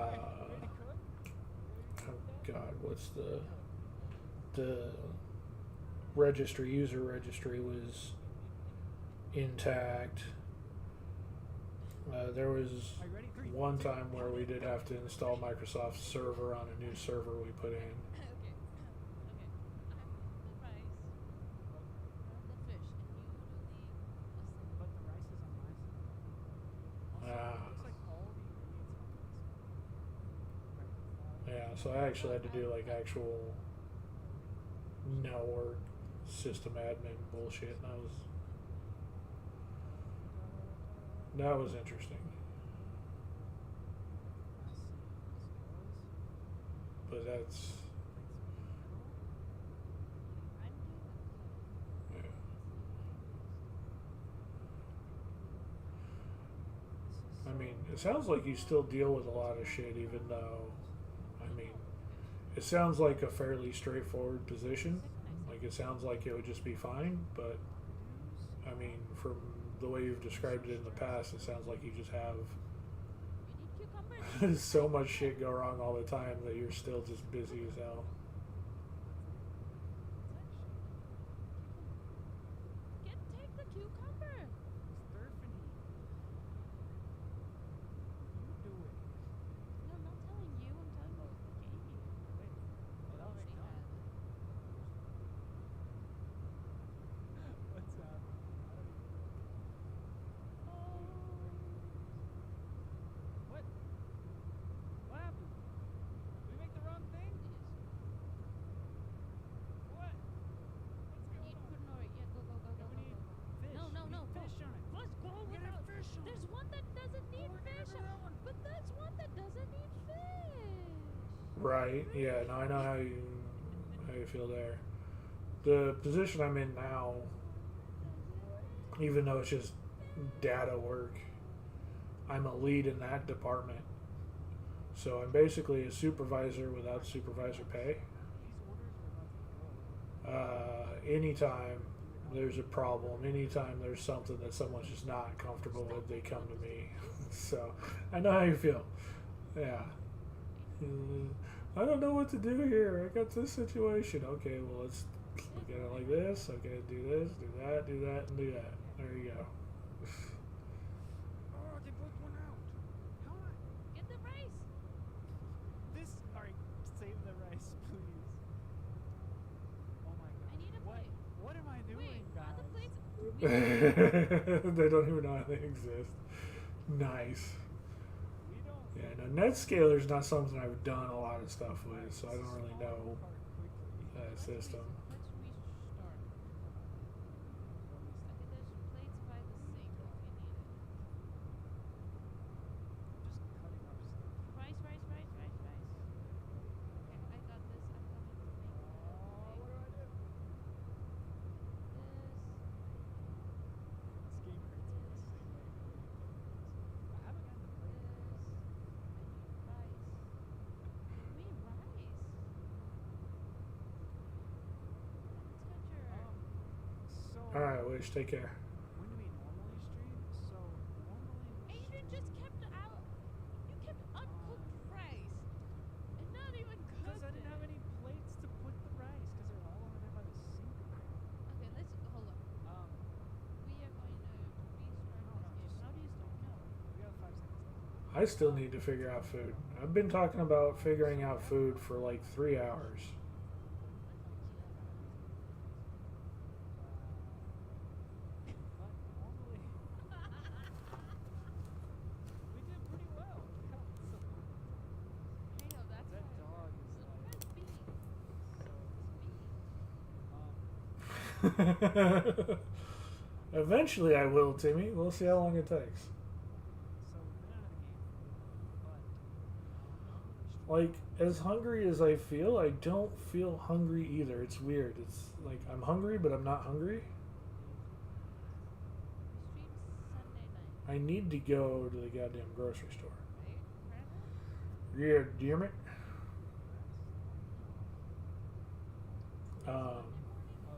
S1: god, what's the registry, user registry was intact. There was
S3: Are you ready? 3,
S1: one
S3: 2,
S1: time where we did have to install Microsoft Server on a new server we put in.
S2: Okay. I have the rice, I have the fish, and you do the
S3: But the rice is on my side. Also,
S1: Ah.
S3: it looks like all the ingredients are on my side. Right.
S1: Yeah, so I actually had to do like actual network system admin bullshit, and that was interesting. But that's yeah. I mean, it sounds like you still deal with a lot of shit, even though, I mean, it sounds like a fairly straightforward position. Like, it sounds like it would just be fine, but, I mean, from the way you've described it in the past, it sounds like you just have
S2: You need cucumbers?
S1: so much shit go wrong all the time that you're still just busy as hell.
S2: Take the cucumber.
S3: Stephanie. You do it.
S2: No, I'm not telling you. I'm telling the game.
S3: Wait.
S2: It
S3: Oh,
S2: already
S3: it's done.
S2: has.
S3: What's up? What? What happened? Did we make the wrong thing? What? What's
S2: You
S3: going
S2: need
S3: on?
S2: put no. Yeah, go.
S3: Yeah, we need fish.
S2: No,
S3: We need
S2: go.
S3: fish on it.
S2: Let's go
S3: We're gonna
S2: without.
S3: have fish on
S2: There's
S3: it.
S2: one that doesn't need
S3: we're gonna
S2: fish,
S3: do that one.
S2: but that's one that doesn't need fish.
S1: Right, yeah, no, I know how you feel there. The position I'm in now, even though it's just data work, I'm a lead in that department. So I'm basically a supervisor without supervisor pay.
S3: These orders are about to
S1: Anytime there's a problem, anytime there's something that someone's just not comfortable with, they come to me. So I know how you feel. Yeah. I don't know what to do here. I got this situation. Okay, well, let's look at it like this. Okay, do this, do that, do that, and do that. There you go.
S3: Oh, they both went out. Come on.
S2: Get the rice.
S3: This. Alright, save the rice, please. Oh my god.
S2: I need a
S3: What?
S2: plate.
S3: What am I doing,
S2: Wait,
S3: guys?
S2: are the plates?
S1: They don't even know they exist. Nice.
S3: We don't.
S1: Yeah, no, Netscaler's not something I've done a lot of stuff with, so I don't really know that system.
S2: Let's restart. Okay, there's plates by the sink if you need it.
S3: Just cutting up stuff.
S2: Rice. Okay, I got this. I'm coming to make
S3: Oh, what do I do?
S2: this.
S3: This game hurts me the same way. I haven't gotten to play it. So
S1: Alright, Wish, take care.
S3: when do we normally stream? So normally we
S2: Adrian
S3: stream
S2: just kept out. You kept uncooked rice and not even
S3: because
S2: cooked
S3: I didn't have any plates to put the rice because they're all over there by the sink.
S2: Okay, let's hold on. We are going to restart this game. How do you start? No.
S3: We got 5 seconds left.
S1: I still need to figure out food. I've been talking about figuring out food for like 3 hours.
S3: But normally we did pretty well.
S2: I know that's
S3: That
S2: why.
S3: dog is
S2: Look
S3: like
S2: at me.
S3: so.
S1: Eventually I will, Timmy. We'll see how long it takes.
S3: So we've been out of the game, but
S1: Like, as hungry as I feel, I don't feel hungry either. It's weird. It's like I'm hungry, but I'm not hungry.
S2: We stream Sunday night,
S1: I need to go to the goddamn grocery store.
S2: right?
S1: Yeah, do you hear me?
S3: Oh, so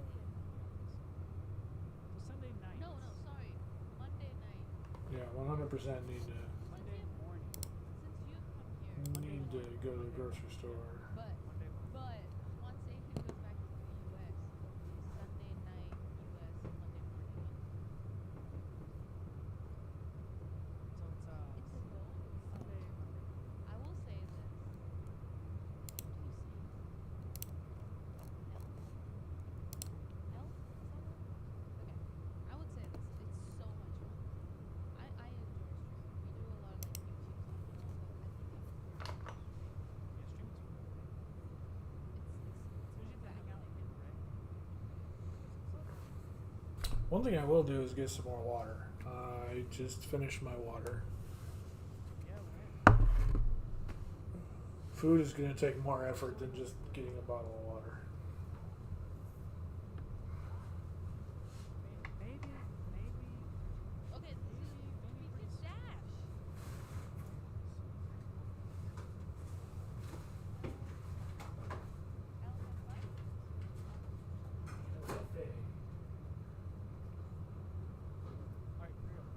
S3: Sunday night.
S2: No, sorry. Monday night.
S1: Yeah, 100% need to
S3: Monday morning.
S2: Since you've come here.
S1: go to the grocery store.
S2: But
S3: Monday morning.
S2: But once Adrian goes back to the U.S., it'll be Sunday night U.S. Monday morning.
S3: So it's
S2: It's a no.
S3: Sunday, Monday.
S2: I will say this. What do you say? Elf? Someone? Okay. I would say this. It's so much fun. I enjoy streaming. We do a lot of like YouTube stuff and all, but I think it's
S3: Yeah, streaming's fun.
S2: it's
S3: Especially to hang out with people, right?
S1: One thing I will do is get some more water. I just finished my water.
S3: Yeah, right.
S1: Food is going to take more effort than just getting a bottle of water.
S3: Maybe.
S2: okay. We can dash.
S3: Alright, for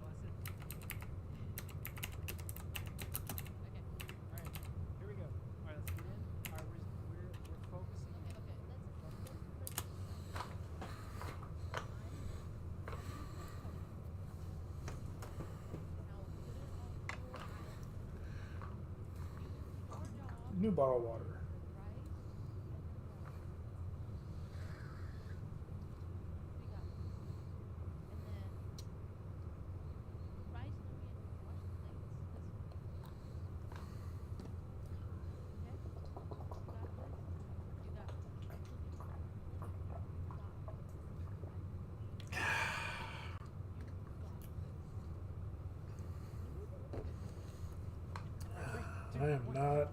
S3: real. Alright, here we go. Alright, let's get in. Alright, we're focusing.
S1: New bottle of water. I am not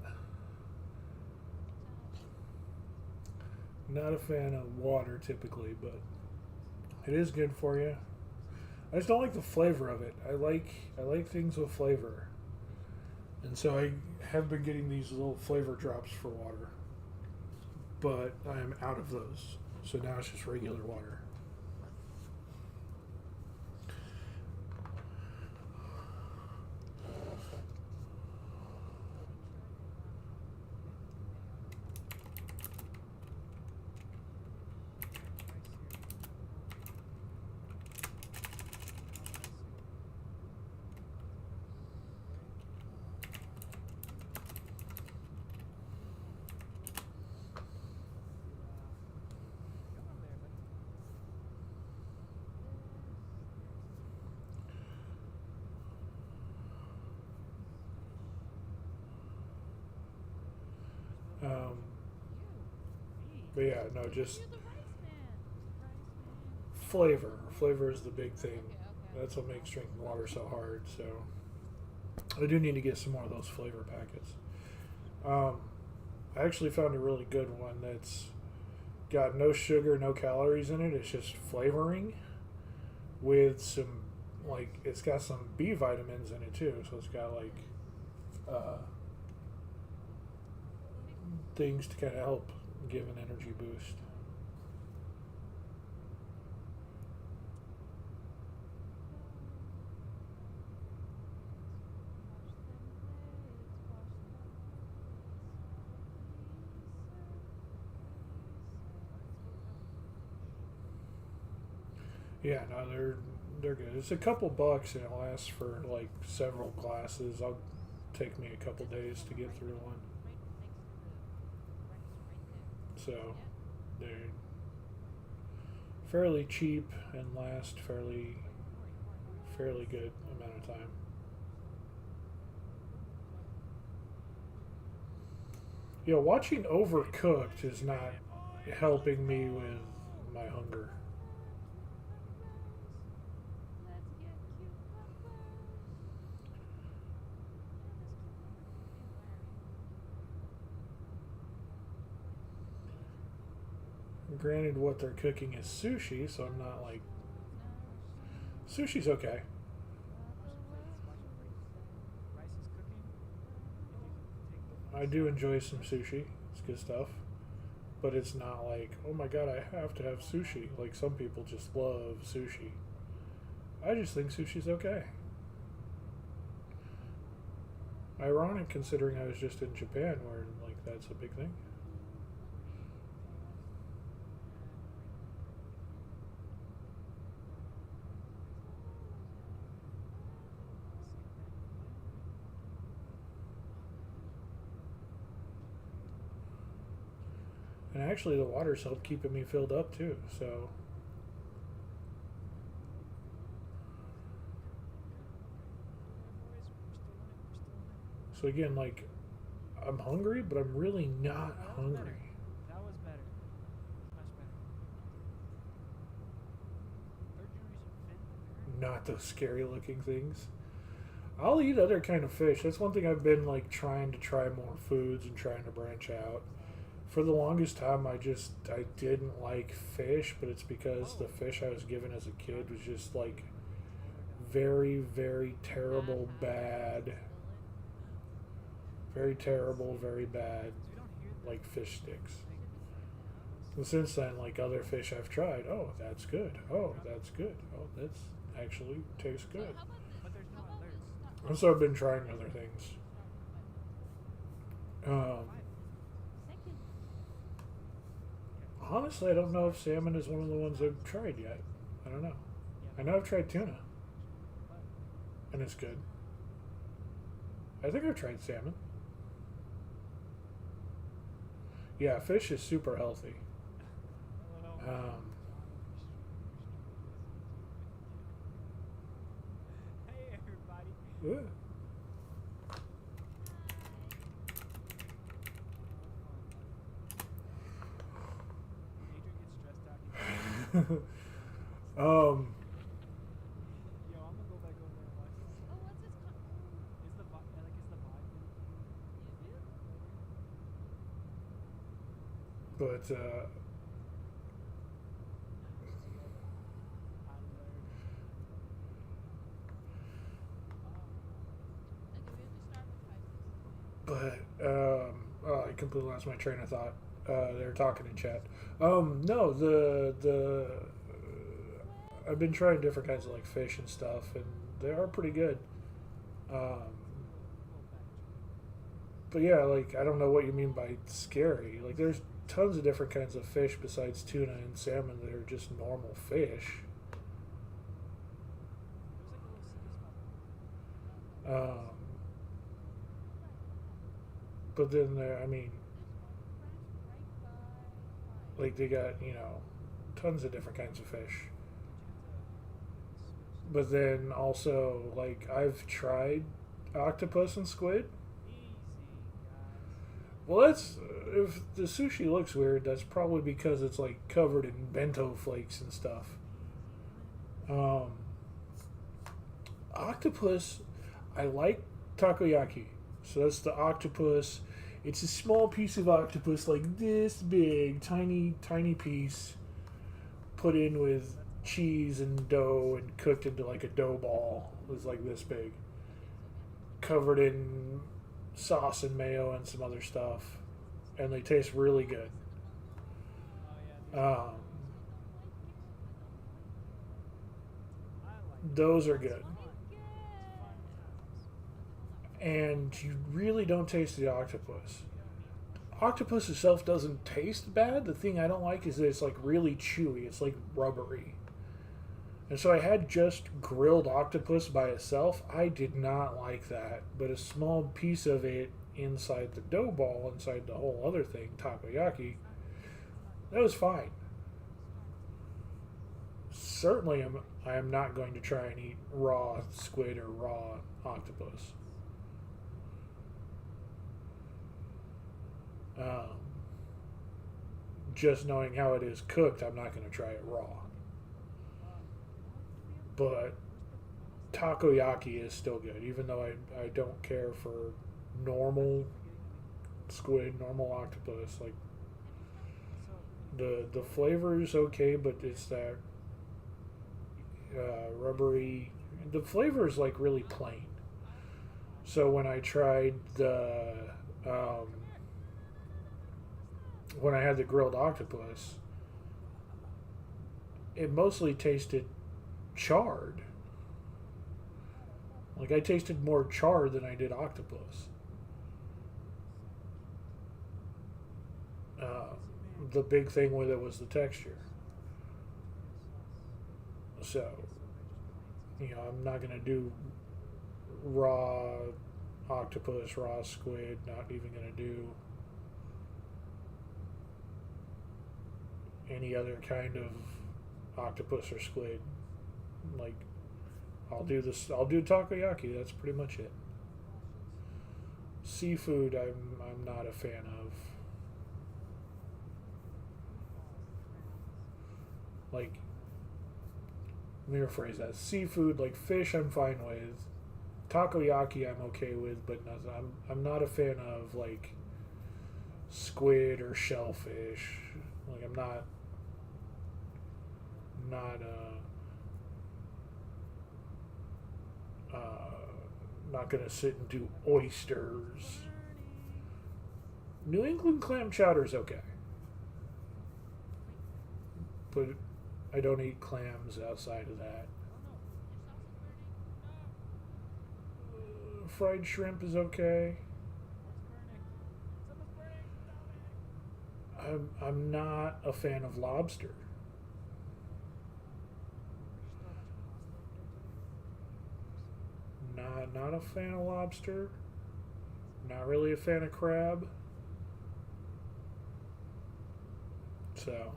S1: Not a fan of water typically, but it is good for you. I just don't like the flavor of it. I like things with flavor, and so I have been getting these little flavor drops for water, but I am out of those. So now it's just regular water. Um, but yeah, no, just
S2: You're the rice man. Rice man.
S1: flavor. Flavor is the big thing.
S2: Okay.
S1: That's what makes drinking water so hard. So I do need to get some more of those flavor packets. I actually found a really good one that's got no sugar, no calories in it. It's just flavoring with some, like, it's got some B vitamins in it too. So it's got like things to kind of help give an energy boost. Yeah, no, they're good. It's a couple bucks and it lasts for like several classes. I'll take me a couple days to get through one. So they're fairly cheap and last fairly good amount of time. You know, watching Overcooked is not helping me with my hunger. Granted, what they're cooking is sushi, so I'm not like... Sushi's okay. I do enjoy some sushi. It's good stuff. But it's not like, oh my god, I have to have sushi. Like some people just love sushi. I just think sushi's okay. Ironic considering I was just in Japan where like that's a big thing. And actually the water's helped keeping me filled up too, so... So again, like, I'm hungry, but I'm really not hungry.
S3: That was better. Much better. Third generation fin.
S1: Not those scary looking things. I'll eat other kind of fish. That's one thing I've been like trying to try more foods and trying to branch out. For the longest time, I didn't like fish, but it's because the fish I was given as a kid was just like very, very terrible, bad. Very terrible, very bad, like fish sticks. And since then, like other fish I've tried, oh, that's good. Oh, that's good. Oh, that's actually tastes good.
S3: But there's no alerts.
S1: And so I've been trying other things. Honestly, I don't know if salmon is one of the ones I've tried yet. I don't know. I know I've tried tuna, and it's good. I think I've tried salmon. Yeah, fish is super healthy.
S3: Hey everybody.
S1: Yeah.
S3: Adrian gets stressed out. Yo, I'm gonna go back over there and watch this.
S2: Oh, what's this called?
S3: Is the vibe good?
S2: YouTube?
S1: But completely lost my train of thought. They were talking in chat. No, the I've been trying different kinds of like fish and stuff, and they are pretty good. Um, but yeah, like I don't know what you mean by scary. Like there's tons of different kinds of fish besides tuna and salmon that are just normal fish. Um, but then there, I mean, like they got tons of different kinds of fish. But then also like I've tried octopus and squid. Well, that's if the sushi looks weird, that's probably because it's like covered in bento flakes and stuff. Um, Octopus, I like takoyaki. So that's the octopus. It's a small piece of octopus, like this big, tiny, tiny piece, put in with cheese and dough and cooked into like a dough ball. It's like this big, covered in sauce and mayo and some other stuff, and they taste really good. Um, those are good, and you really don't taste the octopus. Octopus itself doesn't taste bad. The thing I don't like is that it's like really chewy. It's like rubbery. And so I had just grilled octopus by itself. I did not like that. But a small piece of it inside the dough ball, inside the whole other thing, takoyaki, that was fine. Certainly I am not going to try and eat raw squid or raw octopus. Just knowing how it is cooked, I'm not going to try it raw. But takoyaki is still good, even though I don't care for normal squid, normal octopus. Like the flavor is okay, but it's that rubbery. The flavor is like really plain. So when I tried when I had the grilled octopus, it mostly tasted charred. Like I tasted more char than I did octopus. The big thing with it was the texture. So, I'm not gonna do raw octopus, raw squid. Not even gonna do any other kind of octopus or squid. Like I'll do takoyaki. That's pretty much it. Seafood I'm not a fan of. Like, let me rephrase that. Seafood, like fish, I'm fine with. Takoyaki I'm okay with, but I'm not a fan of like squid or shellfish. Like I'm not not gonna sit and do oysters. New England clam chowder's okay, but I don't eat clams outside of that. Fried shrimp is okay. I'm not a fan of lobster. Not a fan of lobster. Not really a fan of crab. So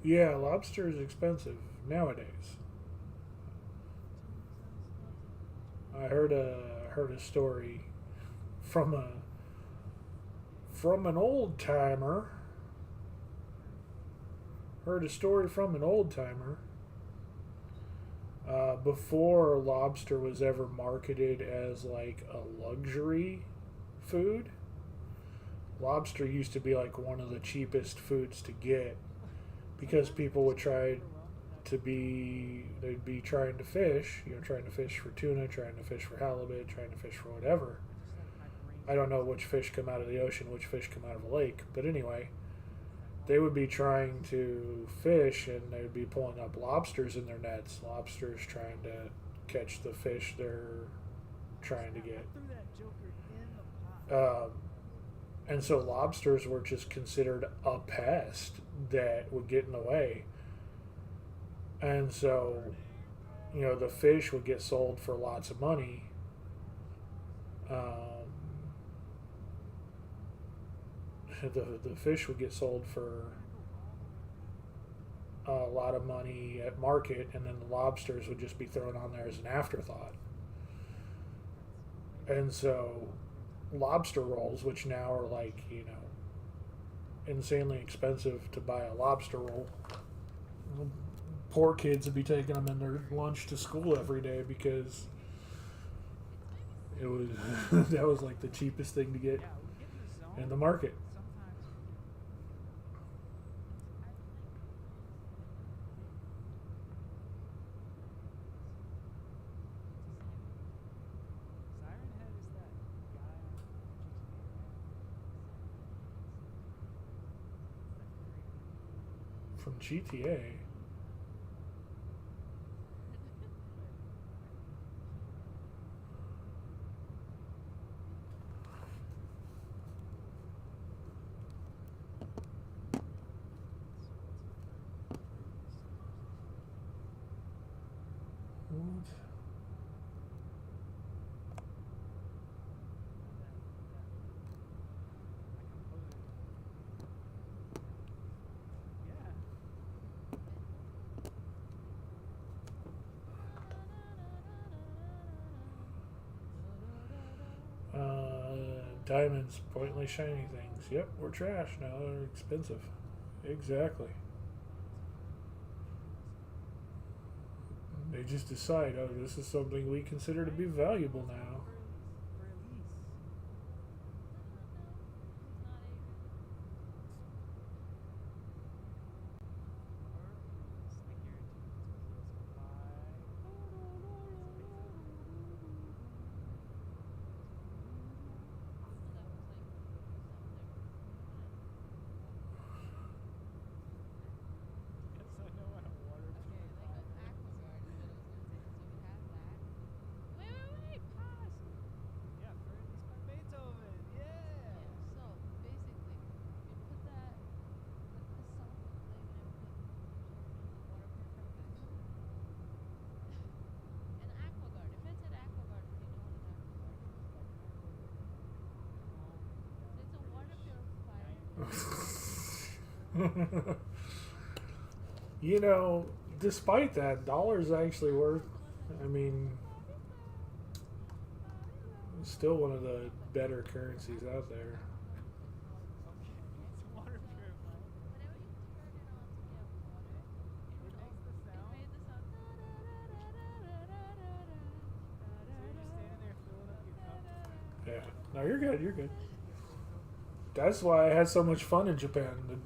S1: yeah, lobster is expensive nowadays. I heard a story from an old timer. Heard a story from an old timer. Before lobster was ever marketed as like a luxury food, lobster used to be like one of the cheapest foods to get because people would try to be, they'd be trying to fish, trying to fish for tuna, trying to fish for halibut, trying to fish for whatever. I don't know which fish come out of the ocean, which fish come out of a lake, but anyway, they would be trying to fish and they would be pulling up lobsters in their nets. Lobsters trying to catch the fish they're trying to get.
S3: Threw that joker in the pot.
S1: And so lobsters were just considered a pest that would get in the way. And so, the fish would get sold for lots of money. The fish would get sold for a lot of money at market, and then the lobsters would just be thrown on there as an afterthought. And so lobster rolls, which now are like, insanely expensive to buy a lobster roll. Poor kids would be taking them in their lunch to school every day because it was that was like the cheapest thing to get
S3: Yeah, we get in the zone.
S1: in the market.
S3: Sometimes. Siren Head is that guy on GTA, right?
S1: From GTA. What?
S3: Yeah.
S1: Diamonds, pointless shiny things. Yep, we're trash now. They're expensive. Exactly. They just decide, oh, this is something we consider to be valuable now.
S3: For Elise.
S1: Despite that, dollar's actually worth, it's still one of the better currencies out there. Yeah. No, you're good. You're good. That's why I had so much fun in Japan.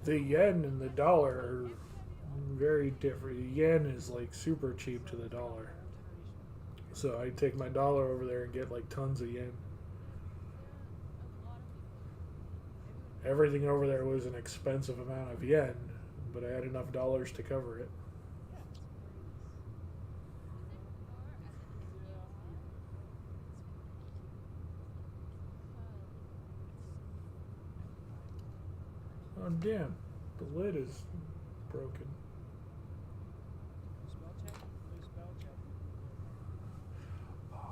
S1: The yen and the dollar are very different. The yen is like super cheap to the dollar. So I take my dollar over there and get like tons of yen. Everything over there was an expensive amount of yen, but I had enough dollars to cover it. Oh damn, the lid is broken.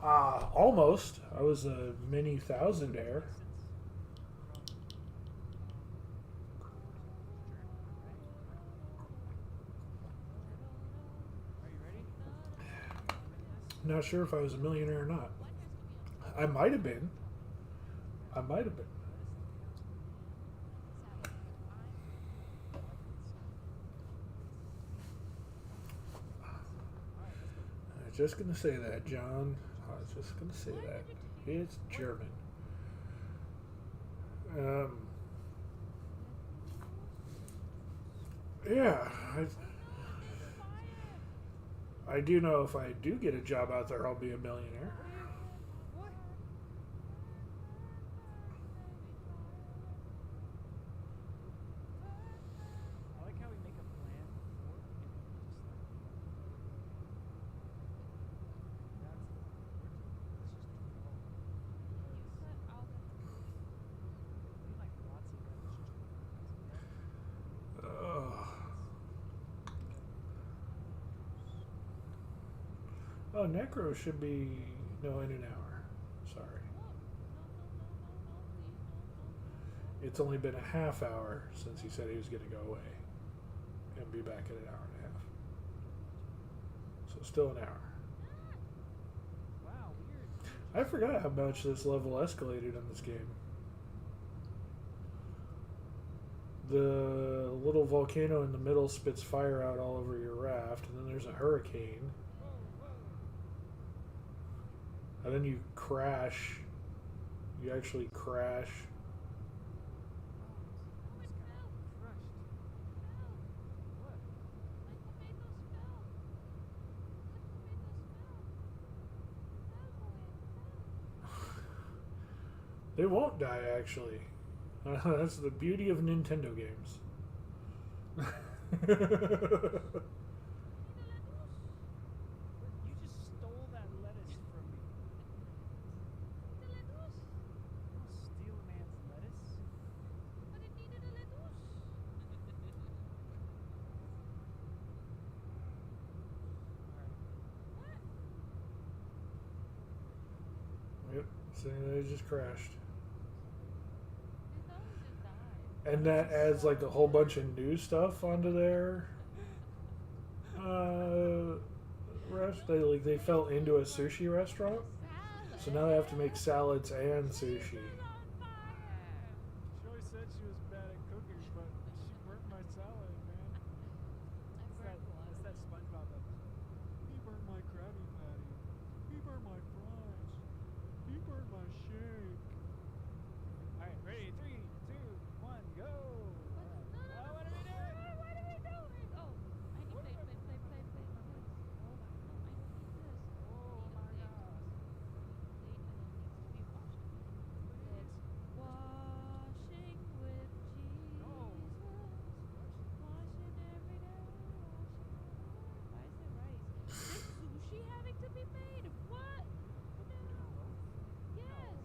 S1: Almost. I was a mini thousandaire. Not sure if I was a millionaire or not. I might have been. I might have been. I was just gonna say that, John. I was just gonna say that. It's German. Yeah. I do know if I do get a job out there, I'll be a millionaire.
S3: What? I like how we make a plan before and then we just like that's let's just do it all.
S2: You said I'll get the
S3: We need like lots of lettuce.
S1: Ugh. Oh, Necro should be no in an hour. Sorry. It's only been a half hour since he said he was going to go away and be back in an hour and a half. So still an hour.
S3: Wow, weird.
S1: I forgot how much this level escalated in this game. The little volcano in the middle spits fire out all over your raft, and then there's a hurricane.
S3: Whoa, whoa.
S1: And then you crash. You actually crash.
S3: This guy crushed. What?
S1: They won't die, actually. That's the beauty of Nintendo games.
S3: You just stole that lettuce from me. Don't steal a man's lettuce. Alright.
S1: Yep, so they just crashed. And that adds like a whole bunch of new stuff onto their they fell into a sushi restaurant, so now they have to make salads and sushi.
S3: She always said she was bad at cooking, but she burnt my salad, man. It's that SpongeBob episode. He burned my Krabby Patty. He burned my fries. He burned my shake. Alright, ready? 3, 2, 1, go! What are we doing? Oh my gosh. No.
S2: Sushi having to be made? What? No. Yes.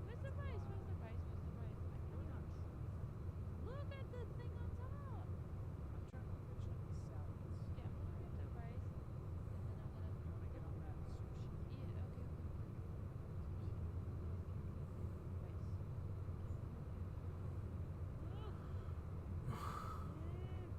S2: Where's the rice? Where's the rice? Where's the rice? I can't even. Look at the thing on top.
S3: I'm trying to look at these salads.
S2: Yeah, I'm gonna get the rice, and then I'm gonna.
S3: You want to get on that sushi?
S2: Yeah. Okay.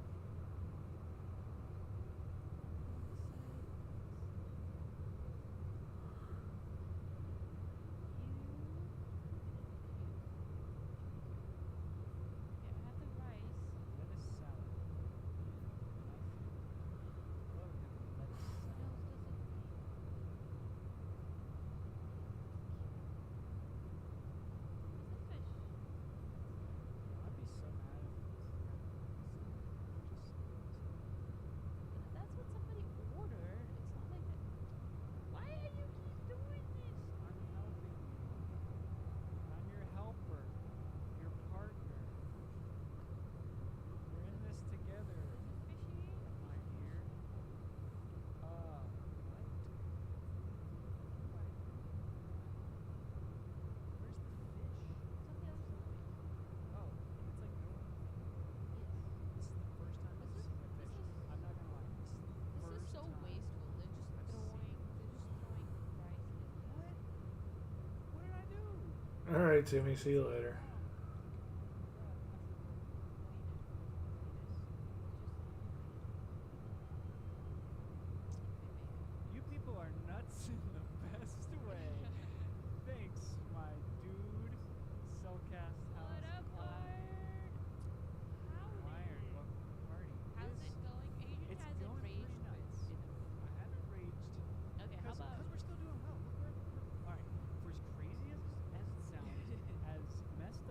S2: Yeah, I have the rice.
S3: Lettuce salad. Love the lettuce
S2: What else
S3: salad.
S2: does it need? Where's the fish?
S3: I'd be so mad if it was just
S2: That's what somebody ordered. It's not like that. Why do you keep doing this?
S3: I'm helping you. I'm your helper. Your partner. We're in this together,
S2: Is it fishy?
S3: my dear. What? Where's the fish?
S2: Something else.
S3: Oh, it's like going.
S2: Yes.
S3: This is the first time I've
S2: This
S3: seen a
S2: is-
S3: fish.
S2: this is-
S3: I'm not gonna lie. This is the
S2: This
S3: first
S2: is so
S3: time
S2: wasteful. They're just
S3: I've
S2: throwing.
S3: seen-
S2: They're just throwing rice.
S3: What? What did I do?
S1: All right, Timmy. See you later.
S3: You people are nuts in the best way. Thanks, my dude. Cellcast
S2: What
S3: House
S2: up,
S3: Cloud.
S2: Wired?
S3: Wired, welcome to the party.
S2: How's
S3: It's-
S2: it going? Adrian
S3: It's
S2: hasn't
S3: going
S2: raged
S3: pretty nuts.
S2: with.
S3: I haven't raged.
S2: Okay, how about?
S3: Because we're still doing well. All right. For as crazy as it sounds, as messed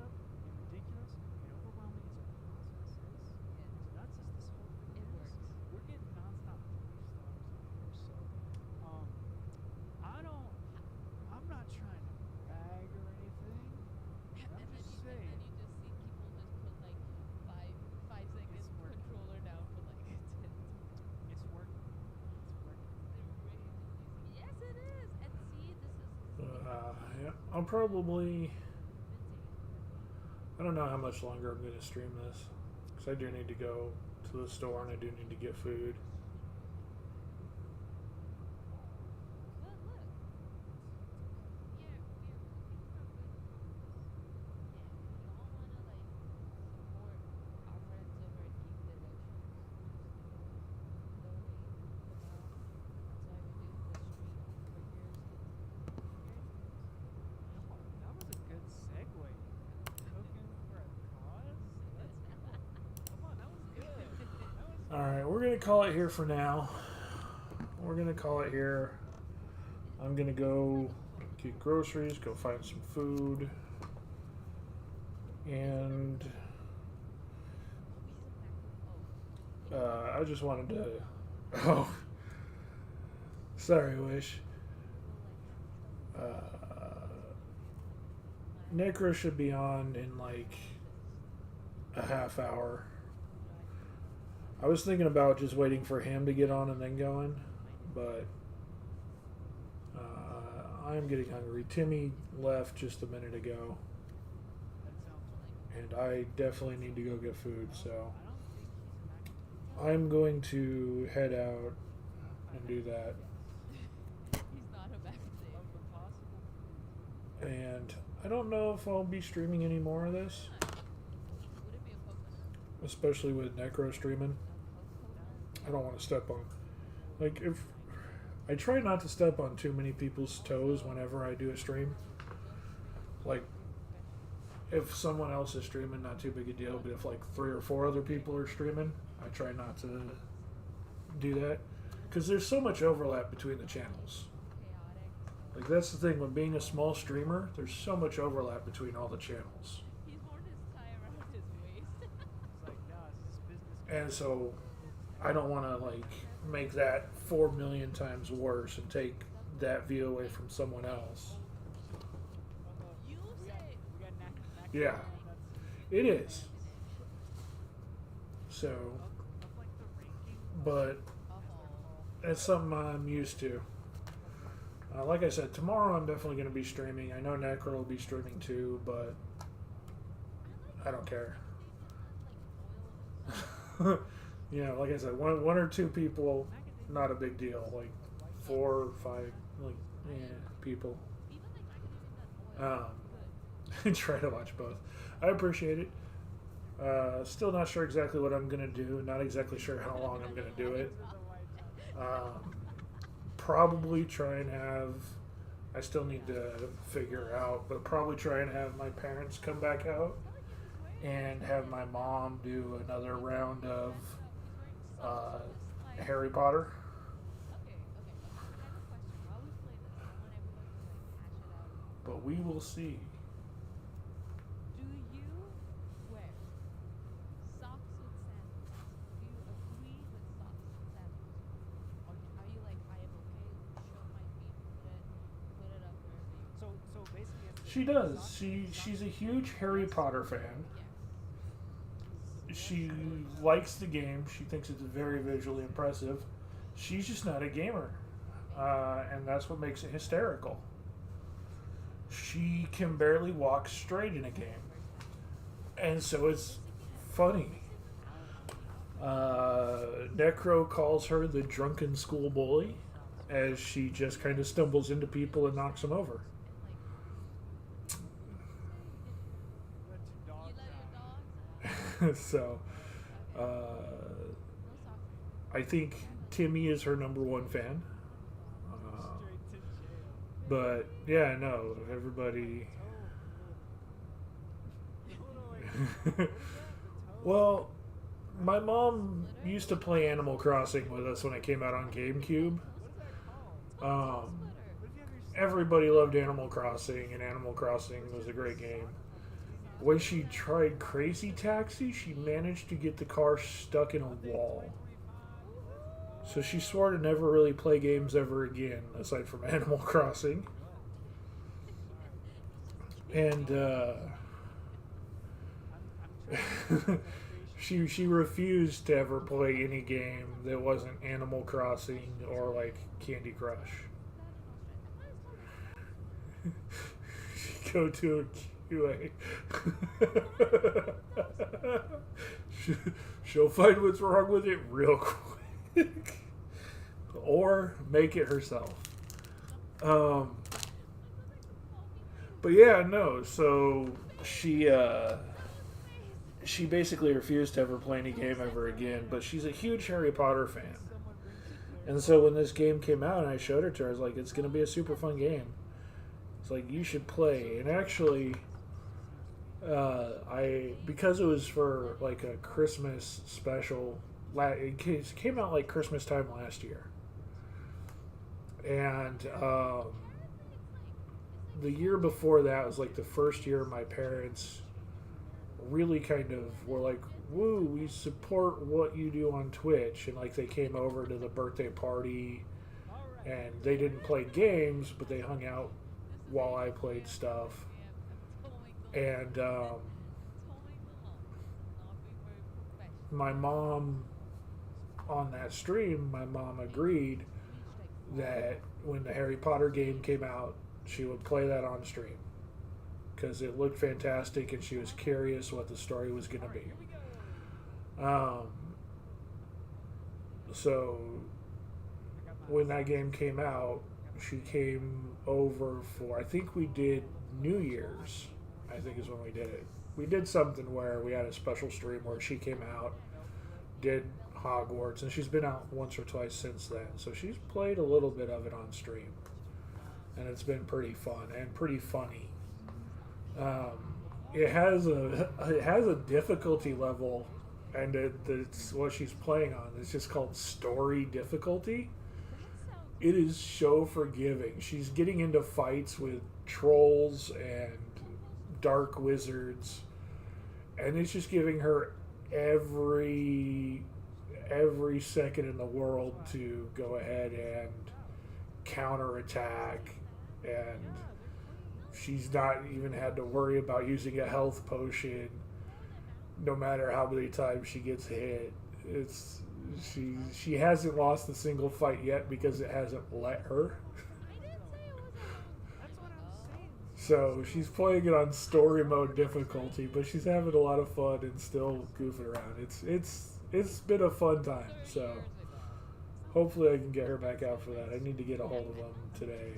S1: Yeah, I'll probably. I don't know how much longer I'm going to stream this. Because I do need to go to the store and I do need to get food.
S2: But look, yeah, we're looking for good news. Yeah, y'all wanna like support our friends over at GeekDevotions. Donate the amount. That's why we do the stream for yours.
S3: Oh, that was a good segue. Token for a cause? Let's go. Come on, that was good. That was
S1: Alright, we're going to call it here for now. We're going to call it here. I'm going to go get groceries, go find some food. And I just wanted to. Oh, sorry, Wish. Necro should be on in like a half hour. I was thinking about just waiting for him to get on and then going, but I am getting hungry. Timmy left just a minute ago, and I definitely need to go get food, so I'm going to head out and do that.
S2: He's not a back
S3: of the possible food.
S1: And I don't know if I'll be streaming any more of this,
S2: Would it be a coconut?
S1: especially with Necro streaming. I don't want to step on. Like, if I try not to step on too many people's toes whenever I do a stream. Like, if someone else is streaming, not too big a deal. But if like 3 or 4 other people are streaming, I try not to do that because there's so much overlap between the channels.
S2: Chaotic.
S1: Like, that's the thing with being a small streamer. There's so much overlap between all the channels,
S2: He's worn his tie around his waist.
S3: It's like, nah, this is business.
S1: and so I don't want to like make that 4 million times worse and take that view away from someone else.
S2: You
S3: We got,
S2: say
S3: we got knack
S1: Yeah.
S3: That's
S1: It is. So,
S3: of like the ranking.
S1: but it's something I'm used to. Like I said, tomorrow I'm definitely going to be streaming. I know Necro will be streaming too, but I don't care. You know, like I said, one or two people, not a big deal. Like 4 or 5, like people. Try to watch both. I appreciate it. Still not sure exactly what I'm gonna do. Not exactly sure how long I'm gonna do it. Probably try and have. I still need to figure out, but probably try and have my parents come back out and have my mom do another round of Harry Potter. But we will see.
S2: Do you wear socks with sandals? Do you agree with socks with sandals? Or are you like, I am okay, show my feet, put it up wherever you
S3: So basically, it's
S1: She does. She's a huge Harry Potter fan.
S2: Yes.
S1: She likes the game. She thinks it's very visually impressive. She's just not a gamer, and that's what makes it hysterical. She can barely walk straight in a game, and so it's funny. Necro calls her the drunken school bully, as she just kind of stumbles into people and knocks them over.
S3: let two dogs
S2: You let
S3: out.
S2: your dogs
S1: So,
S2: no socks.
S1: I think Timmy is her number 1 fan.
S3: Straight to jail.
S1: But yeah, no, everybody. Well, my mom used to play Animal Crossing with us when it came out on GameCube. Everybody loved Animal Crossing, and Animal Crossing was a great game. When she tried Crazy Taxi, she managed to get the car stuck in a wall. So she swore to never really play games ever again, aside from Animal Crossing. And she refused to ever play any game that wasn't Animal Crossing or like Candy Crush. go to a QA. She'll find what's wrong with it real quick. Or make it herself. But yeah, no, so she basically refused to ever play any game ever again, but she's a huge Harry Potter fan. And so when this game came out and I showed it to her, I was like, it's going to be a super fun game. It's like, you should play. And actually, because it was for like a Christmas special, it came out like Christmas time last year. And the year before that was like the first year my parents really kind of were like, woo, we support what you do on Twitch. And like they came over to the birthday party and they didn't play games, but they hung out while I played stuff. And my mom, on that stream, my mom agreed that when the Harry Potter game came out, she would play that on stream because it looked fantastic and she was curious what the story was going to be. So when that game came out, she came over for, I think we did New Year's, I think is when we did it. We did something where we had a special stream where she came out, did Hogwarts, and she's been out once or twice since then. So she's played a little bit of it on stream, and it's been pretty fun and pretty funny. It has a difficulty level, and it's what she's playing on. It's just called story difficulty. It is so forgiving. She's getting into fights with trolls and dark wizards, and it's just giving her every second in the world to go ahead and counterattack, and she's not even had to worry about using a health potion no matter how many times she gets hit. She hasn't lost a single fight yet because it hasn't let her. So she's playing it on story mode difficulty, but she's having a lot of fun and still goofing around. It's been a fun time. So hopefully I can get her back out for that. I need to get a hold of them today.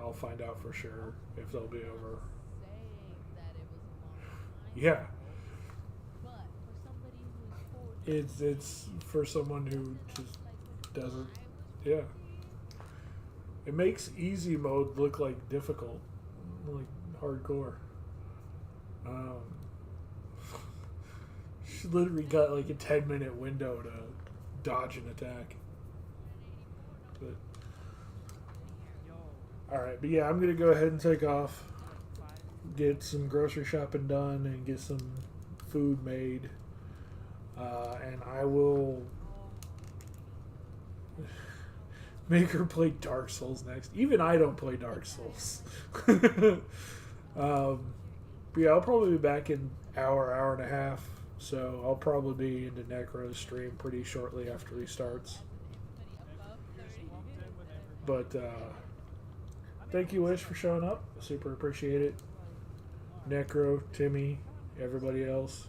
S1: I'll find out for sure if they'll be over. Yeah. It's for someone who just doesn't. Yeah. It makes easy mode look like difficult, like hardcore. She literally got like a 10-minute window to dodge an attack. But alright, but yeah, I'm gonna go ahead and take off, get some grocery shopping done, and get some food made. And I will make her play Dark Souls next. Even I don't play Dark Souls. But yeah, I'll probably be back in hour and a half. So I'll probably be into Necro's stream pretty shortly after he starts. But thank you, Wish, for showing up. Super appreciate it. Necro, Timmy, everybody else.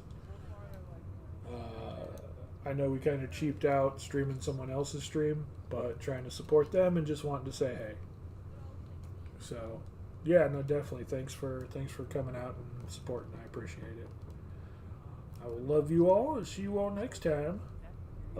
S1: I know we kind of cheaped out streaming someone else's stream, but trying to support them and just wanting to say hey. So, yeah, no, definitely. Thanks for coming out and supporting. I appreciate it. I will love you all and see you all next time.